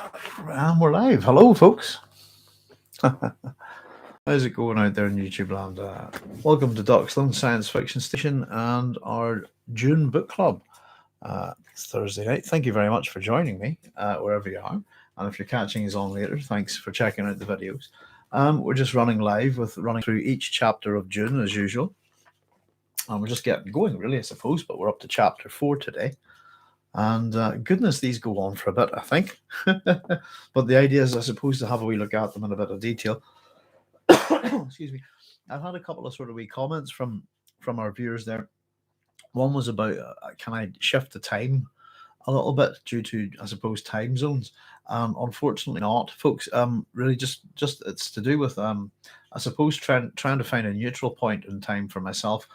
And we're live. Hello, folks. How's it going out there in YouTube land? Welcome to Doc Sloan's Science Fiction Station and our Dune Book Club. It's Thursday night. Thank you very much for joining me, wherever you are. And if you're catching us on later, thanks for checking out the videos. We're just running live running through each chapter of Dune as usual. And we're just getting going, really, I suppose, but we're up to chapter 4 today. And goodness, these go on for a bit, I think. But the idea is, I suppose, to have a wee look at them in a bit of detail. Excuse me. I've had a couple of sort of wee comments from our viewers there. One was about, can I shift the time a little bit due to, I suppose, time zones? Unfortunately not, folks. Really just it's to do with, I suppose, trying to find a neutral point in time for myself.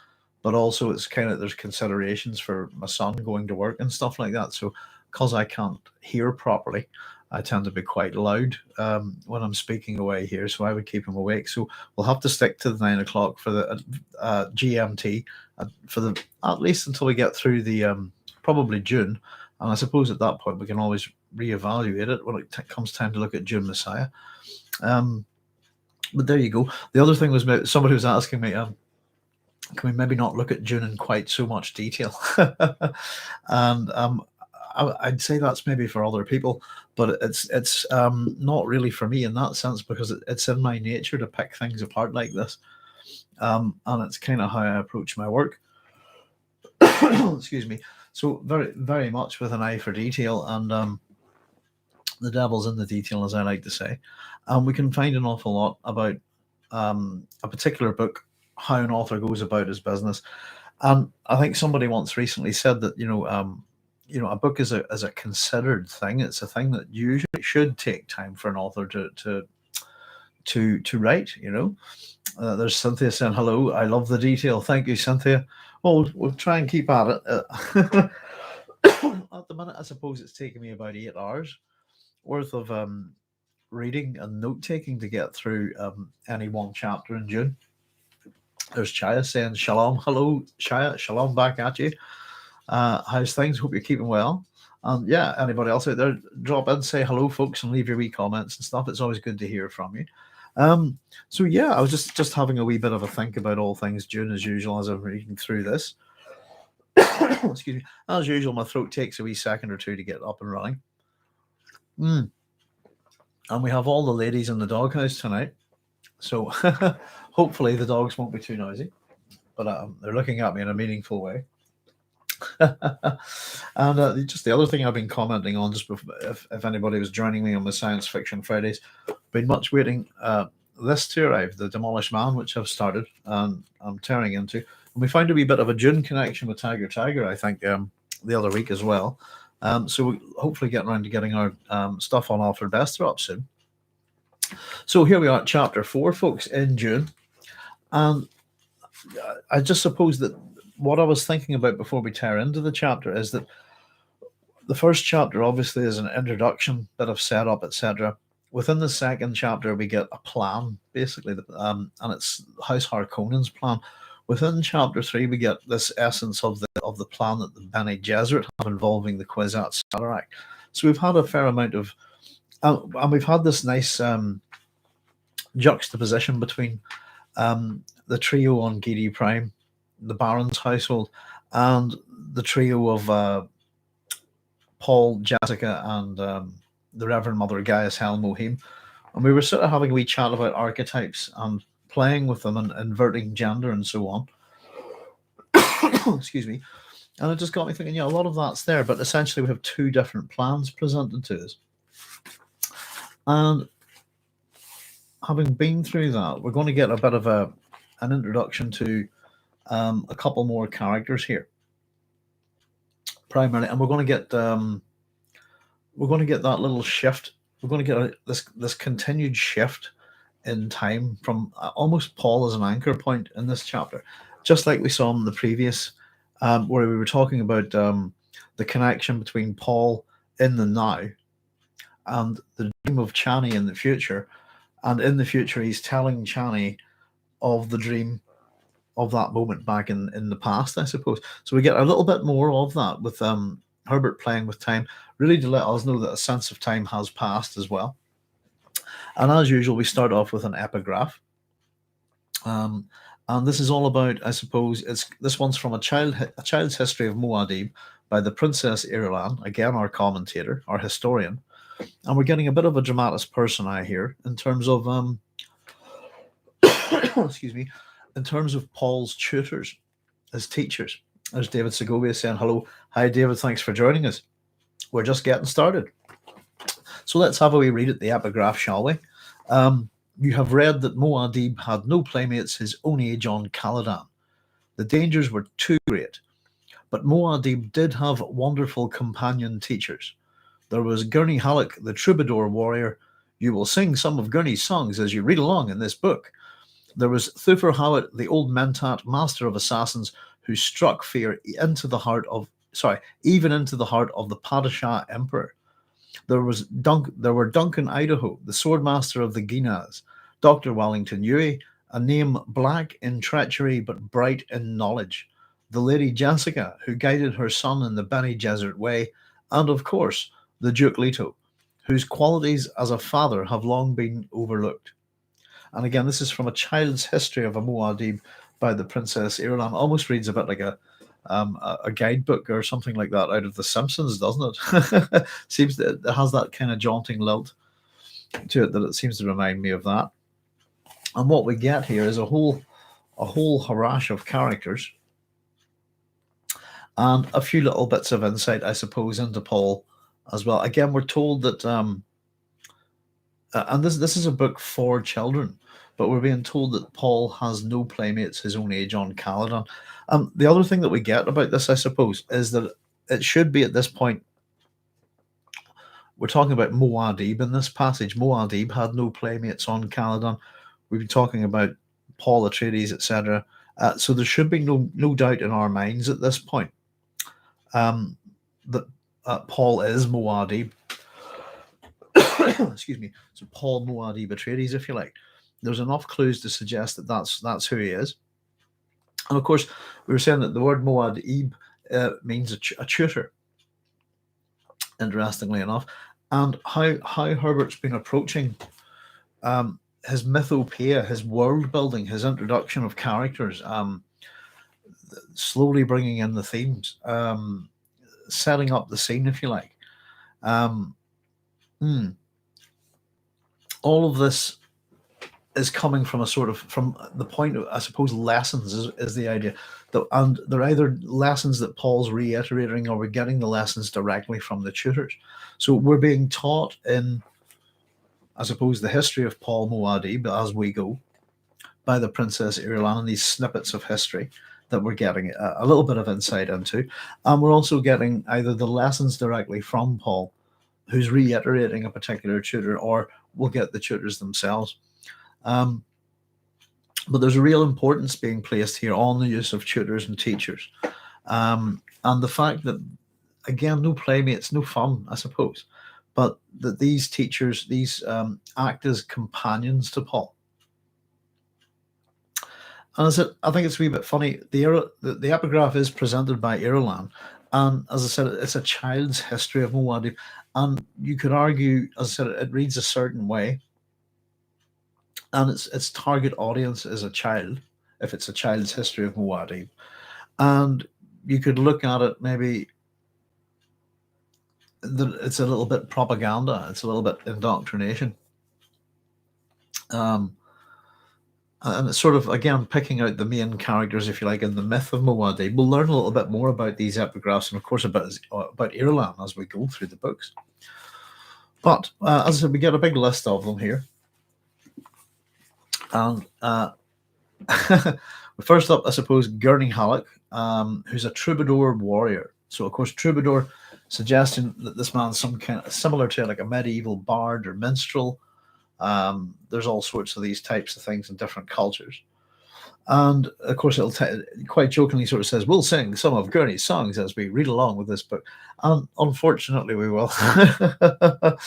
But also it's kind of, there's considerations for my son going to work and stuff like that. So because I can't hear properly, I tend to be quite loud when I'm speaking away here. So I would keep him awake. So we'll have to stick to the 9 o'clock for the GMT for the at least until we get through the probably June. And I suppose at that point we can always reevaluate it when it comes time to look at Dune Messiah. But there you go. The other thing was, somebody was asking me, can we maybe not look at Dune in quite so much detail? And I'd say that's maybe for other people, but it's not really for me in that sense, because it's in my nature to pick things apart like this. And it's kind of how I approach my work. Excuse me. So very, very much with an eye for detail, and the devil's in the detail, as I like to say. And we can find an awful lot about a particular book, how an author goes about his business. And I think somebody once recently said that, a book is a considered thing. It's a thing that usually should take time for an author to write. There's Cynthia saying hello. I love the detail. Thank you, Cynthia. Well, we'll try and keep at it. At the minute, I suppose it's taken me about 8 hours worth of reading and note taking to get through any one chapter in Dune. There's Chaya saying shalom. Hello, Chaya. Shalom back at you. How's things? Hope you're keeping well. And yeah, anybody else out there, drop in, say hello, folks, and leave your wee comments and stuff. It's always good to hear from you. So yeah, I was just having a wee bit of a think about all things Dune as usual as I'm reading through this. Excuse me. As usual, my throat takes a wee second or two to get up and running. And we have all the ladies in the doghouse tonight. So hopefully the dogs won't be too noisy, but they're looking at me in a meaningful way. And just the other thing I've been commenting on, just before, if anybody was joining me on the Science Fiction Fridays, been much waiting this to arrive, The Demolished Man, which I've started and I'm tearing into. And we found a wee bit of a Dune connection with Tiger, I think, the other week as well. So we'll hopefully get around to getting our stuff on Alfred Bester up soon. So here we are at chapter 4, folks, in Dune. And I just suppose that what I was thinking about before we tear into the chapter is that the first chapter obviously is an introduction, bit of setup, etc. Within the second chapter, we get a plan, basically, and it's House Harkonnen's plan. Within chapter 3, we get this essence of the plan that the Bene Gesserit have involving the Kwisatz Haderach. So we've had a fair amount of, and we've had this nice juxtaposition between the trio on Gidi Prime, the Baron's household, and the trio of Paul, Jessica, and the Reverend Mother Gaius Hel Mohim. And we were sort of having a wee chat about archetypes and playing with them and inverting gender and so on. Excuse me. And it just got me thinking, yeah, a lot of that's there, but essentially we have two different plans presented to us. And having been through that, we're going to get a bit of an introduction to a couple more characters here, primarily, and we're going to get that little shift. We're going to get this continued shift in time from almost Paul as an anchor point in this chapter, just like we saw in the previous, where we were talking about the connection between Paul in the now and the dream of Chani in the future. And in the future, he's telling Chani of the dream of that moment back in the past, I suppose. So we get a little bit more of that with Herbert playing with time. really to let us know that a sense of time has passed as well. And as usual, we start off with an epigraph. And this is all about, I suppose, this one's from a child's history of Muad'Dib by the Princess Irulan, again our commentator, our historian, and we're getting a bit of a dramatis personae here in terms of excuse me, in terms of Paul's tutors, his teachers. There's David Segovia saying hello. Hi David, thanks for joining us. We're just getting started. So let's have a wee read at the epigraph, shall we? You have read that Muad'Dib had no playmates his own age on Caladan. The dangers were too great. But Muad'Dib did have wonderful companion teachers. There was Gurney Halleck, the troubadour warrior. You will sing some of Gurney's songs as you read along in this book. There was Thufir Hawat, the old Mentat Master of Assassins, who struck fear into the heart of, even into the heart of the Padishah Emperor. There were Duncan Idaho, the swordmaster of the Guinas, Dr. Wellington Huey, a name black in treachery but bright in knowledge, the Lady Jessica, who guided her son in the Bene Gesserit way, and of course, the Duke Leto, whose qualities as a father have long been overlooked. And again, this is from a child's history of a Muad'Dib by the Princess Irulan. Almost reads a bit like a guidebook or something like that out of The Simpsons, doesn't it? Seems that it has that kind of jaunting lilt to it that it seems to remind me of that. And what we get here is a whole harash of characters and a few little bits of insight, I suppose, into Paul as well. Again, we're told that, and this is a book for children, but we're being told that Paul has no playmates his own age on Caladan. The other thing that we get about this, I suppose, is that it should be at this point, we're talking about Muad'Dib in this passage. Muad'Dib had no playmates on Caladan. We've been talking about Paul Atreides, etc. So there should be no doubt in our minds at this point that Paul is Muad'Dib. Excuse me. So Paul Muad'Dib Atreides, if you like. There's enough clues to suggest that that's who he is. And of course, we were saying that the word Muad'Dib means a tutor, interestingly enough. And how Herbert's been approaching his mythopoeia, his world building, his introduction of characters, slowly bringing in the themes, setting up the scene, if you like. All of this is coming from from the point of, I suppose, lessons is the idea. And they're either lessons that Paul's reiterating, or we're getting the lessons directly from the tutors. So we're being taught in, I suppose, the history of Paul Muad'Dib as we go by the Princess Irulan, and these snippets of history that we're getting a little bit of insight into. And we're also getting either the lessons directly from Paul, who's reiterating a particular tutor, or we'll get the tutors themselves. But there's a real importance being placed here on the use of tutors and teachers. And the fact that, again, no playmates, no fun, I suppose, but that these teachers, these act as companions to Paul. And I think it's a wee bit funny. The epigraph is presented by Irulan, and as I said, it's a child's history of Muad'Dib. And you could argue, as I said, it reads a certain way, and its target audience is a child, if it's a child's history of Muad'Dib. And you could look at it maybe that it's a little bit propaganda, it's a little bit indoctrination. And it's sort of, again, picking out the main characters, if you like, in the myth of Muad'Dib. We'll learn a little bit more about these epigraphs and, of course, about Irulan as we go through the books. But, as I said, we get a big list of them here. And first up, I suppose, Gurney Halleck, who's a troubadour warrior. So, of course, troubadour, suggesting that this man's some kind of similar to like a medieval bard or minstrel. There's all sorts of these types of things in different cultures. And of course, it'll quite jokingly sort of says, we'll sing some of Gurney's songs as we read along with this book. And unfortunately, we will. But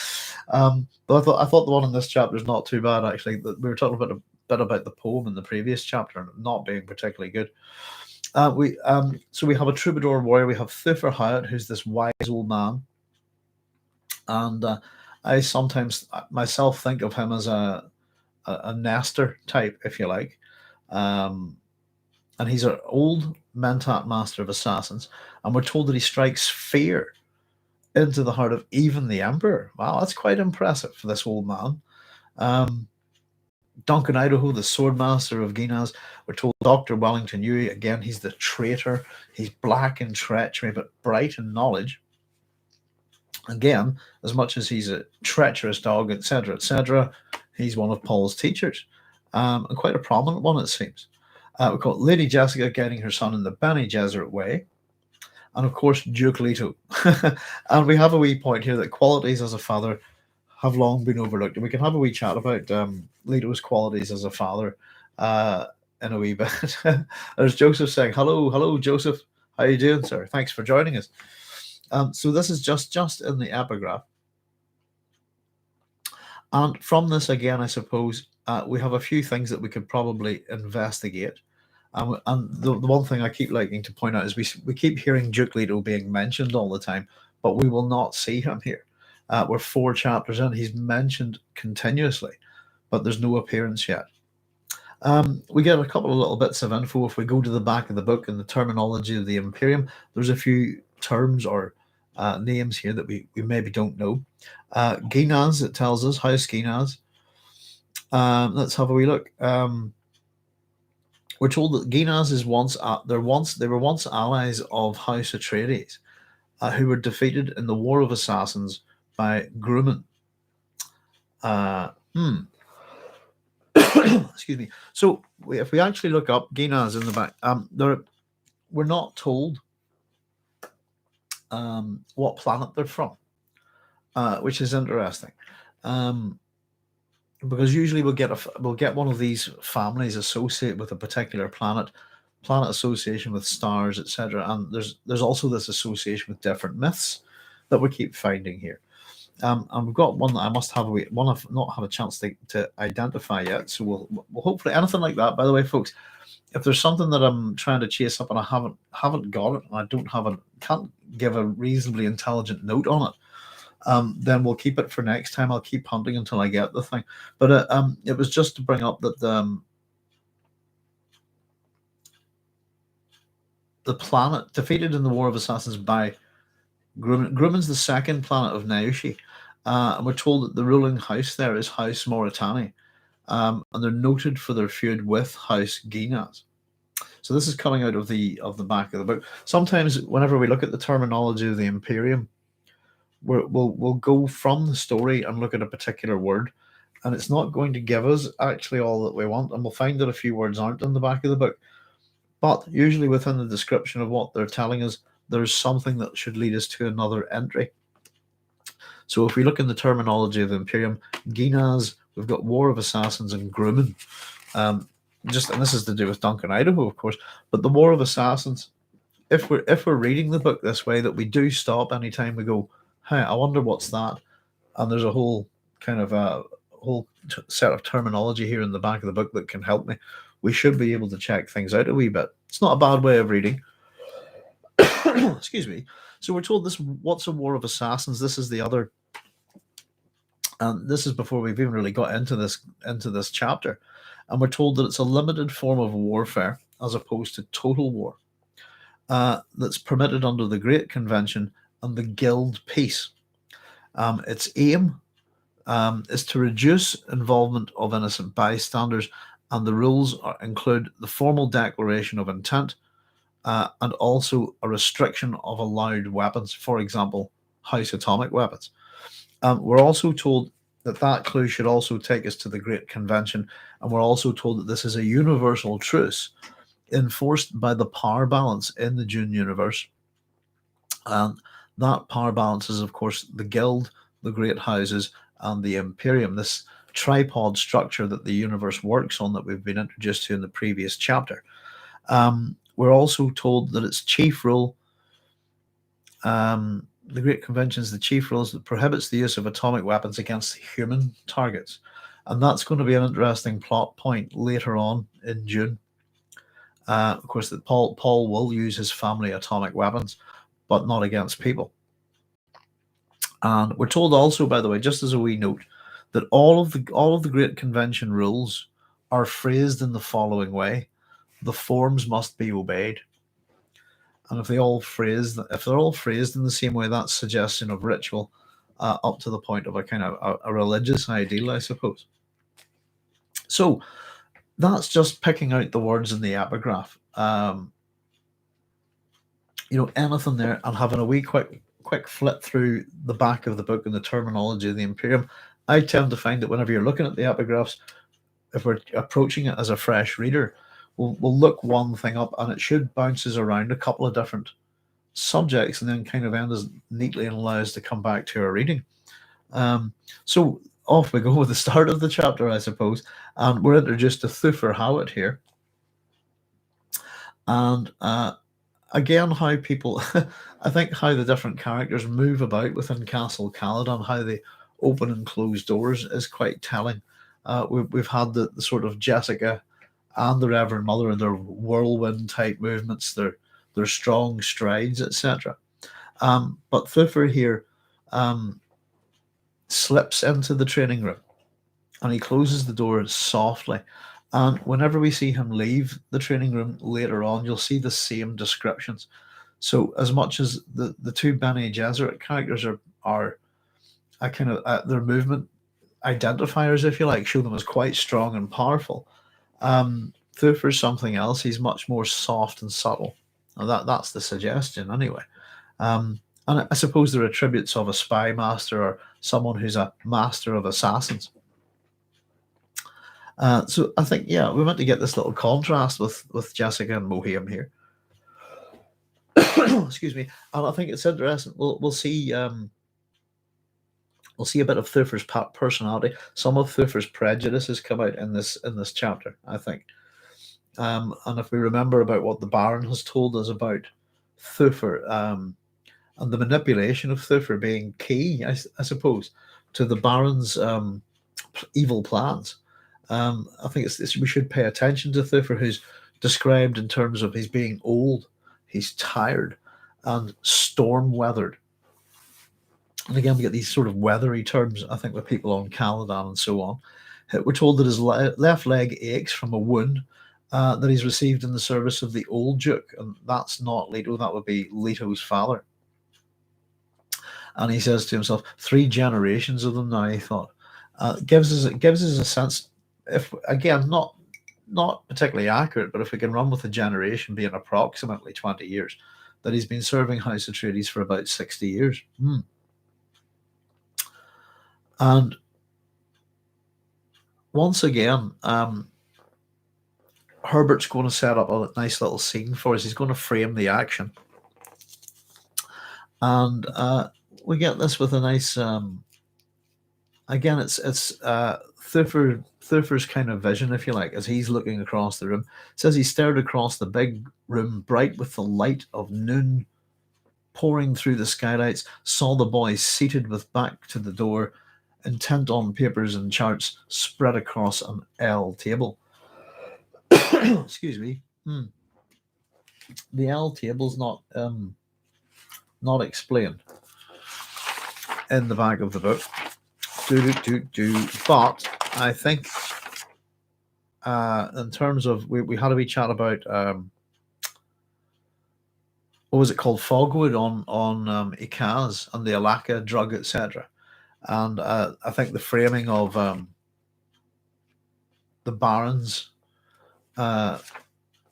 I thought the one in this chapter is not too bad, actually. We were talking a bit about the poem in the previous chapter and not being particularly good. So we have a troubadour warrior. We have Thufir Hawat, who's this wise old man And I sometimes myself think of him as a Nestor type, if you like. And he's an old Mentat Master of Assassins, and we're told that he strikes fear into the heart of even the Emperor. Wow, that's quite impressive for this old man. Duncan Idaho, the swordmaster of Guinness, we're told Dr. Wellington Huey, again, he's the traitor. He's black in treachery, but bright in knowledge. Again, as much as he's a treacherous dog, etc., he's one of Paul's teachers, and quite a prominent one, it seems. We've got Lady Jessica getting her son in the Bene Gesserit way, and of course, Duke Leto. And we have a wee point here that qualities as a father have long been overlooked. And we can have a wee chat about Leto's qualities as a father in a wee bit. There's Joseph saying, hello, Joseph. How are you doing, sir? Thanks for joining us. So this is just in the epigraph. And from this, again, I suppose, we have a few things that we could probably investigate. And the one thing I keep liking to point out is we keep hearing Duke Leto being mentioned all the time, but we will not see him here. We're 4 chapters in. He's mentioned continuously, but there's no appearance yet. We get a couple of little bits of info. If we go to the back of the book and the terminology of the Imperium, there's a few terms or names here that we maybe don't know. Guinness, it tells us, House Guinness. Let's have a wee look. We're told that Guinness is they were once allies of House Atreides, who were defeated in the War of Assassins by Grumman. Excuse me. So if we actually look up Guinness in the back, we're not told what planet they're from, which is interesting. Because usually we'll get one of these families associated with a particular planet association with stars, etc. And there's also this association with different myths that we keep finding here. And we've got one that I must have one I've not had a chance to identify yet. So we'll hopefully anything like that. By the way, folks, if there's something that I'm trying to chase up and I haven't got it, and I can't give a reasonably intelligent note on it, then we'll keep it for next time. I'll keep hunting until I get the thing. But it was just to bring up that the planet defeated in the War of Assassins by Grumman. Grumman's the second planet of Naoshi, and we're told that the ruling house there is House Mauritani, and they're noted for their feud with House Guinness. So this is coming out of the back of the book. Sometimes, whenever we look at the terminology of the Imperium, we'll go from the story and look at a particular word, and it's not going to give us actually all that we want, and we'll find that a few words aren't in the back of the book. But usually within the description of what they're telling us, there's something that should lead us to another entry. So if we look in the terminology of the Imperium, Guinness, we've got War of Assassins and Grumman. And this is to do with Duncan Idaho, of course. But the War of Assassins, if we're reading the book this way, that we do stop anytime we go, hey, I wonder what's that, and there's a whole kind of set of terminology here in the back of the book that can help me. We should be able to check things out a wee bit. It's not a bad way of reading. Excuse me. So we're told what's a War of Assassins? This is the other, and this is before we've even really got into this chapter. And we're told that it's a limited form of warfare as opposed to total war, that's permitted under the Great Convention and the Guild Peace. Its aim is to reduce involvement of innocent bystanders, and the rules include the formal declaration of intent, and also a restriction of allowed weapons, for example, house atomic weapons. We're also told that clue should also take us to the Great Convention, and we're also told that this is a universal truce enforced by the power balance in the Dune universe. And that power balance is, of course, the Guild, the Great Houses, and the Imperium, this tripod structure that the universe works on that we've been introduced to in the previous chapter. We're also told that its chief rule, the Great Convention is the chief rules that prohibits the use of atomic weapons against human targets. And that's going to be an interesting plot point later on in Dune. Of course, that Paul will use his family atomic weapons, but not against people. And we're told also, by the way, just as a wee note, that all of the great convention rules are phrased in the following way: the forms must be obeyed. And if they're all phrased in the same way, that's suggestion of ritual, up to the point of a kind of a religious ideal, I suppose. So that's just picking out the words in the epigraph. Anything there, and having a wee quick flip through the back of the book and the terminology of the Imperium. I tend to find that whenever you're looking at the epigraphs, if we're approaching it as a fresh reader, we'll look one thing up, and it should bounces around a couple of different subjects, and then kind of end as neatly and allow us to come back to our reading. So off we go with the start of the chapter, I suppose, and we're introduced to Thufir Hawat here, and again, how people, I think, how the different characters move about within Castle Caladan, how they open and close doors is quite telling. We've had the sort of Jessica and the Reverend Mother and their whirlwind type movements, their strong strides, etc. But Thufir here slips into the training room, and he closes the door softly. And whenever we see him leave the training room later on, you'll see the same descriptions. So as much as the two Bene Gesserit characters are a kind of their movement identifiers, if you like, show them as quite strong and powerful. Thufir's something else. He's much more soft and subtle. Now that's the suggestion anyway. And I suppose there are attributes of a spy master or someone who's a master of assassins. So I think, yeah, we're meant to get this little contrast with Jessica and Mohiam here. Excuse me. And I think it's interesting. We'll see a bit of Thufir's personality. Some of Thufir's prejudices come out in this chapter, I think. And if we remember about what the Baron has told us about Thufir, and the manipulation of Thufir being key, I suppose, to the Baron's evil plans. I think we should pay attention to Thufir, who's described in terms of he's being old, he's tired, and storm-weathered. And again, we get these sort of weathery terms, I think, with people on Caladan and so on. We're told that his left leg aches from a wound that he's received in the service of the old Duke, and that's not Leto, that would be Leto's father. And he says to himself, 3 generations of them now, he thought. Gives us a sense, if again, not particularly accurate, but if we can run with a generation being approximately 20 years, that he's been serving House Atreides for about 60 years. And once again, Herbert's going to set up a nice little scene for us. He's going to frame the action. And we get this with a nice... again, it's Thufir's kind of vision, if you like, as he's looking across the room. It says he stared across the big room, bright with the light of noon pouring through the skylights, saw the boy seated with back to the door, intent on papers and charts spread across an L table. Excuse me. The L table's not explained in the back of the book. But I think in terms of we had a wee chat about what was it called, Fogwood on Ikaz and the Alaka drug, etc. And I think the framing of the Baron's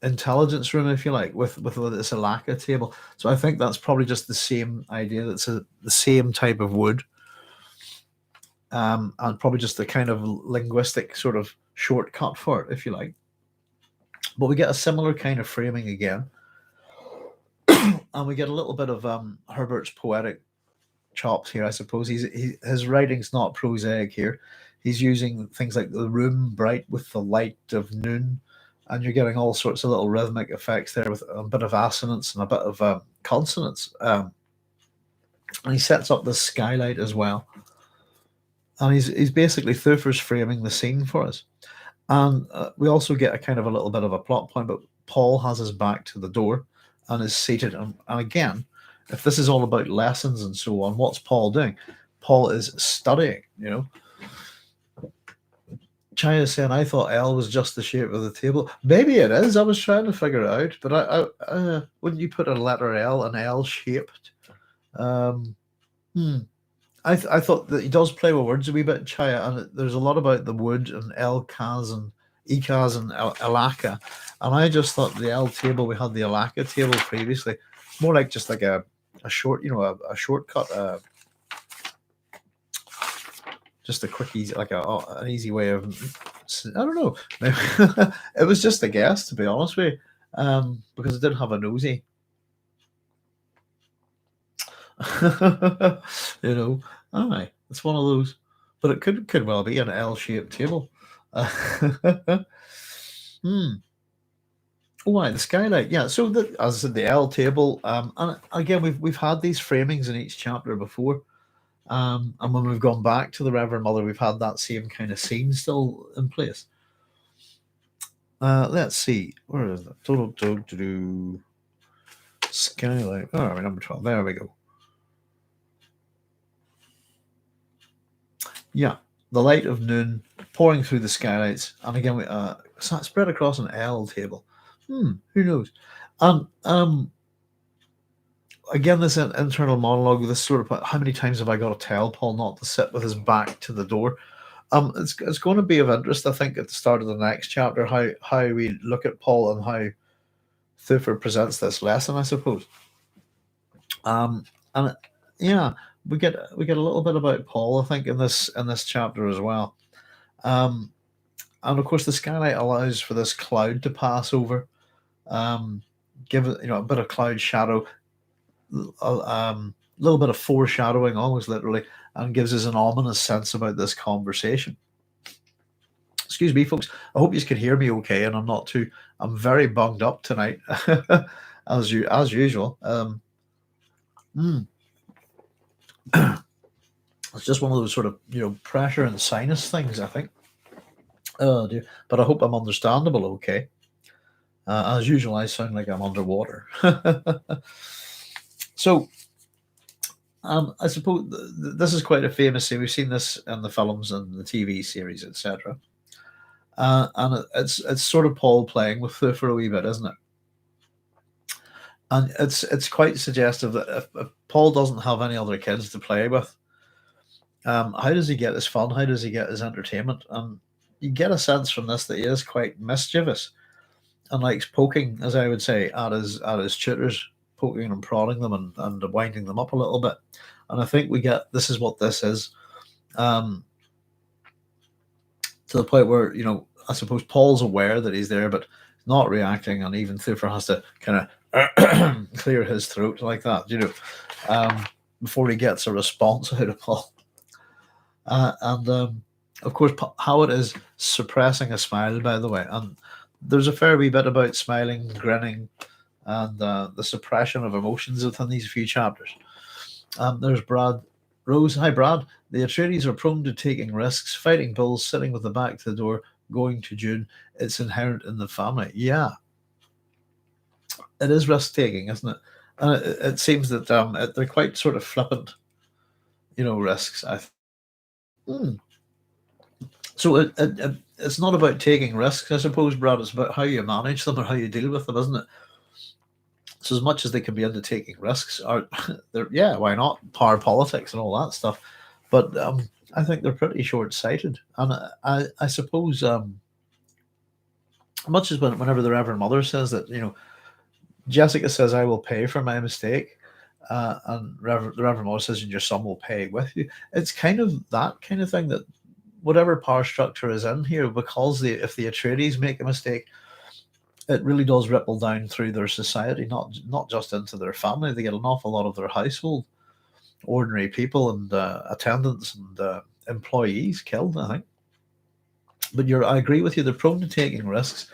intelligence room, if you like, with this Alaka table. So I think that's probably just the same idea. That's the same type of wood. And probably just the kind of linguistic sort of shortcut for it, if you like. But we get a similar kind of framing again. And we get a little bit of Herbert's poetic chops here, I suppose. His writing's not prosaic here. He's using things like the room bright with the light of noon, and you're getting all sorts of little rhythmic effects there with a bit of assonance and a bit of consonance. And he sets up the skylight as well. And he's basically Thufir's framing the scene for us. And we also get a little bit of a plot point, but Paul has his back to the door and is seated. And again, if this is all about lessons and so on, what's Paul doing? Paul is studying, you know. Chai is saying, I thought L was just the shape of the table. Maybe it is. I was trying to figure it out, but wouldn't you put a letter L, an L shaped? I thought that he does play with words a wee bit, Chaya, and there's a lot about the wood and Elkaz and Ekaz and Alaka, and I just thought the L table, we had the Alaka table previously. It's more like just like a short, you know, a shortcut, just a quick, easy, like an easy way of, I don't know. It was just a guess, to be honest with you, because it didn't have a nosy. You know, aye, it's one of those, but it could well be an L-shaped table. Oh, right, the skylight, yeah. So as I said, the L table, and again, we've had these framings in each chapter before, and when we've gone back to the Reverend Mother, we've had that same kind of scene still in place. Let's see, where is that? Skylight. Oh, number 12. There we go. Yeah, the light of noon pouring through the skylights, and again, we spread across an L table. Who knows? Again, this internal monologue, this sort of how many times have I got to tell Paul not to sit with his back to the door? It's going to be of interest, I think, at the start of the next chapter, how we look at Paul and how Thufir presents this lesson, I suppose. And yeah, we get a little bit about Paul, I think, in this chapter as well. And of course, the skylight allows for this cloud to pass over, give it, you know, a bit of cloud shadow, a little bit of foreshadowing, almost literally, and gives us an ominous sense about this conversation. Excuse me, folks. I hope you can hear me okay, and I'm very bunged up tonight, as usual. It's just one of those sort of, you know, pressure and sinus things, I think. Oh dear. But I hope I'm understandable okay. As usual, I sound like I'm underwater. So, I suppose this is quite a famous scene. We've seen this in the films and the TV series, etc. And it's sort of Paul playing with Thufir a wee bit, isn't it? And it's quite suggestive that if Paul doesn't have any other kids to play with, how does he get his fun? How does he get his entertainment? And you get a sense from this that he is quite mischievous and likes poking, as I would say, at his tutors, poking and prodding them and winding them up a little bit. And I think we get, this is what this is, to the point where, you know, I suppose Paul's aware that he's there, but not reacting, and even Thufir has to kind of clear his throat like that, you know, before he gets a response out of Paul. Of course, Hawat is suppressing a smile, by the way, and there's a fair wee bit about smiling, grinning, and the suppression of emotions within these few chapters. There's Brad Rose. Hi, Brad. The Atreides are prone to taking risks, fighting bulls, sitting with the back to the door, going to Dune. It's inherent in the family. Yeah, it is risk-taking, isn't it? And it seems that they're quite sort of flippant, you know, risks, I think. So it's not about taking risks, I suppose, Brad. It's about how you manage them or how you deal with them, isn't it? So as much as they can be into taking risks, yeah, why not? Power politics and all that stuff. But I think they're pretty short-sighted. And I suppose, much as whenever the Reverend Mother says that, you know, Jessica says, I will pay for my mistake, and the Reverend Mother says, and your son will pay with you. It's kind of that kind of thing, that whatever power structure is in here, because if the Atreides make a mistake, it really does ripple down through their society, not just into their family. They get an awful lot of their household, ordinary people and attendants and employees killed, I think. But I agree with you, they're prone to taking risks,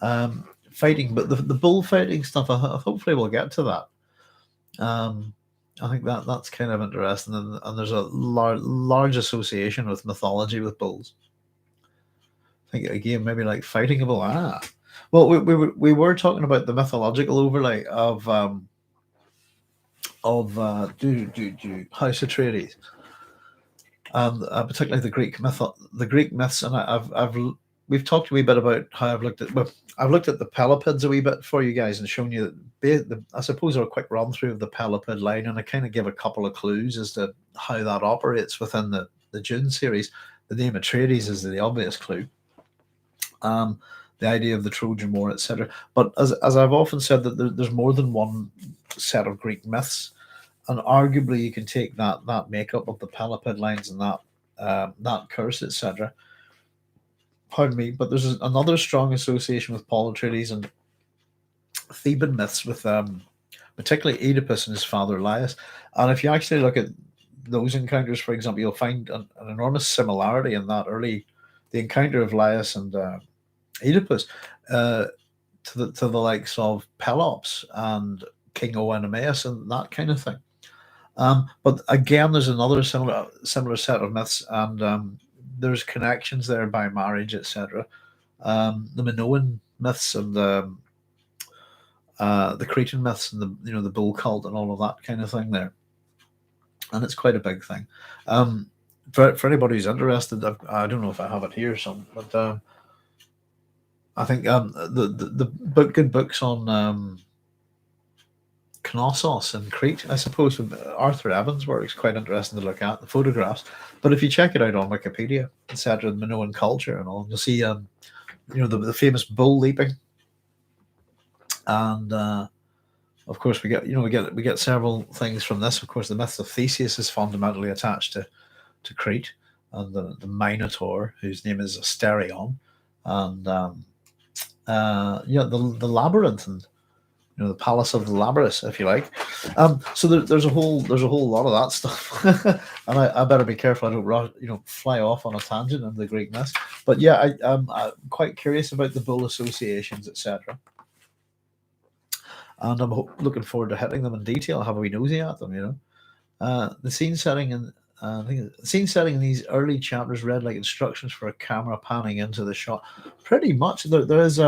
fighting, but the bullfighting stuff, hopefully we'll get to that. I think that's kind of interesting, and there's a large association with mythology with bulls. I think again, maybe like fighting a bull. Well, we were talking about the mythological overlay of House Atreides, and particularly the Greek myths. And we've talked a wee bit about how I've looked at the Pelopids a wee bit for you guys and shown you I suppose a quick run through of the Pelopid line, and I kind of give a couple of clues as to how that operates within the Dune series. The name Atreides is the obvious clue. The idea of the Trojan War, etc. But as I've often said, that there's more than one set of Greek myths, and arguably you can take that makeup of the Pelopid lines and that curse, etc. Pardon me, but there's another strong association with Paul Atreides and Theban myths with particularly Oedipus and his father Laius. And if you actually look at those encounters, for example, you'll find an enormous similarity in the encounter of Laius and Oedipus to the likes of Pelops and King Oenomaus and that kind of thing. But again, there's another similar set of myths, and there's connections there by marriage, etc. The Minoan myths and the Cretan myths and the bull cult and all of that kind of thing there, and it's quite a big thing. For anybody who's interested, I don't know if I have it here, but I think the good books on Knossos and Crete, I suppose, Arthur Evans' work is quite interesting to look at, the photographs. But if you check it out on Wikipedia, etc., the Minoan culture and all, you'll see the famous bull leaping, and of course we get several things from this. Of course, the myth of Theseus is fundamentally attached to Crete, and the Minotaur, whose name is Asterion, and the labyrinth, and the palace of the Labyrinth, if you like. So there's a whole lot of that stuff, and I better be careful I don't fly off on a tangent into the Greek myths. But yeah, I'm quite curious about the bull associations, etc. And I'm looking forward to hitting them in detail, have a wee nosy at them. The scene setting in these early chapters read like instructions for a camera panning into the shot. Pretty much, there is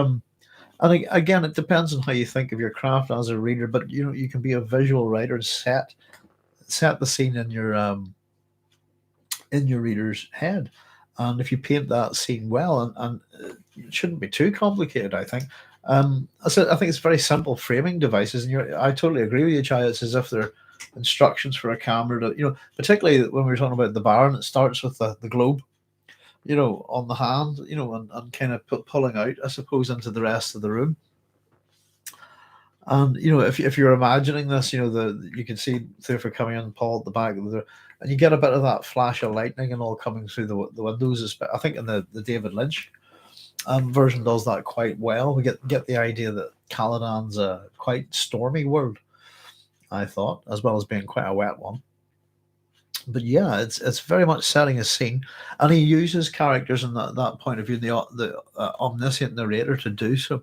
and again, it depends on how you think of your craft as a reader. But you can be a visual writer and set the scene in your reader's head, and if you paint that scene well, and it shouldn't be too complicated, I think. I think it's very simple framing devices, and I totally agree with you, Chai. It's as if they're instructions for a camera to, particularly when we were talking about the Baron, it starts with the globe, on the hand, and kind of pulling out, I suppose, into the rest of the room. And if you're imagining this, you can see Thufir coming in, Paul at the back of the, and you get a bit of that flash of lightning and all coming through the windows. I think in the David Lynch version does that quite well. We get the idea that Caladan's a quite stormy world, I thought, as well as being quite a wet one. But yeah, it's very much setting a scene, and he uses characters in that point of view, the omniscient narrator, to do so.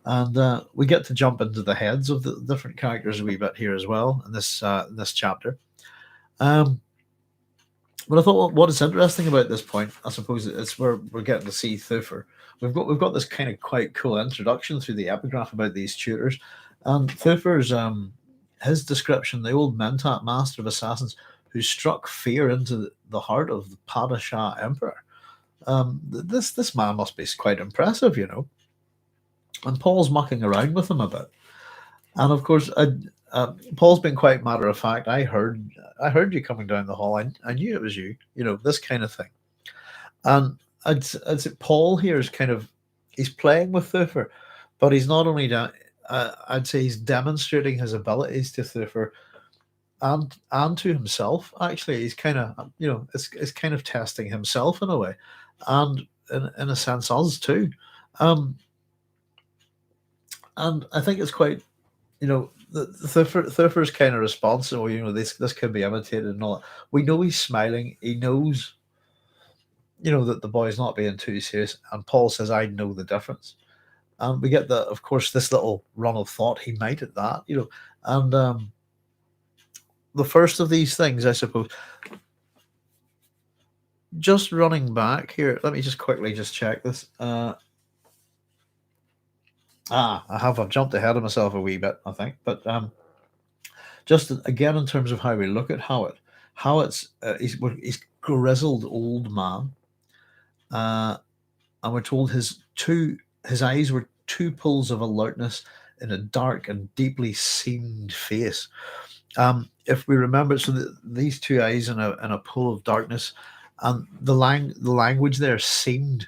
And we get to jump into the heads of the different characters a wee bit here as well in this chapter. But I thought what is interesting about this point, I suppose, it's where we're getting to see Thufir. We've got this kind of quite cool introduction through the epigraph about these tutors, and Thufir's his description, the old Mentat Master of Assassins, who struck fear into the heart of the Padishah Emperor. This man must be quite impressive, And Paul's mucking around with him a bit, and of course, Paul's been quite matter of fact. I heard you coming down the hall. I knew it was you. This kind of thing. And I'd say Paul here is he's playing with Thufir, but he's not only I'd say he's demonstrating his abilities to Thufir and to himself. Actually, he's it's kind of testing himself in a way, and in a sense us too. And I think it's quite, the Thufir's kind of response, this could be imitated and all that. We know he's smiling. He knows, that the boy's not being too serious. And Paul says, "I know the difference." And we get of course, this little run of thought. He might at that, and the first of these things, I suppose. Just running back here, let me just quickly check this. I've jumped ahead of myself a wee bit, I think. But just again, in terms of how we look at Hawat, Hawat's he's grizzled old man, and we're told his eyes were two pools of alertness in a dark and deeply seamed face. If we remember, so these two eyes in a pool of darkness, and the language there seemed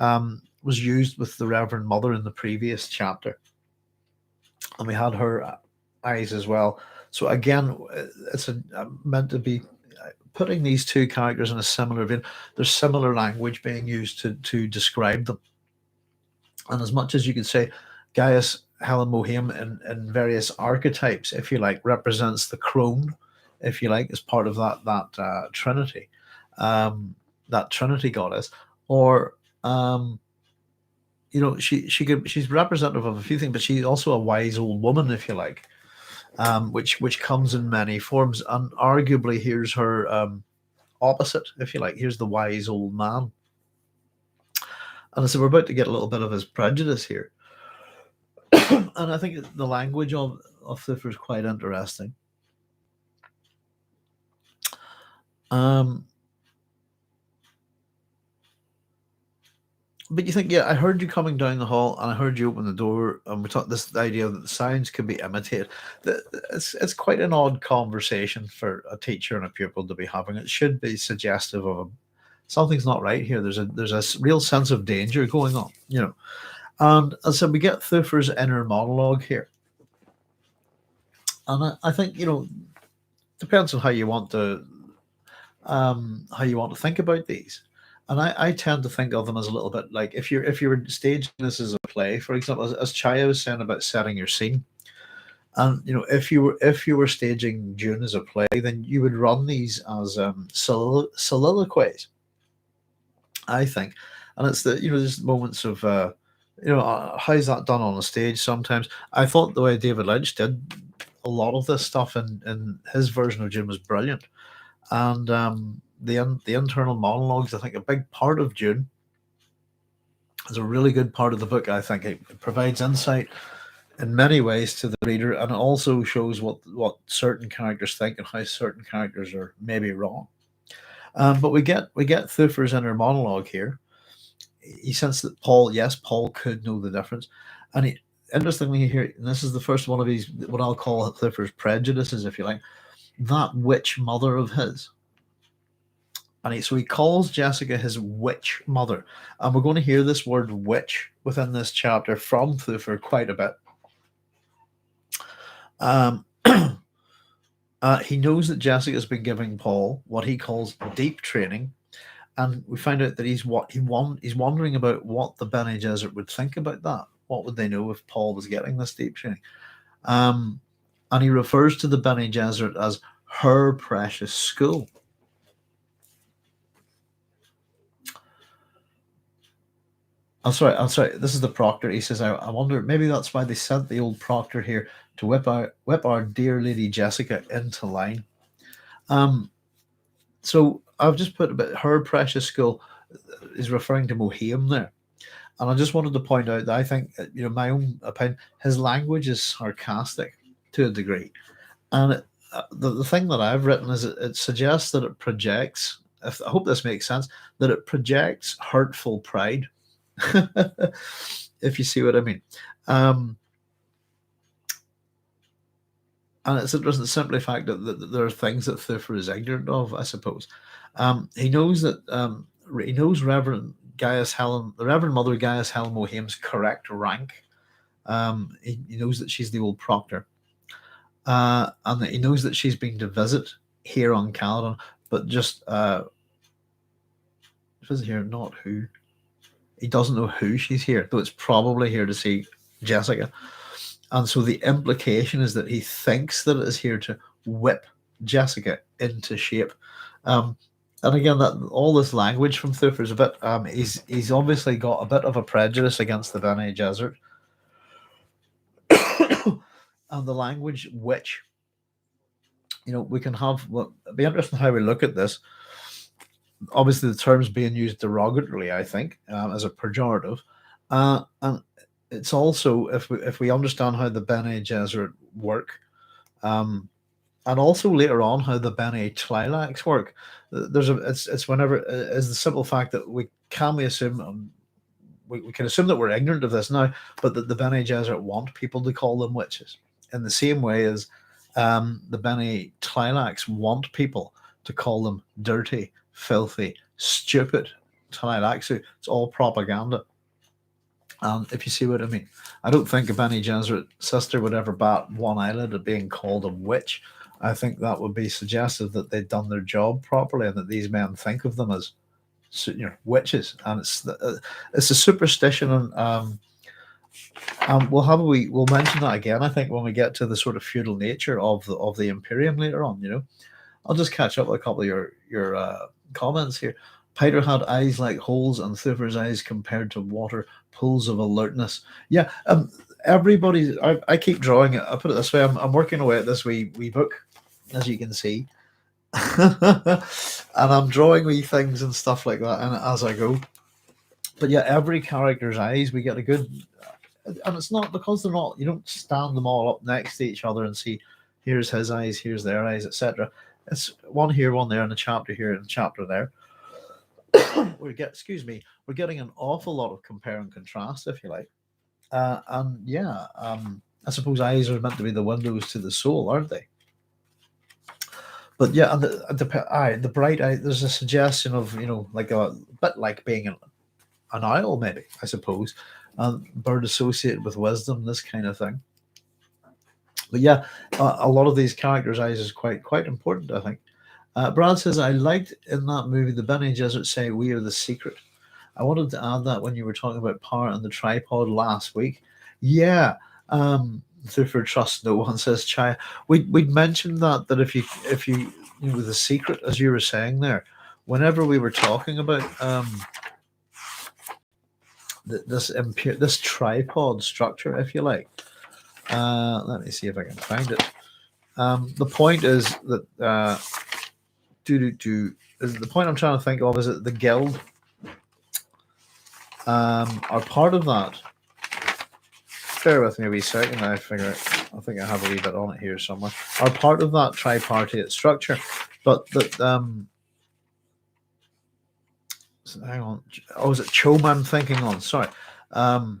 was used with the Reverend Mother in the previous chapter, and we had her eyes as well. So again, it's meant to be putting these two characters in a similar vein. There's similar language being used to describe them, and as much as you could say, Gaius Helen Mohiam in various archetypes, if you like, represents the crone, if you like, as part of that Trinity, that Trinity goddess, or she's representative of a few things, but she's also a wise old woman, if you like, which comes in many forms, and arguably here's her opposite, if you like. Here's the wise old man, and so we're about to get a little bit of his prejudice here. And I think the language of Thufir is quite interesting. But you think, yeah, I heard you coming down the hall, and I heard you open the door, and we talked this idea that the sounds can be imitated. It's quite an odd conversation for a teacher and a pupil to be having. It should be suggestive of something's not right here. There's a real sense of danger going on, And so we get Thufir's inner monologue here. And I think, depends on how you want to think about these. And I tend to think of them as a little bit like if you were staging this as a play, for example, as Chaya was saying about setting your scene. And if you were staging Dune as a play, then you would run these as soliloquies, I think. And it's there's moments of how's that done on a stage sometimes. I thought the way David Lynch did a lot of this stuff in his version of Dune was brilliant. And the internal monologues, I think a big part of Dune, is a really good part of the book. I think it provides insight in many ways to the reader, and it also shows what certain characters think and how certain characters are maybe wrong. But we get Thufir's inner monologue here. He sensed that Paul could know the difference. And interestingly here, and this is the first one of these, what I'll call Thufir's prejudices, if you like, that witch mother of his. And so he calls Jessica his witch mother. And we're going to hear this word witch within this chapter from Thufir quite a bit. He knows that Jessica's been giving Paul what he calls deep training. And we find out that he's wondering about what the Bene Gesserit would think about that. What would they know if Paul was getting this deep training? And he refers to the Bene Gesserit as her precious school. I'm sorry. This is the proctor. He says, I wonder, maybe that's why they sent the old proctor here to whip our dear Lady Jessica into line. So I've just put a bit, her precious school is referring to Mohiam there. And I just wanted to point out that I think, my own opinion, his language is sarcastic to a degree. And the thing that I've written is it suggests that it projects, I hope this makes sense, that it projects hurtful pride. If you see what I mean. And it's interesting, the simple fact that there are things that Thufir is ignorant of, I suppose. He knows that he knows the Reverend Mother Gaius Helen Mohiam's correct rank. He knows that she's the old proctor, and that he knows that she's been to visit here on Caledon, but just visit here, not who. He doesn't know who she's here, though it's probably here to see Jessica. And so the implication is that he thinks that it is here to whip Jessica into shape. And again, that all this language from Thufir is a bit. He's obviously got a bit of a prejudice against the Bene Gesserit, and the language which, we can have. Well, it'd be interesting how we look at this. Obviously, the term's being used derogatorily, I think, as a pejorative, and it's also, if we understand how the Bene Gesserit work, and also later on how the Bene Tleilax work. There's a it's whenever is the simple fact that we assume we can assume that we're ignorant of this now, but that the Bene Gesserit want people to call them witches in the same way as the Bene Tleilax want people to call them dirty, filthy, stupid Tleilaxu. It's all propaganda. And if you see what I mean, I don't think a Bene Gesserit sister would ever bat one eyelid at being called a witch. I think that would be suggestive that they'd done their job properly and that these men think of them as witches. And it's a superstition, and we'll mention that again. I think when we get to the sort of feudal nature of the Imperium later on. I'll just catch up with a couple of your comments here. Peter had eyes like holes, and Thufir's eyes compared to water pools of alertness. Yeah, everybody. I keep drawing it. I put it this way: I'm working away at this wee book, as you can see, and I'm drawing wee things and stuff like that, and as I go. But yeah, every character's eyes, we get a good, and it's not because they're not. You don't stand them all up next to each other and see, here's his eyes, here's their eyes, etc. It's one here, one there, and a chapter here, and a chapter there. We're getting an awful lot of compare and contrast, if you like. And yeah, I suppose eyes are meant to be the windows to the soul, aren't they? But yeah, and the bright eye, there's a suggestion of, like a bit like being an owl, maybe, I suppose, and bird associated with wisdom, this kind of thing. But yeah, a lot of these characters' eyes is quite important, I think. Brad says, I liked in that movie the Bene Gesserit say, we are the secret. I wanted to add that when you were talking about power and the tripod last week. Yeah, Thufir Trust No One says, Chai. We'd mentioned that if you the secret, as you were saying there, whenever we were talking about this tripod structure, if you like. Let me see if I can find it. The point is that the point I'm trying to think of is that the guild are part of that. Bear with me a wee second. I think I have a wee bit on it here somewhere. Are part of that tripartite structure, but that hang on. Oh, is it Chom I'm thinking on? Sorry. But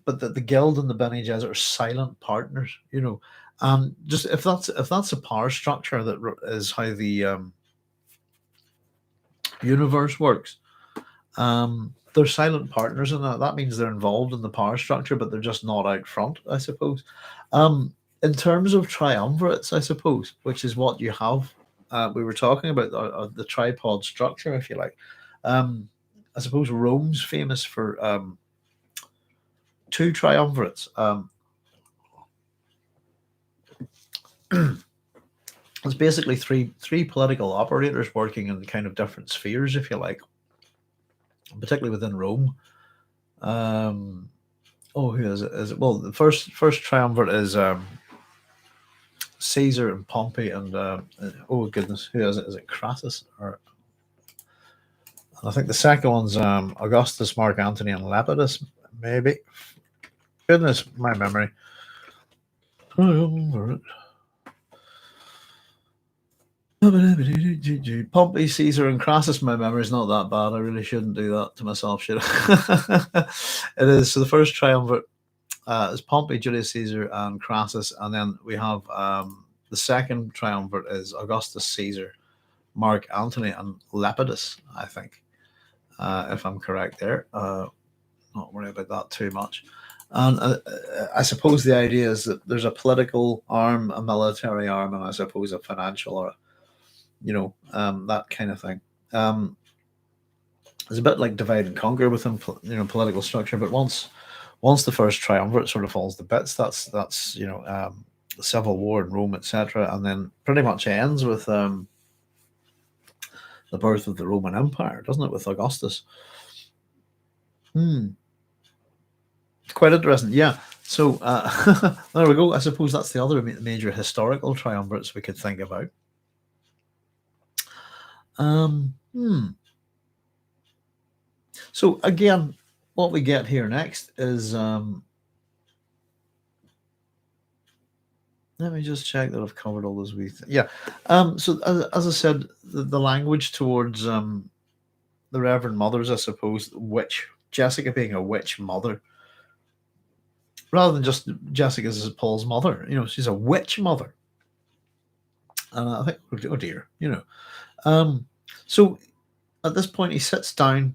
that the guild and the Bene Gesserit are silent partners, just if that's a power structure that is how the universe works, they're silent partners, and that means they're involved in the power structure, but they're just not out front, I suppose. In terms of triumvirates, I suppose, which is what you have, we were talking about the tripod structure, if you like. I suppose Rome's famous for two triumvirates. It's basically three political operators working in kind of different spheres, if you like, particularly within Rome. Who is it? Well, the first triumvirate is Caesar and Pompey and oh goodness, who is it? Is it Crassus? Or I think the second one's Augustus, Mark Antony, and Lepidus, maybe. Goodness, my memory. Pompey, Caesar, and Crassus. My memory's not that bad. I really shouldn't do that to myself, should I? It is. So the first triumvirate is Pompey, Julius Caesar, and Crassus, and then we have the second triumvirate is Augustus, Caesar, Mark Antony, and Lepidus, I think, if I'm correct there. Not worry about that too much. And I suppose the idea is that there's a political arm, a military arm, and I suppose a financial or that kind of thing. It's a bit like divide and conquer within political structure, but once the first triumvirate sort of falls to bits, that's the civil war in Rome, etc., and then pretty much ends with the birth of the Roman Empire, doesn't it, with Augustus? Quite interesting, yeah. So there we go. I suppose that's the other major historical triumvirates we could think about. So again, what we get here next is Let me just check that I've covered all those yeah. So as I said, the language towards the Reverend mothers, I suppose, witch Jessica being a witch mother, rather than just Jessica as Paul's mother. She's a witch mother, and I think, oh dear, So at this point, he sits down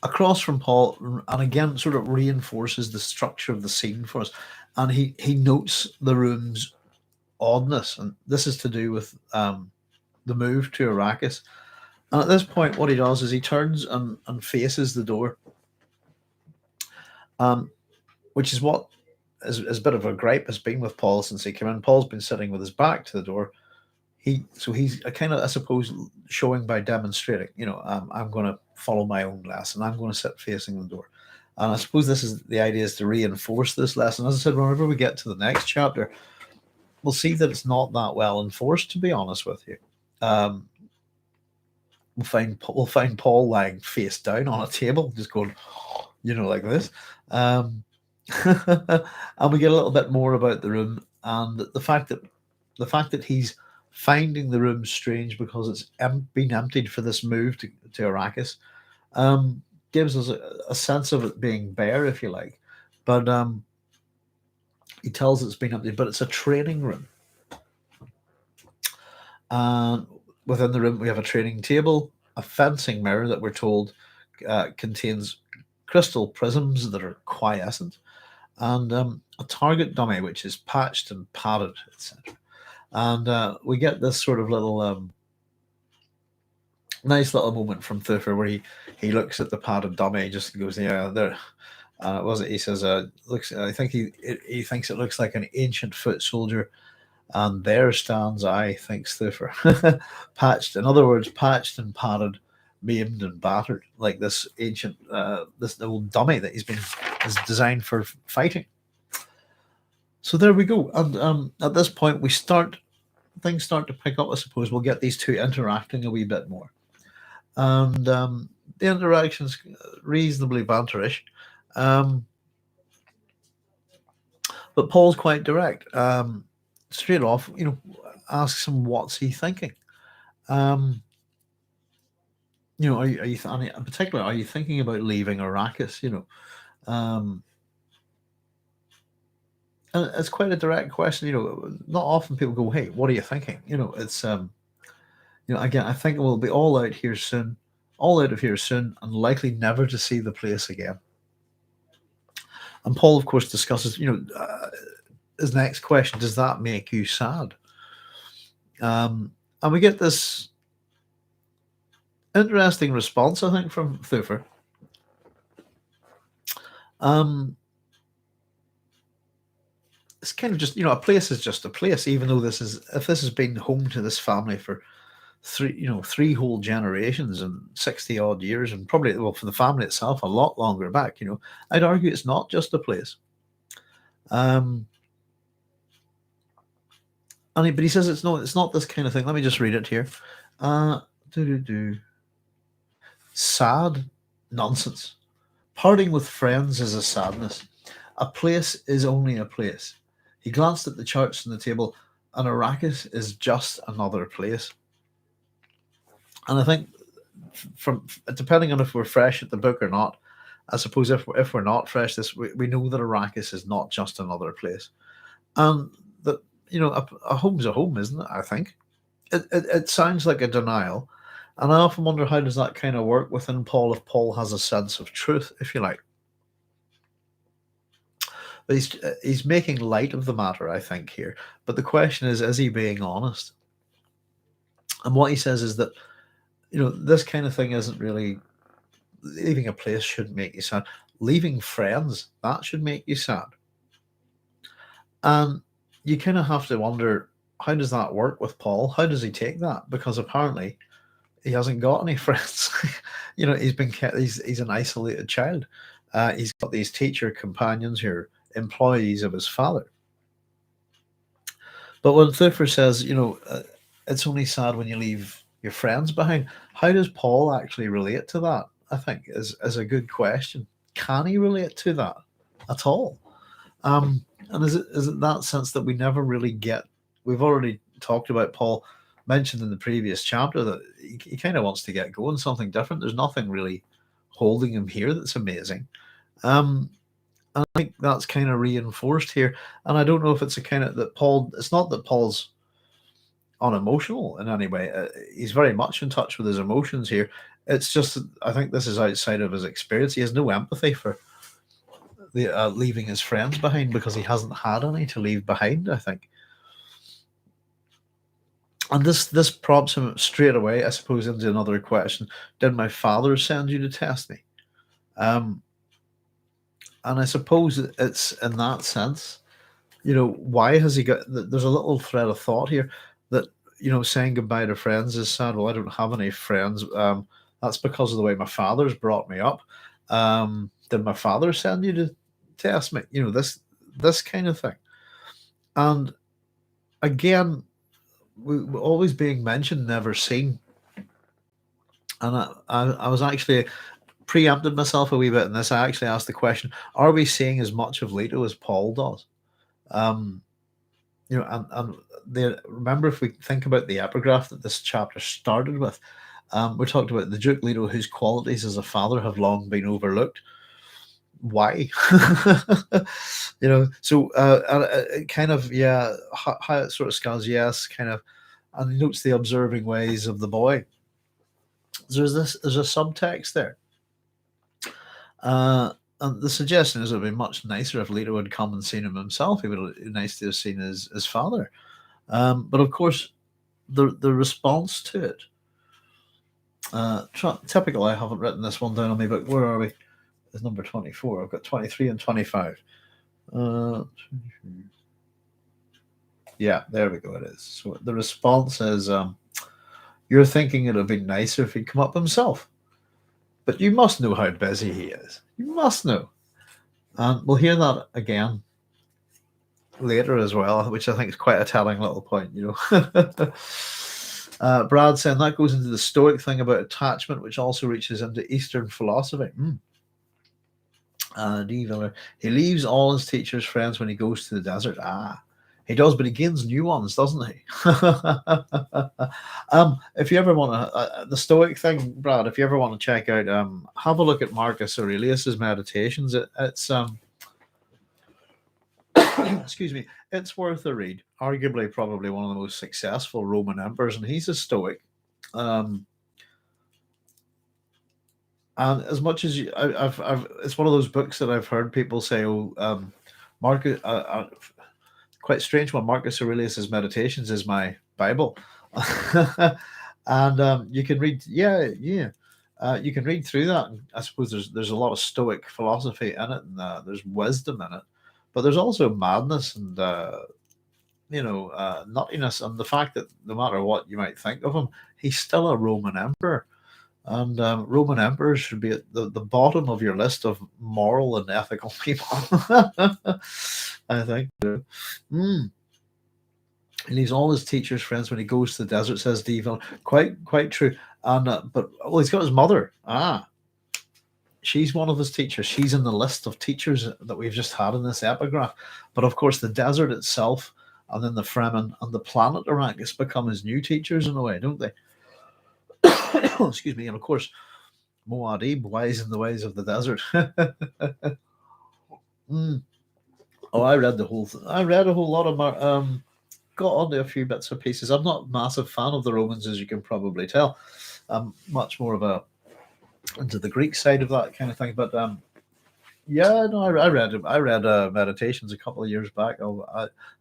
across from Paul, and again, sort of reinforces the structure of the scene for us. And he notes the room's oddness, and this is to do with the move to Arrakis. And at this point, what he does is he turns and faces the door, which is what is a bit of a gripe has been with Paul since he came in. Paul's been sitting with his back to the door. He's a kind of, I suppose, showing by demonstrating, I'm going to follow my own lesson. I'm going to sit facing the door. And I suppose this is the idea, is to reinforce this lesson. As I said, whenever we get to the next chapter, we'll see that it's not that well enforced, to be honest with you. We'll find Paul lying face down on a table, just going, like this. And we get a little bit more about the room, and the fact that he's finding the room strange because it's been emptied for this move to Arrakis, gives us a sense of it being bare, if you like. But he tells it's been emptied, but it's a training room. And within the room, we have a training table, a fencing mirror that we're told contains crystal prisms that are quiescent, and a target dummy which is patched and padded, etc. And we get this sort of little nice little moment from Thufir where he looks at the padded dummy, just goes, yeah, there. Was it? He says, looks. I think he thinks it looks like an ancient foot soldier, and there stands I, thinks Thufir, patched. In other words, patched and padded, maimed and battered, like this ancient, this old dummy that is designed for fighting. So there we go. And at this point, things start to pick up. I suppose we'll get these two interacting a wee bit more, and the interaction's reasonably banterish. But Paul's quite direct. Straight off, asks him what's he thinking. Are you in particular, are you thinking about leaving Arrakis? And it's quite a direct question. Not often people go, "Hey, what are you thinking?" It's again, I think we'll be all out of here soon, and likely never to see the place again. And Paul, of course, discusses, his next question: does that make you sad? And we get this interesting response, I think, from Thufir. It's kind of just, a place is just a place, even though if this has been home to this family for three whole generations and 60 odd years, and probably, well, for the family itself, a lot longer back, I'd argue it's not just a place. But he says it's not this kind of thing. Let me just read it here. Sad nonsense. Parting with friends is a sadness. A place is only a place. He glanced at the charts on the table, and Arrakis is just another place. And I think, depending on if we're fresh at the book or not, I suppose if we're not fresh, we know that Arrakis is not just another place, and that a home's a home, isn't it? I think it sounds like a denial, and I often wonder, how does that kind of work within Paul, if Paul has a sense of truth, if you like. But he's making light of the matter, I think, here. But the question is he being honest? And what he says is that, this kind of thing isn't really, leaving a place shouldn't make you sad. Leaving friends, that should make you sad. And you kind of have to wonder, how does that work with Paul? How does he take that? Because apparently he hasn't got any friends. He's an isolated child. He's got these teacher companions who are employees of his father. But when Thufir says, it's only sad when you leave your friends behind, how does Paul actually relate to that? I think is a good question. Can he relate to that at all? And is it that sense that we never really get? We've already talked about Paul mentioned in the previous chapter that he kind of wants to get going, something different. There's nothing really holding him here that's amazing. And I think that's kind of reinforced here. And I don't know if it's a kind of that Paul. It's not that Paul's unemotional in any way. He's very much in touch with his emotions here. It's just I think this is outside of his experience. He has no empathy for the leaving his friends behind because he hasn't had any to leave behind, I think. And this prompts him straight away, I suppose, into another question. Did my father send you to test me? And I suppose it's in that sense, why has he got, there's a little thread of thought here that, saying goodbye to friends is sad. Well, I don't have any friends. That's because of the way my father's brought me up. Did my father send you to test me? This kind of thing. And again, we always being mentioned, never seen. And I was actually preempted myself a wee bit in this. I actually asked the question: are we seeing as much of Leto as Paul does? And remember, if we think about the epigraph that this chapter started with, we talked about the Duke Leto, whose qualities as a father have long been overlooked. Why? So kind of, how it sort of scans, yes, kind of, and he notes the observing ways of the boy. There's a subtext there. And the suggestion is it would be much nicer if Leto had come and seen him himself. He would be nice to have seen his father. But of course, the response to it, typical, I haven't written this one down on me, but where are we? It's number 24. I've got 23 and 25. Yeah, there we go. It is. So the response is, you're thinking it would be nicer if he'd come up himself. But you must know how busy he is. You must know. And we'll hear that again later as well, which I think is quite a telling little point, Brad saying that goes into the Stoic thing about attachment, which also reaches into Eastern philosophy. He leaves all his teachers' friends when he goes to the desert. He does, but he gains new ones, doesn't he? If you ever want to, the Stoic thing, Brad, if you ever want to check out, have a look at Marcus Aurelius's Meditations. It's excuse me, it's worth a read. Arguably, probably one of the most successful Roman emperors, and he's a Stoic. And as much as it's one of those books that I've heard people say, Marcus, quite strange one. Marcus Aurelius's Meditations is my Bible, and you can read, you can read through that. And I suppose there's a lot of Stoic philosophy in it, and there's wisdom in it, but there's also madness and nuttiness, and the fact that no matter what you might think of him, he's still a Roman emperor. And Roman emperors should be at the bottom of your list of moral and ethical people. I think. He leaves all his teachers' friends when he goes to the desert, says Devon. Quite true. And but he's got his mother. She's one of his teachers. She's in the list of teachers that we've just had in this epigraph. But of course, the desert itself, and then the Fremen and the planet Arrakis become his new teachers in a way, don't they? Excuse me. And of course, Muad'Dib, wise in the ways of the desert. I read the whole thing. I read a whole lot of got onto a few bits and pieces. I'm not a massive fan of the Romans, as you can probably tell. I'm much more of into the Greek side of that kind of thing. But I read Meditations a couple of years back.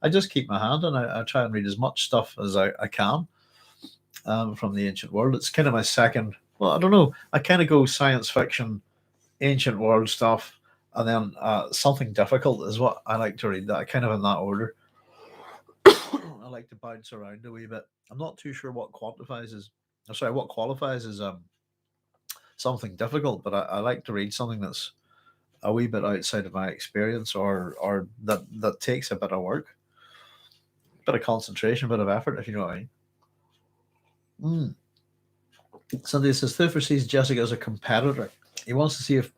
I just keep my hand and I try and read as much stuff as I can. From the ancient world. It's kind of my second, well, I don't know, I kind of go science fiction, ancient world stuff, and then something difficult is what I like to read. That kind of in that order. I like to bounce around a wee bit. I'm not too sure what qualifies as something difficult, but I like to read something that's a wee bit outside of my experience, or that takes a bit of work, a bit of concentration, a bit of effort, if you know what I mean. Sunday says Thufir sees Jessica as a competitor. He wants to see if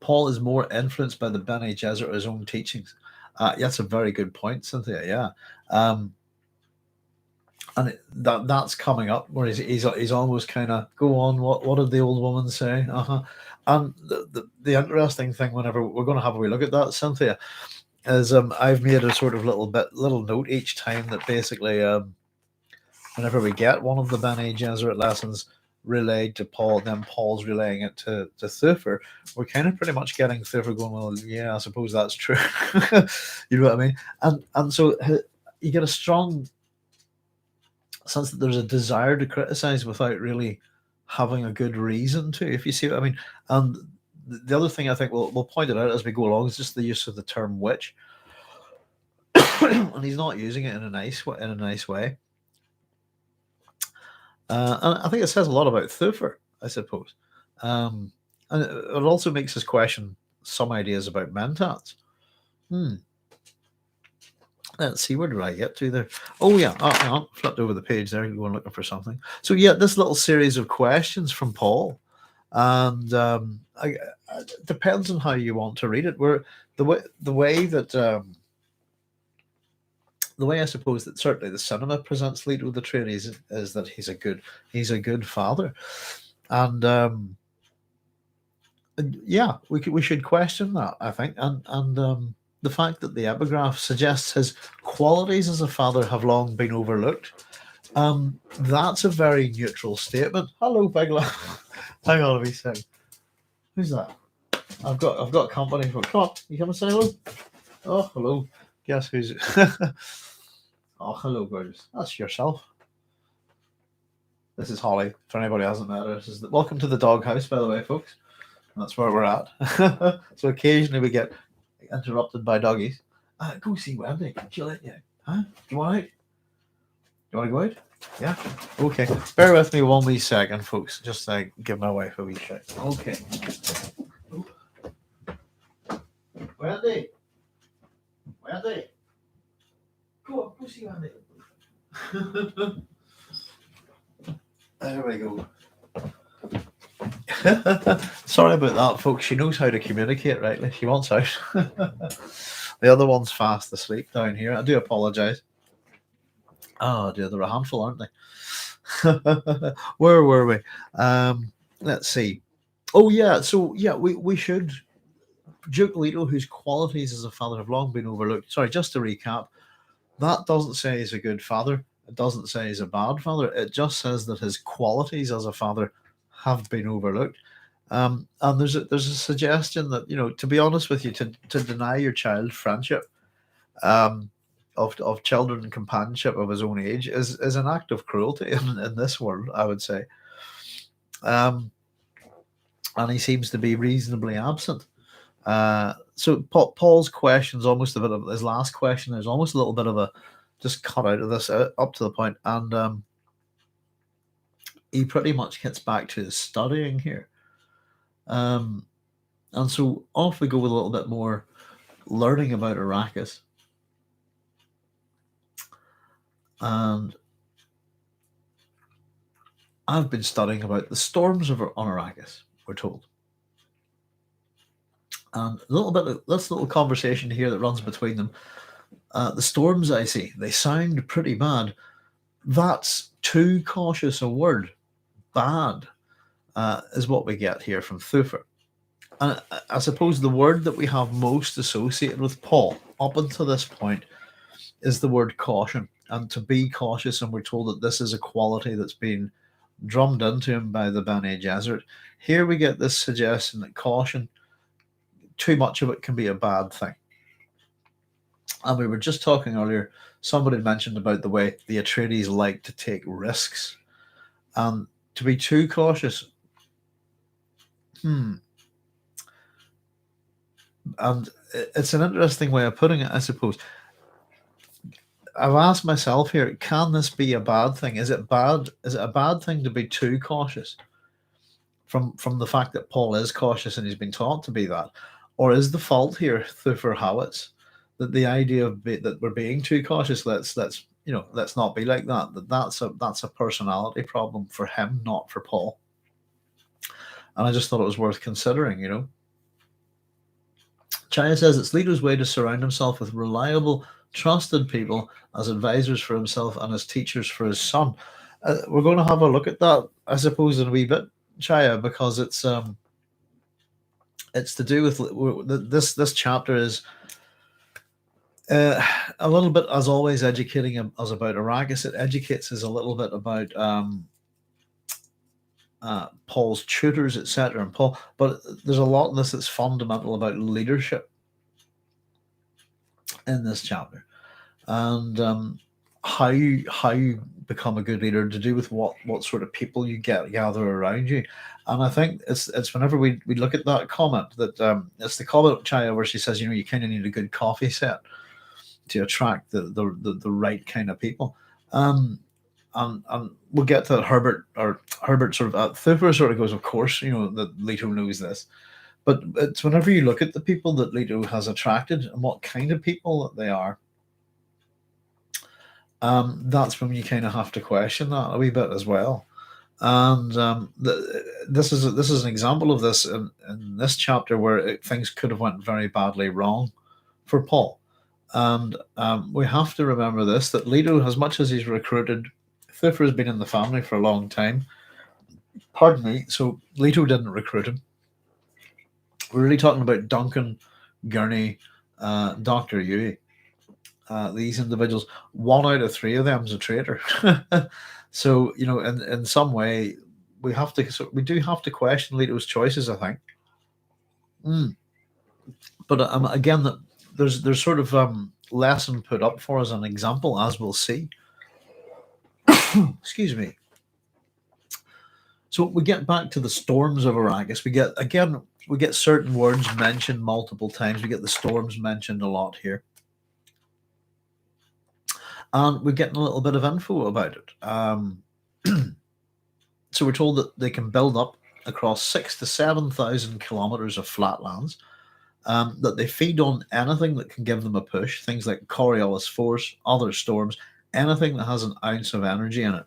Paul is more influenced by the Bene Gesserit or his own teachings. That's a very good point, Cynthia. Yeah. And that's coming up where he's almost kind of go on. What did the old woman say? And the interesting thing, whenever we're going to have a wee look at that, Cynthia, is I've made a sort of little note each time that basically whenever we get one of the Bene Gesserit lessons relayed to Paul, then Paul's relaying it to Thufir, we're kind of pretty much getting Thufir going, well, yeah, I suppose that's true. You know what I mean? And so you get a strong sense that there's a desire to criticize without really having a good reason to, if you see what I mean. And the other thing I think we'll point it out as we go along is just the use of the term witch. And he's not using it in a nice way. And I think it says a lot about Thufir, I suppose. And it also makes us question some ideas about Mentats. Let's see, where did I get to there? Oh, yeah. Hang on. Flipped over the page there, going looking for something. So, yeah, this little series of questions from Paul. And it depends on how you want to read it. Where the way I suppose that certainly the cinema presents Leto the Atreides is that he's a good father, and yeah, we should question that, I think, and the fact that the epigraph suggests his qualities as a father have long been overlooked. That's a very neutral statement. Hello, Bigla. Hang on a wee second. Who's that? I've got company. Come on, you come and say hello. Oh, hello. Guess who's? Oh, hello, gorgeous. That's yourself. This is Holly. For anybody who hasn't met her, welcome to the doghouse, by the way, folks. That's where we're at. So occasionally we get interrupted by doggies. Go see Wendy. She'll let you. Huh? Do you want out? You want to go out? Yeah. Okay. Bear with me one wee second, folks. Just give my wife a wee shout. Okay. Wendy. Wendy. Go see Wendy. There we go. Sorry about that, folks. She knows how to communicate rightly. She wants out. The other one's fast asleep down here. I do apologise. Oh dear, they're a handful, aren't they? Where were we? Let's see. Oh yeah, so yeah, we should. Duke Leto, whose qualities as a father have long been overlooked. Sorry, just to recap, that doesn't say he's a good father. It doesn't say he's a bad father. It just says that his qualities as a father have been overlooked. And there's a suggestion that, to be honest with you, to deny your child friendship of children and companionship of his own age is an act of cruelty in this world, I would say. And he seems to be reasonably absent. So Paul's question's almost a bit of his last question. There's almost a little bit of a just cut out of this up to the point, and he pretty much gets back to his studying here. And so off we go with a little bit more learning about Arrakis. And I've been studying about the storms on Arrakis, we're told. And a little bit of this little conversation here that runs between them. The storms I see, they sound pretty bad. That's too cautious a word. Bad is what we get here from Thufir. And I suppose the word that we have most associated with Paul up until this point is the word caution, and to be cautious. And we're told that this is a quality that's been drummed into him by the Bene Gesserit. Here we get this suggestion that caution, too much of it can be a bad thing. And we were just talking earlier, somebody mentioned about the way the Atreides like to take risks. And to be too cautious, and it's an interesting way of putting it, I suppose. I've asked myself here, can this be a bad thing? Is it bad? Is it a bad thing to be too cautious? From the fact that Paul is cautious and he's been taught to be that, or is the fault here Thufir Hawat's? That the idea of that we're being too cautious, let's not be like that. That's a personality problem for him, not for Paul. And I just thought it was worth considering, Chaya says it's Leto's way to surround himself with reliable, trusted people as advisors for himself and as teachers for his son. We're going to have a look at that, I suppose, in a wee bit, Chaya, because it's to do with this chapter is a little bit, as always, educating us about Arrakis. It educates us a little bit about Paul's tutors, etc. And Paul, but there's a lot in this that's fundamental about leadership in this chapter, and how you become a good leader, to do with what sort of people you gather around you. And I think it's whenever we look at that comment that it's the comment, Chaya, where she says, you kind of need a good coffee set to attract the right kind of people. And we'll get to Herbert sort of Thufir sort of goes, of course, that Leto knows this, but it's whenever you look at the people that Leto has attracted and what kind of people that they are, that's when you kind of have to question that a wee bit as well. And this is an example of this in this chapter where things could have went very badly wrong for Paul. And we have to remember this, that Leto, as much as he's recruited, Thufir has been in the family for a long time. Pardon me. So Leto didn't recruit him. We're really talking about Duncan, Gurney, Dr. Yui. These individuals, 1 out of 3 of them is a traitor. So, in some way, we do have to question Leto's choices, I think. But again, there's sort of lesson put up for us, an example, as we'll see. Excuse me. So we get back to the storms of Arrakis. We get certain words mentioned multiple times. We get the storms mentioned a lot here. And we're getting a little bit of info about it. So we're told that they can build up across 6,000 to 7,000 kilometers of flatlands, that they feed on anything that can give them a push, things like Coriolis force, other storms, anything that has an ounce of energy in it.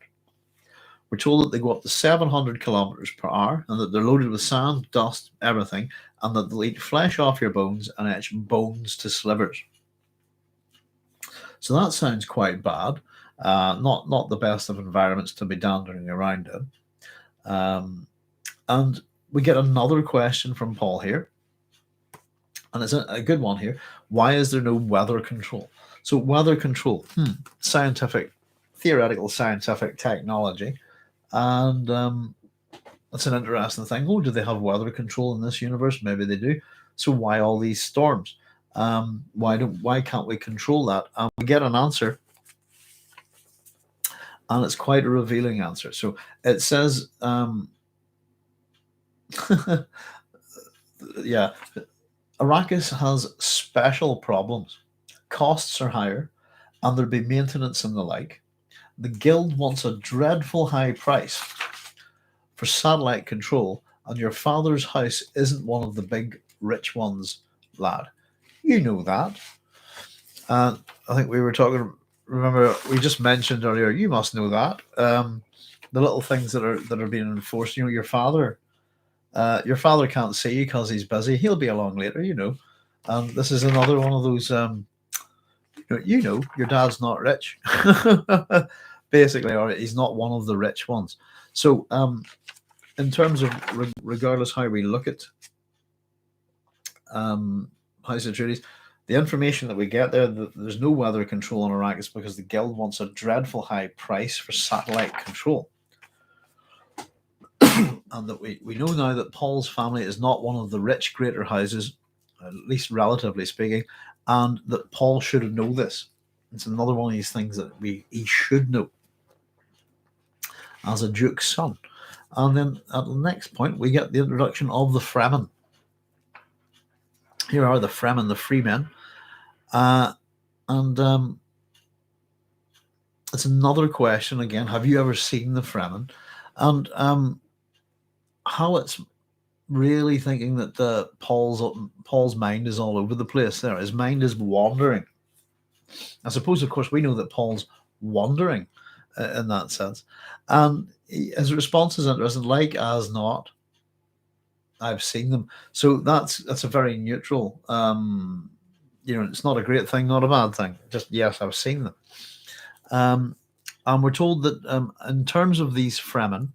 We're told that they go up to 700 kilometers per hour, and that they're loaded with sand, dust, everything, and that they'll eat flesh off your bones and etch bones to slivers. So that sounds quite bad. Not the best of environments to be dandering around in. And we get another question from Paul here, and it's a good one here. Why is there no weather control? So weather control, theoretical scientific technology, and that's an interesting thing. Oh, do they have weather control in this universe? Maybe they do. So why all these storms? Why can't we control that? And we get an answer, and it's quite a revealing answer. So it says, yeah, Arrakis has special problems. Costs are higher, and there'll be maintenance and the like. The guild wants a dreadful high price for satellite control, and your father's house isn't one of the big rich ones, lad. You know that. And I think we were talking, remember, we just mentioned earlier, you must know that. The little things that are being enforced, your father can't see you because he's busy. He'll be along later, And this is another one of those, your dad's not rich, basically, or he's not one of the rich ones. So, in terms of regardless how we look at House of Atreides, the information that we get there's no weather control on Arrakis because the guild wants a dreadful high price for satellite control. And that we know now that Paul's family is not one of the rich greater houses, at least relatively speaking, and that Paul should know this. It's another one of these things that he should know as a duke's son. And then at the next point, we get the introduction of the Fremen. Here are the Fremen, the free men. And it's another question again. Have you ever seen the Fremen? And how it's really thinking that Paul's mind is all over the place there. His mind is wandering. I suppose, of course, we know that Paul's wandering in that sense. And his response is interesting. Like as not, I've seen them. So that's a very neutral. It's not a great thing, not a bad thing. Just yes, I've seen them. And we're told that in terms of these Fremen,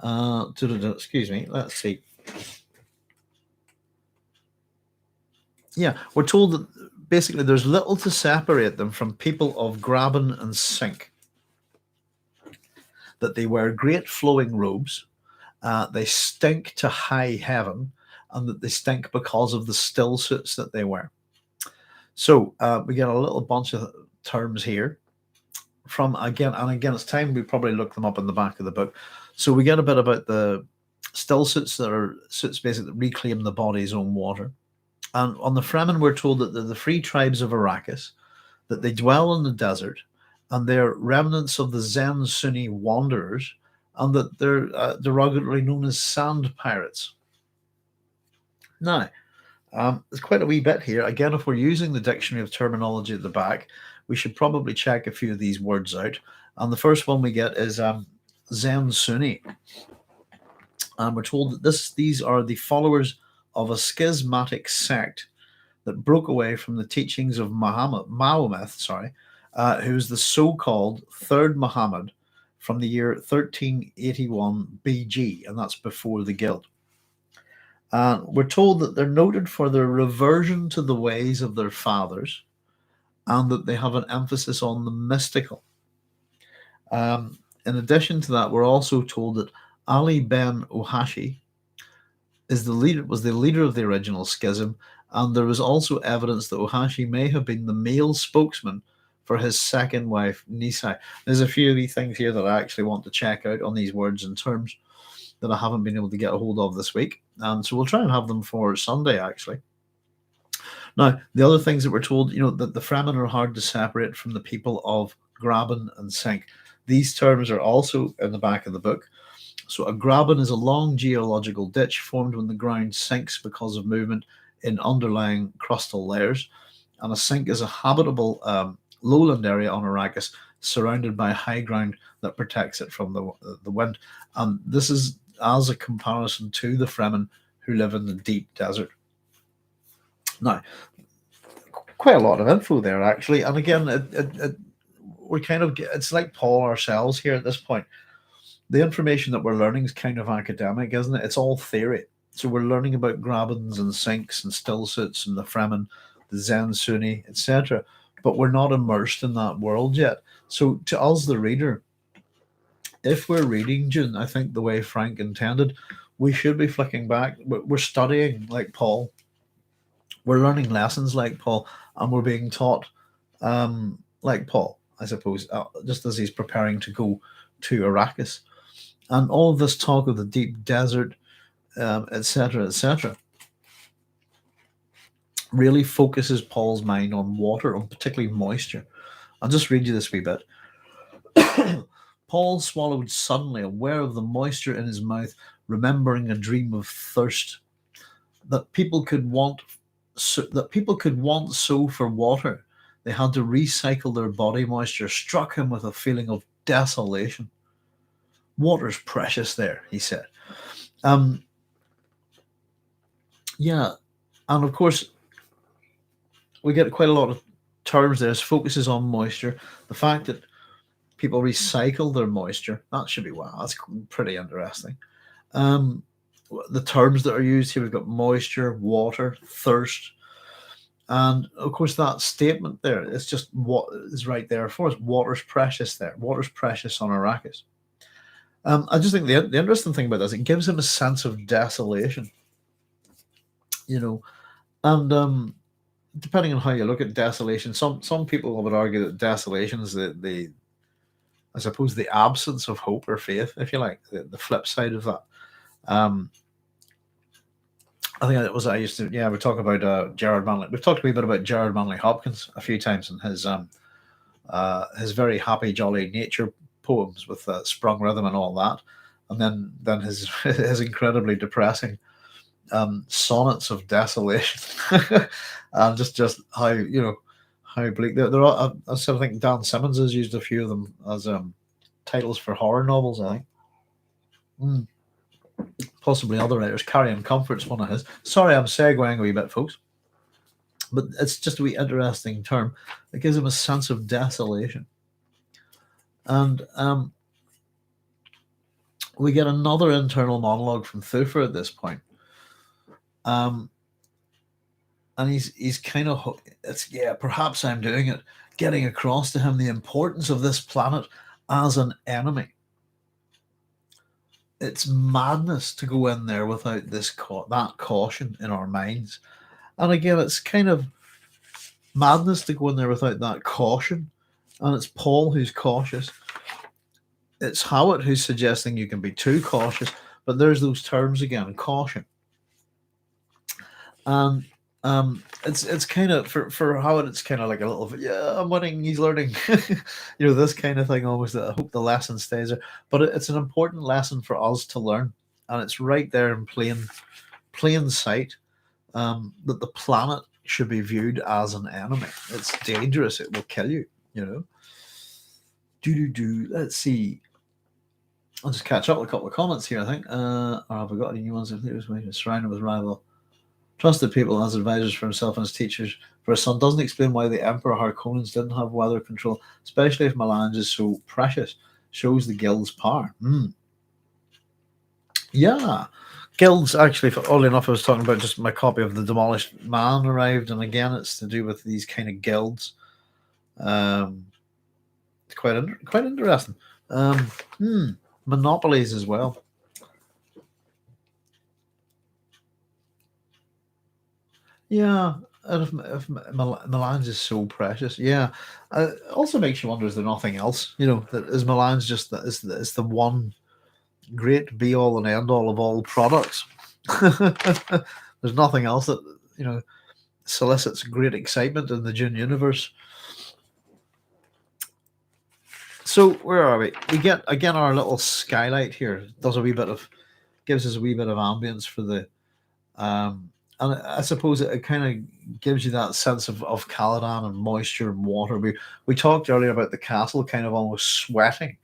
excuse me, let's see. Yeah, we're told that basically there's little to separate them from people of Graben and Sink. That they wear great flowing robes, they stink to high heaven, and that they stink because of the still suits that they wear. So we get a little bunch of terms here from again, it's time we probably look them up in the back of the book. So we get a bit about the still suits that are suits basically that reclaim the body's own water. And on the Fremen, we're told that they're the free tribes of Arrakis, that they dwell in the desert, and they're remnants of the Zen Sunni wanderers, and that they're derogatorily known as sand pirates. Now, there's quite a wee bit here. Again, if we're using the dictionary of terminology at the back, we should probably check a few of these words out. And the first one we get is Zen Sunni. And we're told that these are the followers of a schismatic sect that broke away from the teachings of Mahomet, who's the so-called third Muhammad from the year 1381 BG, and that's before the Guild. We're told that they're noted for their reversion to the ways of their fathers, and that they have an emphasis on the mystical. In addition to that, we're also told that Ali ben Ohashi was the leader of the original schism, and there was also evidence that Ohashi may have been the male spokesman for his second wife, Nisai. There's a few of these things here that I actually want to check out on these words and terms that I haven't been able to get a hold of this week. And so we'll try and have them for Sunday, actually. Now, the other things that we're told, that the Fremen are hard to separate from the people of Graben and Sink. These terms are also in the back of the book. So a graben is a long geological ditch formed when the ground sinks because of movement in underlying crustal layers. And a sink is a habitable lowland area on Arrakis surrounded by high ground that protects it from the wind. And this is as a comparison to the Fremen who live in the deep desert. Now, quite a lot of info there, actually. And again, it's like Paul ourselves here at this point. The information that we're learning is kind of academic, isn't it? It's all theory. So we're learning about grabens and sinks and stillsuits and the Fremen, the Zen Sunni, etc. But we're not immersed in that world yet. So to us, the reader, if we're reading Dune, I think the way Frank intended, we should be flicking back. We're studying like Paul. We're learning lessons like Paul, and we're being taught like Paul, I suppose, just as he's preparing to go to Arrakis. And all of this talk of the deep desert, etc., really focuses Paul's mind on water, on particularly moisture. I'll just read you this wee bit. Paul swallowed suddenly, aware of the moisture in his mouth, remembering a dream of thirst that people could want so for water. They had to recycle their body moisture. Struck him with a feeling of desolation. Water's precious there, he said. Yeah, and of course, we get quite a lot of terms there. It focuses on moisture. The fact that people recycle their moisture, that should be, wow, that's pretty interesting. The terms that are used here, we've got moisture, water, thirst. And of course, that statement there, it's just what is right there for us. Water's precious there. Water's precious on Arrakis. I just think the interesting thing about this, it gives him a sense of desolation, and depending on how you look at desolation, some people would argue that desolation is the I suppose the absence of hope or faith, if you like, the flip side of that. I think it was we talk about Gerard Manley. We've talked a wee bit about Gerard Manley Hopkins a few times in his very happy, jolly nature poems with sprung rhythm and all that, and then his his incredibly depressing sonnets of desolation, and just how how bleak they're all. I sort of think Dan Simmons has used a few of them as titles for horror novels. I think possibly other writers. Carrying Comfort's one of his. Sorry, I'm segueing a wee bit, folks. But it's just a wee interesting term. It gives him a sense of desolation. And we get another internal monologue from Thufir at this point. And he's kind of, perhaps I'm doing it, getting across to him the importance of this planet as an enemy. It's madness to go in there without that caution in our minds. And again, it's kind of madness to go in there without that caution. And it's Paul who's cautious. It's Hawat who's suggesting you can be too cautious. But there's those terms again, caution. And it's kind of, for Hawat, it's kind of like a little, I'm winning, he's learning. This kind of thing almost. I hope the lesson stays there. But it's an important lesson for us to learn. And it's right there in plain sight. That the planet should be viewed as an enemy. It's dangerous. It will kill you, Let's see. I'll just catch up with a couple of comments here, I think. Or have I got any new ones? If it was surrounded with rival trusted people as advisors for himself and his teachers for his son doesn't explain why the Emperor Harkonnens didn't have weather control, especially if Melange is so precious. Shows the guild's power. Yeah. Guilds, actually, oddly enough, I was talking about just my copy of The Demolished Man arrived, and again, it's to do with these kind of guilds. It's quite interesting. Monopolies as well. Yeah, if Melange is so precious, it also makes you wonder: is there nothing else? That is Melange just that is the one great be all and end all of all products. There's nothing else that solicits great excitement in the Dune universe. So where are we? We get again our little skylight here. Gives us a wee bit of ambience for the and I suppose it kind of gives you that sense of Caladan and moisture and water. We talked earlier about the castle kind of almost sweating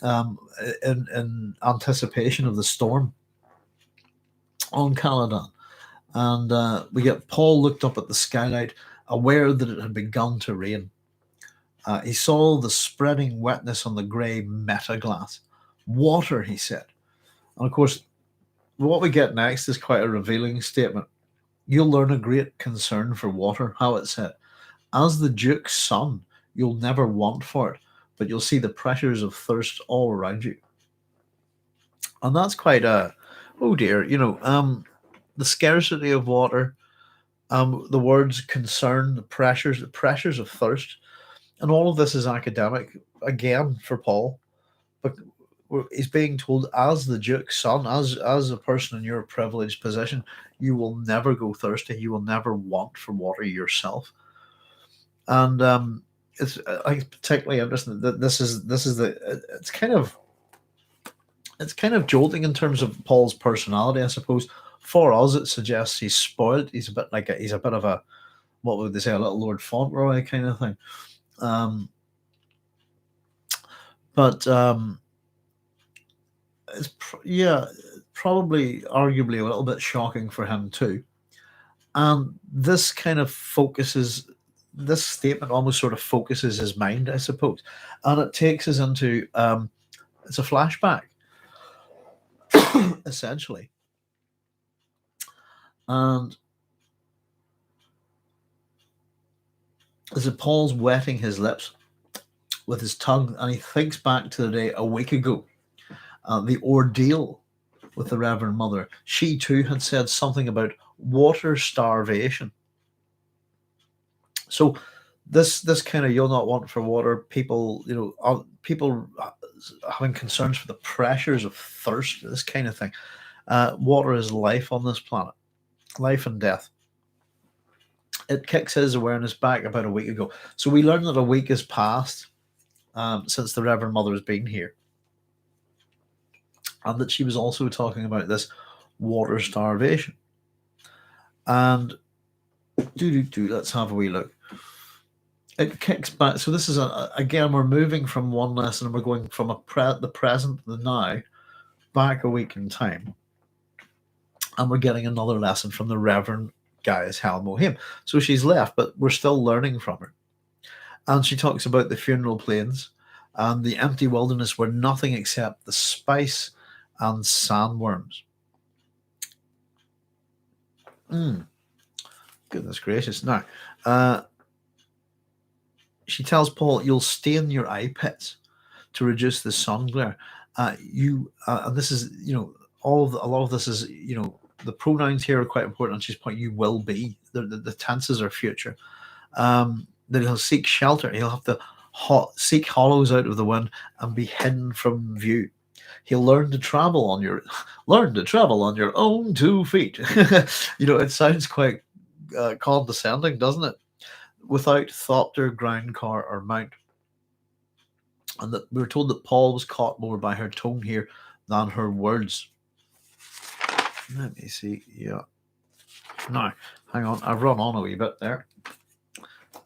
in anticipation of the storm on Caladan. And we get Paul looked up at the skylight, aware that it had begun to rain. He saw the spreading wetness on the grey metaglass. Water, he said. And of course, what we get next is quite a revealing statement. You'll learn a great concern for water, Hawat said. As the Duke's son, you'll never want for it, but you'll see the pressures of thirst all around you. And that's quite the scarcity of water, the words concern, the pressures of thirst, and all of this is academic, again, for Paul. But he's being told, as the Duke's son, as a person in your privileged position, you will never go thirsty, you will never want for water yourself. And it's particularly interesting that it's kind of jolting in terms of Paul's personality, I suppose. For us, it suggests he's spoiled. He's a bit of a, what would they say, a little Lord Fauntleroy kind of thing. It's probably arguably a little bit shocking for him too. And this statement almost sort of focuses his mind, I suppose. And it takes us into, it's a flashback, essentially. And as Paul's wetting his lips with his tongue, and he thinks back to the day a week ago, the ordeal with the Reverend Mother. She too had said something about water starvation. So this kind of, you'll not want for water, people having concerns for the pressures of thirst, this kind of thing. Water is life on this planet, life and death. It kicks his awareness back about a week ago. So we learn that a week has passed since the Reverend Mother has been here. And that she was also talking about this water starvation. And let's have a wee look. It kicks back. So this is again, we're moving from one lesson and we're going from the present, the now, back a week in time. And we're getting another lesson from the Reverend Gaius Halmohim. So she's left, but we're still learning from her. And she talks about the funeral plains and the empty wilderness where nothing except the spice and sandworms. Goodness gracious. Now, she tells Paul, you'll stain your eye pits to reduce the sun glare. And this is, a lot of this is, the pronouns here are quite important. And she's pointing, you will be. The tenses are future. That he'll seek shelter. He'll have to seek hollows out of the wind and be hidden from view. He'll learn to travel on your own 2 feet. It sounds quite condescending, doesn't it? Without thopter, ground car, or mount. And that we were told that Paul was caught more by her tone here than her words. Let me see. Yeah. Now, hang on. I've run on a wee bit there.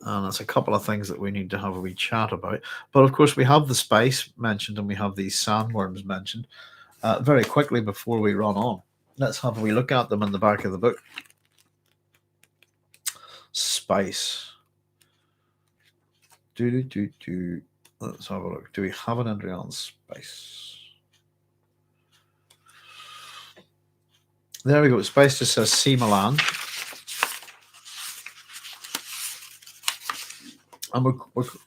And there's a couple of things that we need to have a wee chat about. But of course, we have the spice mentioned and we have these sandworms mentioned. Very quickly before we run on, let's have a wee look at them in the back of the book. Spice. Let's have a look. Do we have an entry on spice? There we go. Spice just says sea melange. And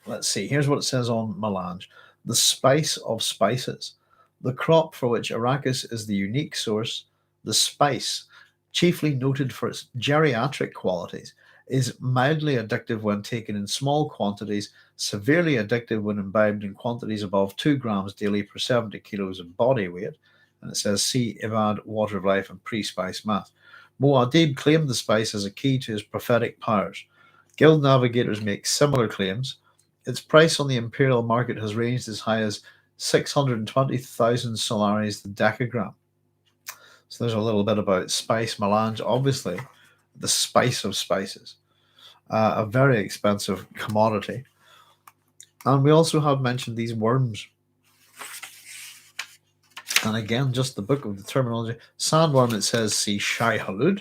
let's see. Here's what it says on melange. The spice of spices. The crop for which Arrakis is the unique source. The spice, chiefly noted for its geriatric qualities, is mildly addictive when taken in small quantities, severely addictive when imbibed in quantities above 2 grams daily per 70 kilos of body weight. And it says, see Ibad, Water of Life, and Pre-Spice Math. Muad'Dib claimed the spice as a key to his prophetic powers. Guild navigators make similar claims. Its price on the imperial market has ranged as high as 620,000 solaris the decagram. So there's a little bit about spice melange, obviously, the spice of spices. A very expensive commodity. And we also have mentioned these worms. And again, just the book of the terminology. Sandworm, it says, see Shai Hulud.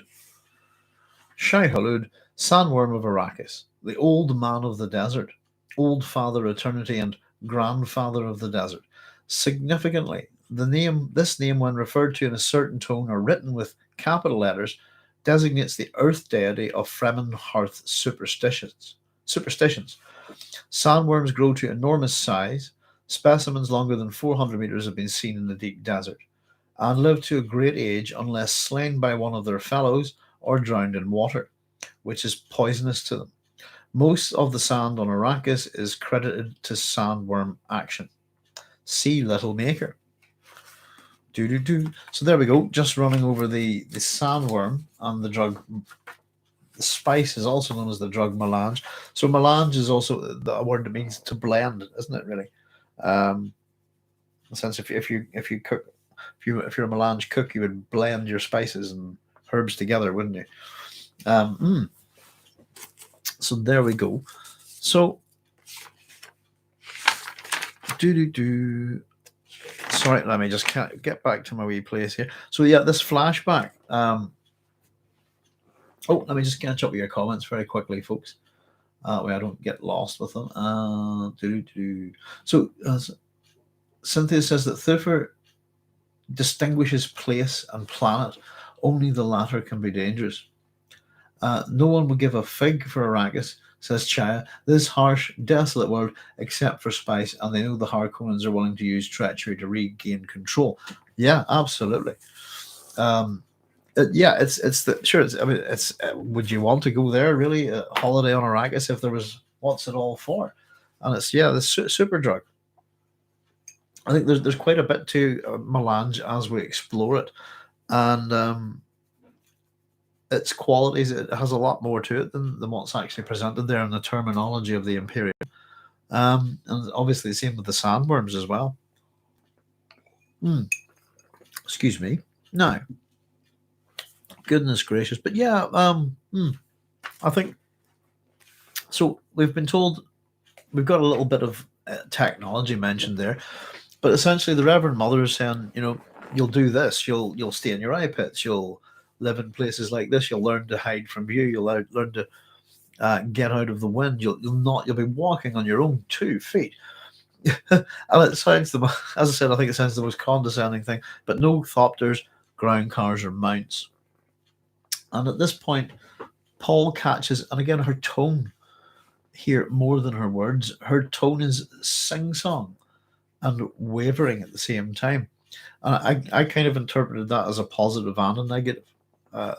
Shai Hulud, sandworm of Arrakis, the old man of the desert, old father eternity and grandfather of the desert. Significantly, this name, when referred to in a certain tone or written with capital letters, designates the earth deity of Fremen hearth superstitions. Sandworms grow to enormous size. Specimens longer than 400 meters have been seen in the deep desert, and live to a great age unless slain by one of their fellows or drowned in water, which is poisonous to them. Most of the sand on Arrakis is credited to sandworm action. See Little Maker. So there we go, just running over the sandworm and the drug. The spice is also known as the drug melange. So melange is also a word that means to blend, isn't it, really? In the sense, if you cook, if you're a melange cook, you would blend your spices and herbs together, wouldn't you? So there we go. So sorry, let me just get back to my wee place here. So yeah, this flashback. Let me just catch up with your comments very quickly, folks. Way I don't get lost with them. So Cynthia says that Thufir distinguishes place and planet. Only the latter can be dangerous. No one would give a fig for Arrakis, says Chaya. This harsh, desolate world, except for spice, and they know the Harkonnens are willing to use treachery to regain control. Yeah, absolutely. Would you want to go there, really, a holiday on Arrakis, if there was, what's it all for? And it's, the super drug. I think there's quite a bit to melange as we explore it, and its qualities. It has a lot more to it than what's actually presented there in the terminology of the Imperium, and obviously the same with the sandworms as well. Excuse me. Now, goodness gracious, but yeah, I think so. We've been told we've got a little bit of technology mentioned there, but essentially the Reverend Mother is saying, you'll do this, you'll stay in your eye pits, you'll live in places like this. You'll learn to hide from view. You'll learn to get out of the wind. You'll be walking on your own 2 feet. And it sounds as I said, I think it sounds the most condescending thing. But no thopters, ground cars, or mounts. And at this point, Paul catches, and again, her tone here more than her words. Her tone is sing-song and wavering at the same time. And I kind of interpreted that as a positive and a negative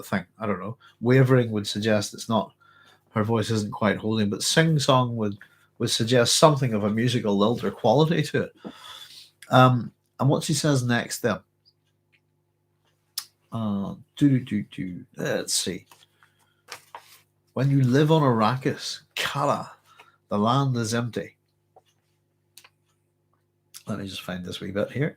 thing. I don't know. Wavering would suggest it's not, her voice isn't quite holding, but sing-song would suggest something of a musical lilt or quality to it. And what she says next then, let's see. When you live on Arrakis, Kala, the land is empty. Let me just find this wee bit here.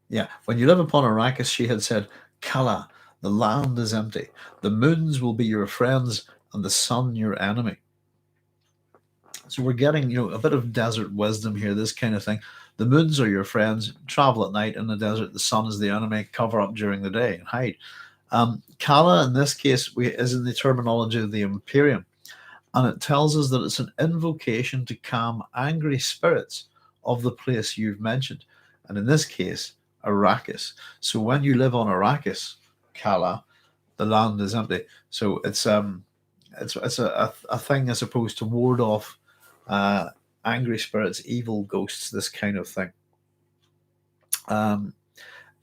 Yeah, when you live upon Arrakis, she had said, Kala, the land is empty. The moons will be your friends and the sun your enemy. So we're getting, a bit of desert wisdom here, this kind of thing. The moons are your friends. Travel at night in the desert. The sun is the enemy. Cover up during the day and hide. Kala, in this case, is in the terminology of the Imperium. And it tells us that it's an invocation to calm angry spirits of the place you've mentioned. And in this case, Arrakis. So when you live on Arrakis, Kala, the land is empty. So it's a thing, I suppose, to ward off angry spirits, evil ghosts, this kind of thing.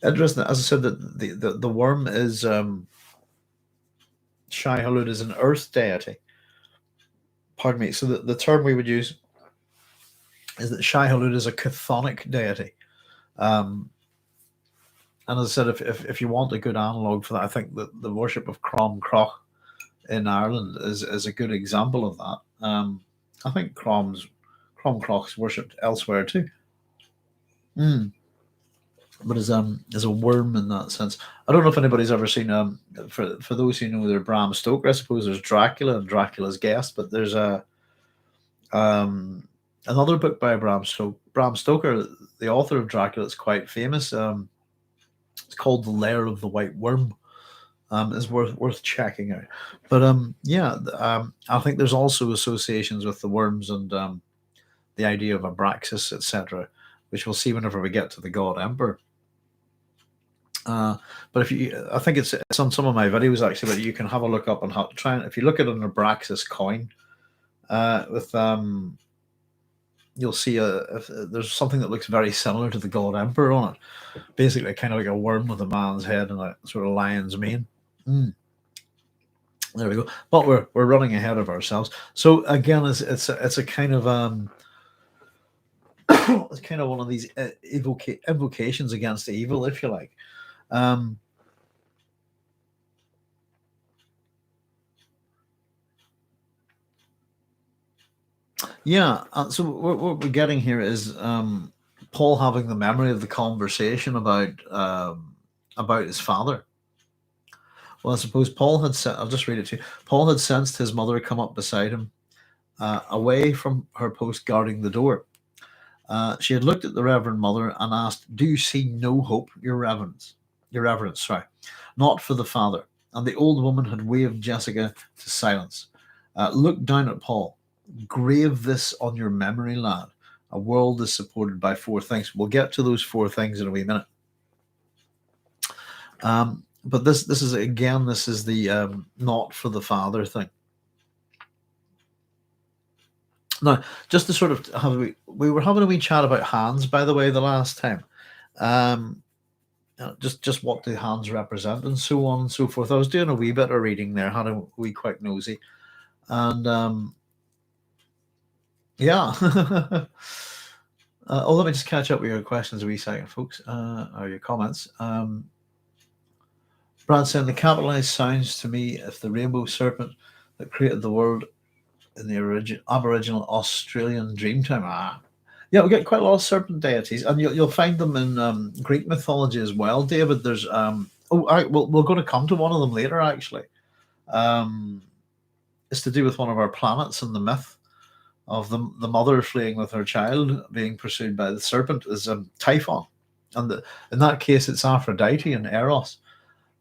Interesting, as I said, that the worm is Shai-Hulud is an earth deity. Pardon me. So the term we would use is that Shai-Hulud is a chthonic deity. And as I said, if you want a good analogue for that, I think that the worship of Crom Croch in Ireland is a good example of that. I think Crom Croch's worshipped elsewhere too. But as a worm in that sense. I don't know if anybody's ever seen for those who know their Bram Stoker, I suppose there's Dracula and Dracula's Guest, but there's another book by Bram Stoker, the author of Dracula, is quite famous. It's called The Lair of the White Worm. Is worth checking out. But I think there's also associations with the worms and the idea of Abraxas, etc., which we'll see whenever we get to the God Emperor. But I think it's on some of my videos actually, but you can have a look up and if you look at an Abraxas coin, you'll see there's something that looks very similar to the God Emperor on it. Basically, kind of like a worm with a man's head and a sort of lion's mane. There we go. But we're running ahead of ourselves. So again, it's a kind of it's kind of one of these invocations against evil, if you like. So what we're getting here is Paul having the memory of the conversation about his father. Well, I suppose Paul had said, I'll just read it to you. Paul had sensed his mother come up beside him, away from her post guarding the door. She had looked at the Reverend Mother and asked, "Do you see no hope, Your Reverence? Sorry, not for the father." And the old woman had waved Jessica to silence. Look down at Paul. Grave this on your memory, lad. A world is supported by 4 things. We'll get to those 4 things in a wee minute. But this is the not for the father thing. Now, just to sort of we were having a wee chat about hands, by the way, the last time. Just what do hands represent and so on and so forth. I was doing a wee bit of reading there, had a wee quick nosy. And let me just catch up with your questions a wee second, folks, or your comments. Brad saying, the capitalized sounds to me if the rainbow serpent that created the world in the Aboriginal Australian Dreamtime. We get quite a lot of serpent deities, and you'll find them in Greek mythology as well, David. There's we're going to come to one of them later, actually. It's to do with one of our planets, and the myth of the mother fleeing with her child being pursued by the serpent is Typhon, and in that case it's Aphrodite and Eros.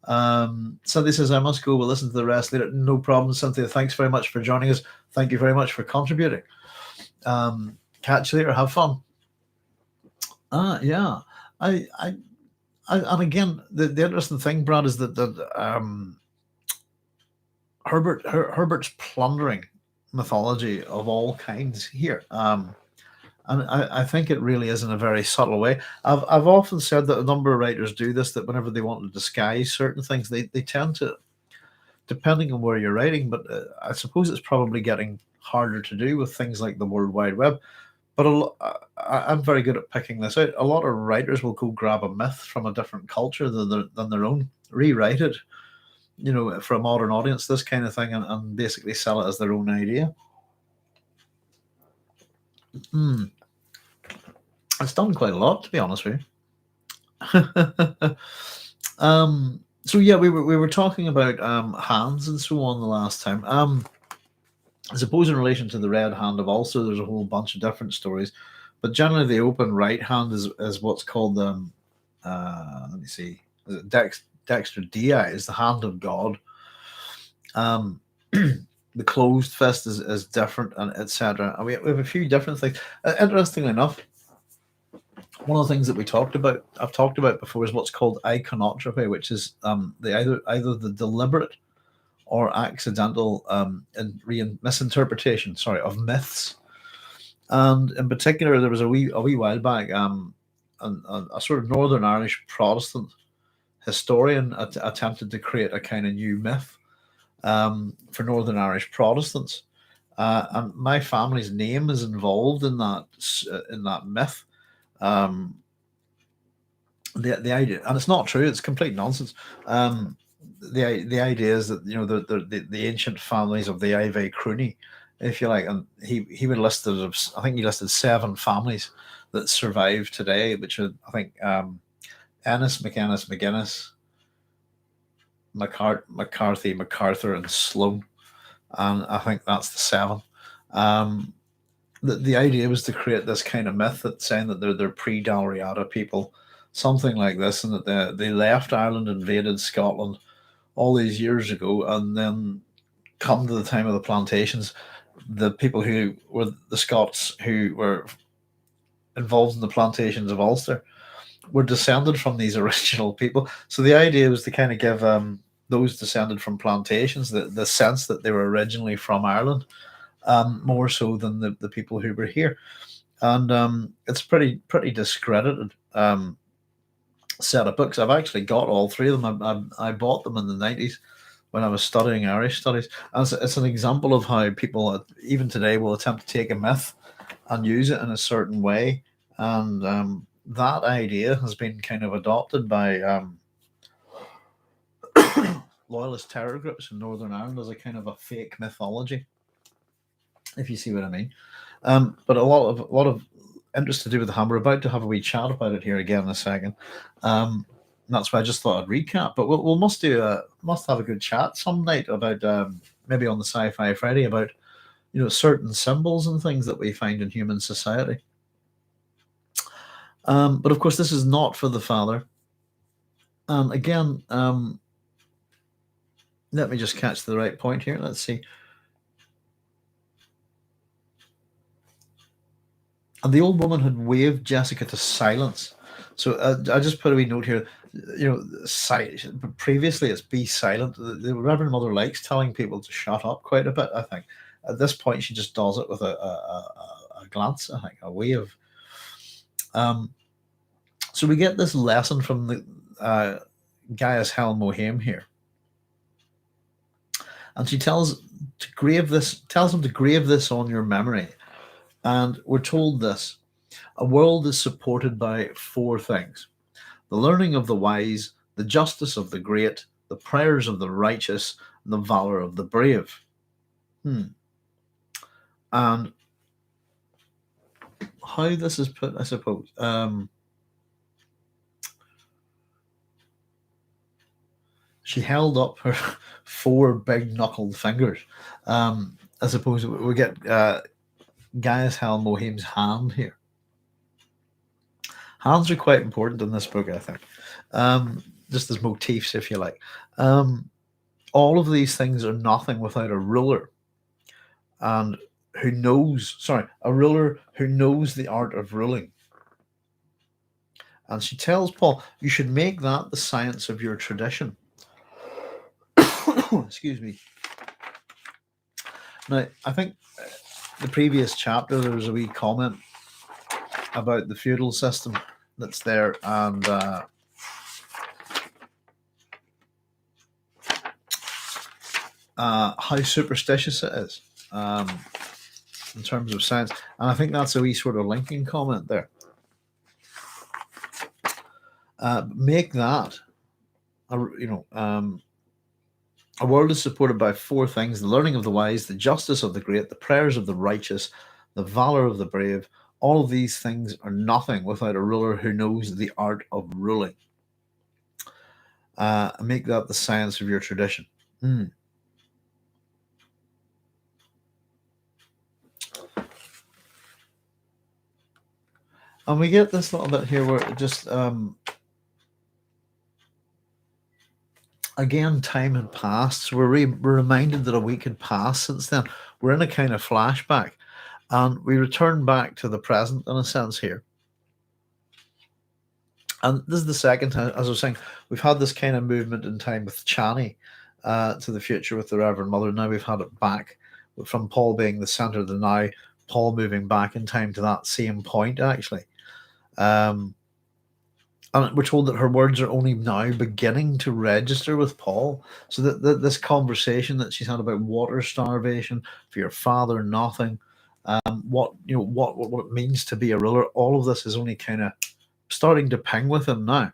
Cynthia says, I must go. We'll listen to the rest later. No problem, Cynthia. Thanks very much for joining us. Thank you very much for contributing. Catch you later. Have fun. Yeah. And again, the interesting thing, Brad, is that Herbert's plundering mythology of all kinds here. And I think it really is in a very subtle way. I've often said that a number of writers do this, that whenever they want to disguise certain things, they tend to, depending on where you're writing, but I suppose it's probably getting harder to do with things like the World Wide Web. But I'm very good at picking this out. A lot of writers will go grab a myth from a different culture than their own, rewrite it, for a modern audience, this kind of thing, and basically sell it as their own idea. It's done quite a lot, to be honest with you. So yeah, we were talking about hands and so on the last time. I suppose in relation to the red hand of Ulster, there's a whole bunch of different stories, but generally the open right hand is what's called let me see, Dexter Di is the hand of God. The closed fist is different, and etc. And we have a few different things. Interestingly enough, one of the things that I've talked about before, is what's called iconotropy, which is either the deliberate or accidental misinterpretation, of myths. And in particular, there was a wee while back, a sort of Northern Irish Protestant historian attempted to create a kind of new myth for Northern Irish Protestants, and my family's name is involved in that myth. The idea, and it's not true; it's complete nonsense. The idea is that the ancient families of the Ive Crooney, if you like, and he would listed, I think he listed 7 families that survive today, which are, I think, Ennis, McInnes, McGuinness, McCarthy, MacArthur, and Sloan, and I think that's the 7. The idea was to create this kind of myth that saying that they're pre-Dalriada people, something like this, and that they left Ireland, invaded Scotland all these years ago, and then come to the time of the plantations, the people who were the Scots who were involved in the plantations of Ulster were descended from these original people. So the idea was to kind of give those descended from plantations the sense that they were originally from Ireland, more so than the people who were here. And it's pretty discredited set of books. I've actually got all 3 of them. I bought them in the 90s when I was studying Irish studies. And it's an example of how people, even today, will attempt to take a myth and use it in a certain way. And that idea has been kind of adopted by loyalist terror groups in Northern Ireland as a kind of a fake mythology, if you see what I mean. But a lot of interest to do with the hand. We're about to have a wee chat about it here again in a second. That's why I just thought I'd recap. But we'll must have a good chat some night about maybe on the Sci-Fi Friday about certain symbols and things that we find in human society. But of course, this is not for the father. And again, let me just catch the right point here. Let's see. And the old woman had waved Jessica to silence. So I just put a wee note here. Previously it's be silent. The Reverend Mother likes telling people to shut up quite a bit, I think. At this point, she just does it with a glance, I think, a wave. So we get this lesson from the Gaius Hel Mohim here. And she tells him to grave this on your memory. And we're told this: a world is supported by 4 things: the learning of the wise, the justice of the great, the prayers of the righteous, and the valor of the brave. And how this is put, I suppose, she held up her 4 big knuckled fingers. I suppose we get Gaius Hel Mohim's hand here. Hands are quite important in this book, I think. just as motifs, if you like. All of these things are nothing without a ruler, and a ruler who knows the art of ruling. And she tells Paul, you should make that the science of your tradition. Excuse me. Now, I think the previous chapter there was a wee comment about the feudal system that's there, and how superstitious it is in terms of science. And I think that's a wee sort of linking comment there. Make that, a world is supported by four things: the learning of the wise, the justice of the great, the prayers of the righteous, the valor of the brave. All of these things are nothing without a ruler who knows the art of ruling. Make that the science of your tradition. And we get this little bit here where it just again, time had passed. So we're reminded that a week had passed since then. We're in a kind of flashback, and we return back to the present in a sense here. And this is the second time, as I was saying, we've had this kind of movement in time with Chani to the future with the Reverend Mother. Now we've had it back from Paul being the center of the now, Paul moving back in time to that same point, actually. And we're told that her words are only now beginning to register with Paul. So that this conversation that she's had about water starvation, for your father nothing, what it means to be a ruler, all of this is only kind of starting to ping with him now.